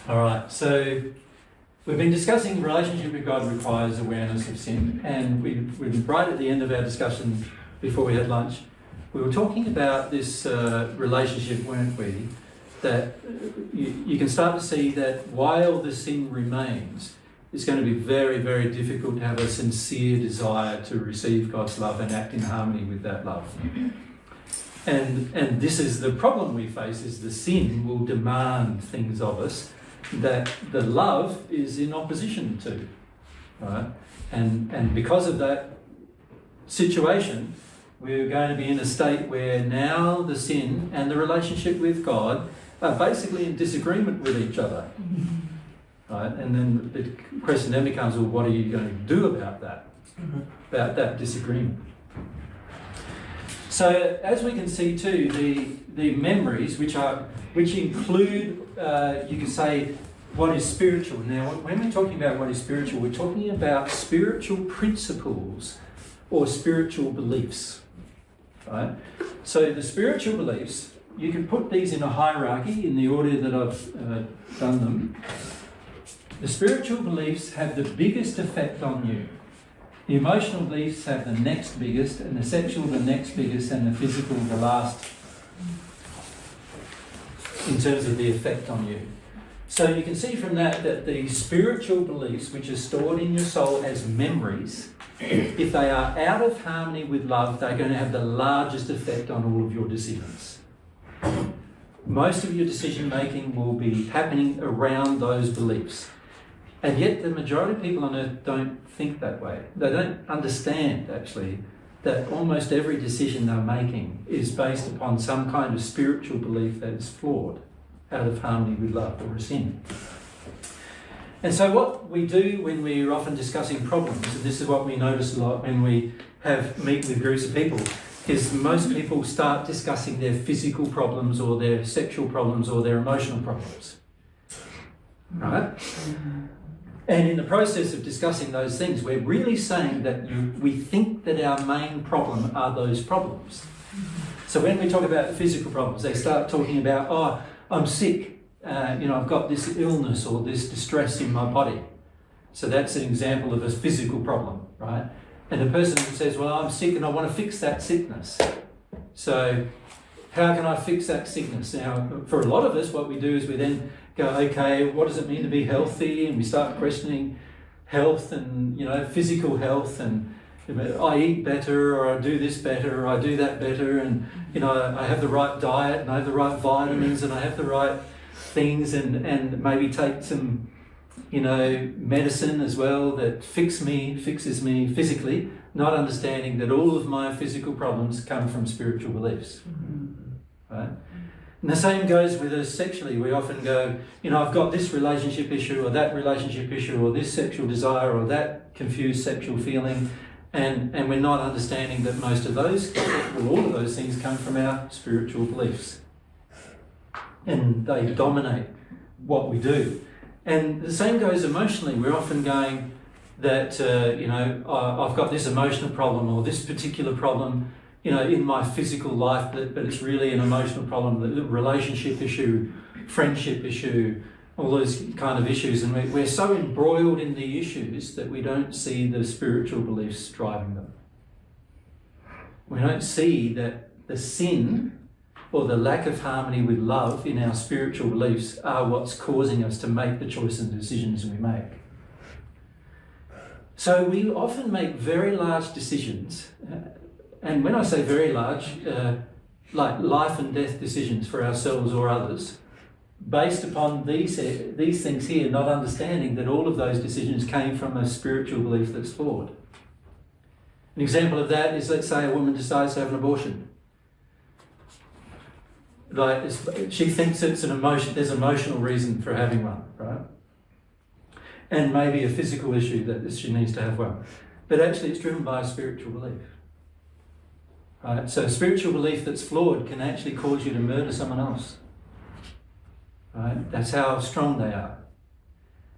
All right, so we've been discussing relationship with God requires awareness of sin, and we're right at the end of our discussion before we had lunch. We were talking about this relationship, weren't we? That you can start to see that while the sin remains, it's going to be very, very difficult to have a sincere desire to receive God's love and act in harmony with that love. And this is the problem we face, is the sin will demand things of us that the love is in opposition to, right? And because of that situation, we're going to be in a state where now the sin and the relationship with God are basically in disagreement with each other, right? And then the question then becomes, well, what are you going to do about that disagreement? So as we can see too, the memories which include, you could say, what is spiritual. Now, when we're talking about what is spiritual, we're talking about spiritual principles or spiritual beliefs, right? So the spiritual beliefs, you can put these in a hierarchy in the order that I've done them. The spiritual beliefs have the biggest effect on you. The emotional beliefs have the next biggest, and the sexual the next biggest, and the physical the last, in terms of the effect on you. So you can see from that the spiritual beliefs, which are stored in your soul as memories, if they are out of harmony with love, they're going to have the largest effect on all of your decisions. Most of your decision making will be happening around those beliefs. And yet the majority of people on earth don't think that way. They don't understand, actually, that almost every decision they're making is based upon some kind of spiritual belief that is flawed, out of harmony with love, or a sin. And so what we do when we're often discussing problems, and this is what we notice a lot when we meet with groups of people, is most people start discussing their physical problems or their sexual problems or their emotional problems. Right? And in the process of discussing those things, we're really saying that we think that our main problem are those problems. So when we talk about physical problems, they start talking about, oh, I'm sick, I've got this illness or this distress in my body. So that's an example of a physical problem, right? And the person says, well, I'm sick and I want to fix that sickness. So how can I fix that sickness? Now, for a lot of us, what we do is we then go, okay, what does it mean to be healthy? And we start questioning health and, physical health, and I eat better, or I do this better, or I do that better, and, I have the right diet, and I have the right vitamins, and I have the right things, and maybe take some, medicine as well that fixes me physically, not understanding that all of my physical problems come from spiritual beliefs, right? And the same goes with us sexually. We often go, I've got this relationship issue or that relationship issue or this sexual desire or that confused sexual feeling, and we're not understanding that most of those, all of those things come from our spiritual beliefs. And they dominate what we do. And the same goes emotionally. We're often going that, I've got this emotional problem or this particular problem, in my physical life, but it's really an emotional problem, the relationship issue, friendship issue, all those kind of issues. And we're so embroiled in the issues that we don't see the spiritual beliefs driving them. We don't see that the sin or the lack of harmony with love in our spiritual beliefs are what's causing us to make the choices and decisions we make. So we often make very large decisions. And when I say very large, like life and death decisions for ourselves or others, based upon these things here, not understanding that all of those decisions came from a spiritual belief that's flawed. An example of that is, let's say a woman decides to have an abortion. Like, she thinks it's there's an emotional reason for having one, right? And maybe a physical issue that she needs to have one. But actually it's driven by a spiritual belief. Right? So a spiritual belief that's flawed can actually cause you to murder someone else. Right? That's how strong they are.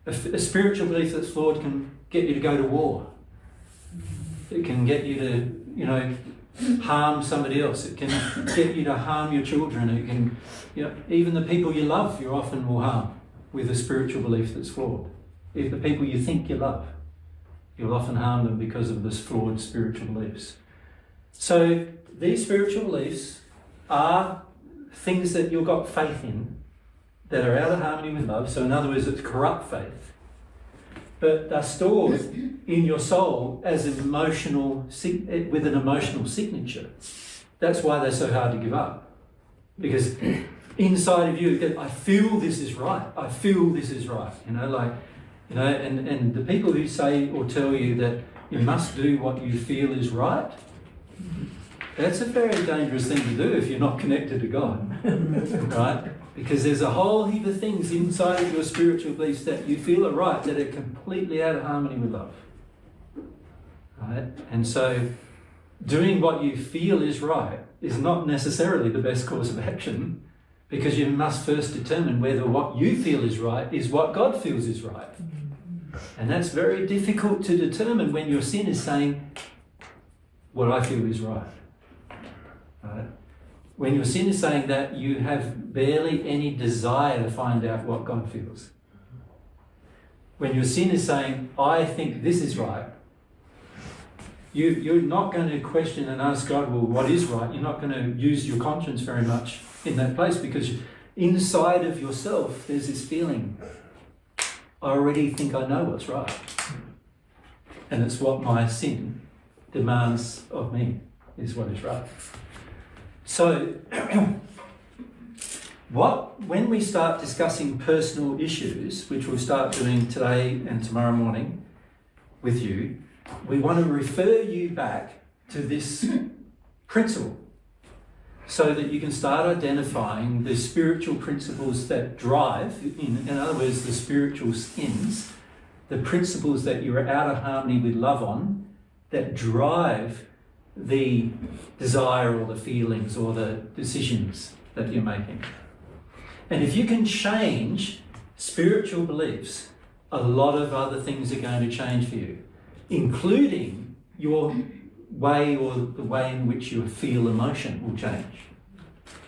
A spiritual belief that's flawed can get you to go to war. It can get you to, harm somebody else. It can get you to harm your children. It can, even the people you love, you often will harm with a spiritual belief that's flawed. If the people you think you love, you'll often harm them because of this flawed spiritual beliefs. So these spiritual beliefs are things that you've got faith in that are out of harmony with love. So in other words, it's corrupt faith. But they're stored in your soul as with an emotional signature. That's why they're so hard to give up. Because inside of you, I feel this is right. I feel this is right. And the people who say or tell you that you must do what you feel is right, that's a very dangerous thing to do if you're not connected to God, right? Because there's a whole heap of things inside of your spiritual beliefs that you feel are right that are completely out of harmony with love, right? And so doing what you feel is right is not necessarily the best course of action, because you must first determine whether what you feel is right is what God feels is right. And that's very difficult to determine when your sin is saying, what I feel is right. Right? When your sin is saying that, you have barely any desire to find out what God feels. When your sin is saying, I think this is right, you're not going to question and ask God, well, what is right? You're not going to use your conscience very much in that place, because inside of yourself there's this feeling, I already think I know what's right. And it's what my sin demands of me is what is right. So, when we start discussing personal issues, which we'll start doing today and tomorrow morning with you, we want to refer you back to this principle so that you can start identifying the spiritual principles that drive, in other words, the spiritual skins, the principles that you're out of harmony with love on, that drive the desire or the feelings or the decisions that you're making. And if you can change spiritual beliefs, a lot of other things are going to change for you, including your way, or the way in which you feel emotion will change.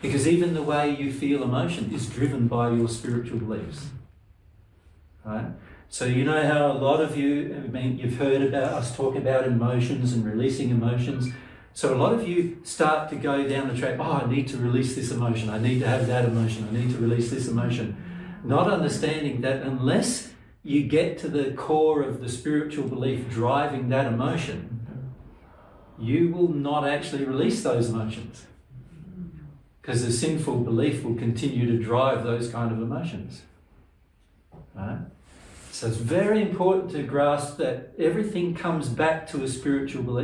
Because even the way you feel emotion is driven by your spiritual beliefs. Right? So you know how a lot of you, you've heard about us talk about emotions and releasing emotions. So a lot of you start to go down the track, I need to release this emotion, I need to have that emotion, I need to release this emotion. Not understanding that unless you get to the core of the spiritual belief driving that emotion, you will not actually release those emotions. Because the sinful belief will continue to drive those kind of emotions. Right? So it's very important to grasp that everything comes back to a spiritual belief.